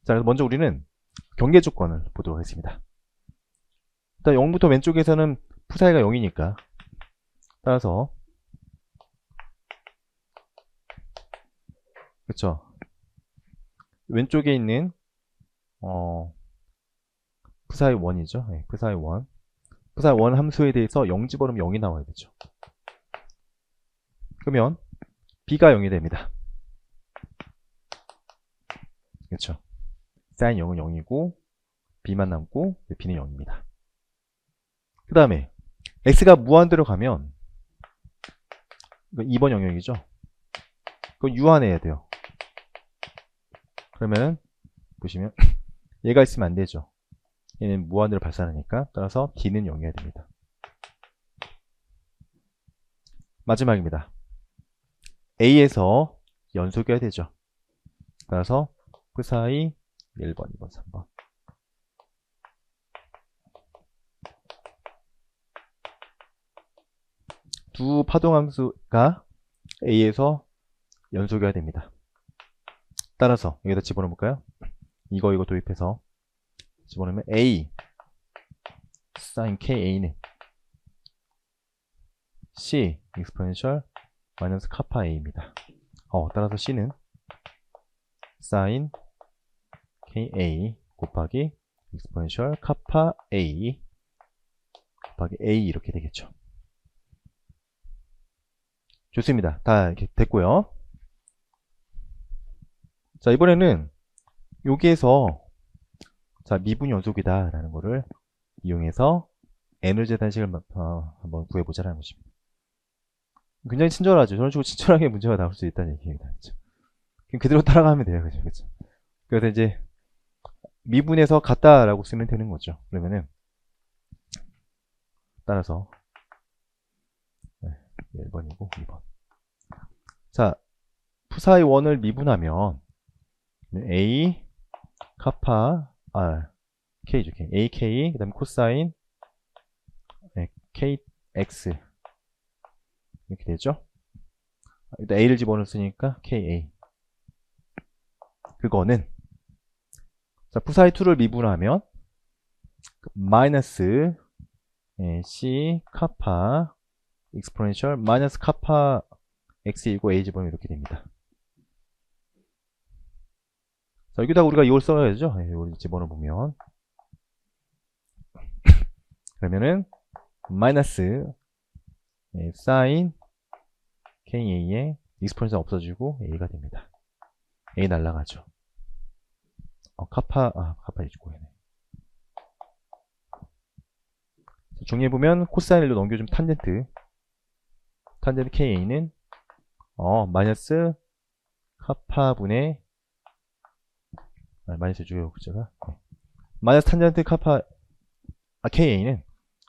A: 자, 그래서 먼저 우리는 경계 조건을 보도록 하겠습니다. 일단 0부터 왼쪽에서는 푸사이가 0이니까 따라서 그쵸, 왼쪽에 있는 푸사이 1이죠. 네, 푸사이 1 푸사이 1 함수에 대해서 0 집어넣으면 0이 나와야 되죠. 그러면 b가 0이 됩니다. 그렇죠. 사인 0은 0이고 b만 남고 b는 0입니다. 그 다음에 x가 무한대로 가면 2번 영역이죠. 그건 유한해야 돼요. 그러면 보시면 얘가 있으면 안 되죠. 얘는 무한대로 발산하니까 따라서 d는 0이어야 됩니다. 마지막입니다. a에서 연속이어야 되죠. 따라서 그 사이 1번, 2번, 3번. 두 파동함수가 A에서 연속이어야 됩니다. 따라서 여기다 집어넣어 볼까요? 이거 도입해서 집어넣으면 A sin KA는 C exponential 마이너스 카파 A입니다. 따라서 C는 sin KA 곱하기 exponential 카파 A 곱하기 A 이렇게 되겠죠. 좋습니다. 다 이렇게 됐고요. 자, 이번에는 여기에서 자, 미분 연속이다 라는 거를 이용해서 에너지 단식을 한번 구해보자라는 것입니다. 굉장히 친절하죠. 저런 식으로 친절하게 문제가 나올 수 있다는 얘기입니다. 그렇죠? 그대로 따라가면 돼요. 그렇죠? 그래서 이제 미분에서 같다라고 쓰면 되는 거죠. 그러면은 따라서 1번이고 2번. 자, 푸사이 1을 미분하면 A 카파 K죠. K. AK 그 다음에 코사인 KX 이렇게 되죠. 일단 A를 집어넣었으니까 KA. 그거는 자, 푸사이 2를 미분하면 마이너스 C 카파 exponential 마이너스 카파 x이고 a 집어넣으면 이렇게 됩니다. 자, 여기다가 우리가 이걸 써야죠. 이걸 집어넣어 보면 그러면은 마이너스 sin ka의 exponential 없어지고 a가 됩니다. a 날라가죠. 카파 해주고 해네. 정리해보면 코사인 1로 넘겨주면 탄젠트 KA는 마이너스 카파분의 마이너스 해줘요. 그제가 마이너스 탄젠트 카파 KA는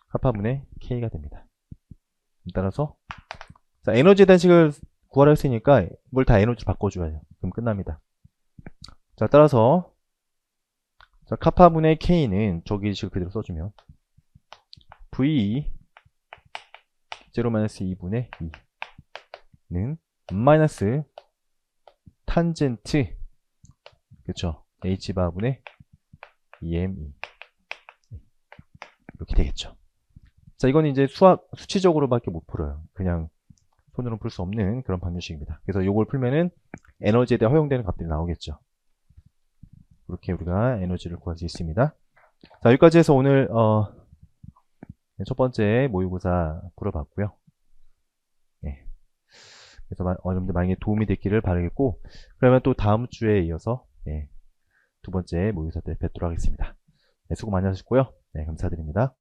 A: 카파분의 K가 됩니다. 따라서 자, 에너지 단식을 구하라 했으니까 이걸 다 에너지로 바꿔줘야죠. 그럼 끝납니다. 자, 따라서 자, 카파분의 K는 저기 식을 그대로 써주면 V 0-2분의 2는 마이너스 탄젠트 그쵸 H바분의 2M2 이렇게 되겠죠. 자, 이건 이제 수치적으로밖에 못 풀어요. 그냥 손으로는 풀 수 없는 그런 방정식입니다. 그래서 이걸 풀면은 에너지에 대해 허용되는 값들이 나오겠죠. 그렇게 우리가 에너지를 구할 수 있습니다. 자, 여기까지 해서 오늘 첫 번째 모의고사 풀어봤고요. 네. 그래서 여러분들 만약에 도움이 됐기를 바라겠고, 그러면 또 다음 주에 이어서 두 번째 모의고사 때 뵙도록 하겠습니다. 네, 수고 많이 하셨고요. 네, 감사드립니다.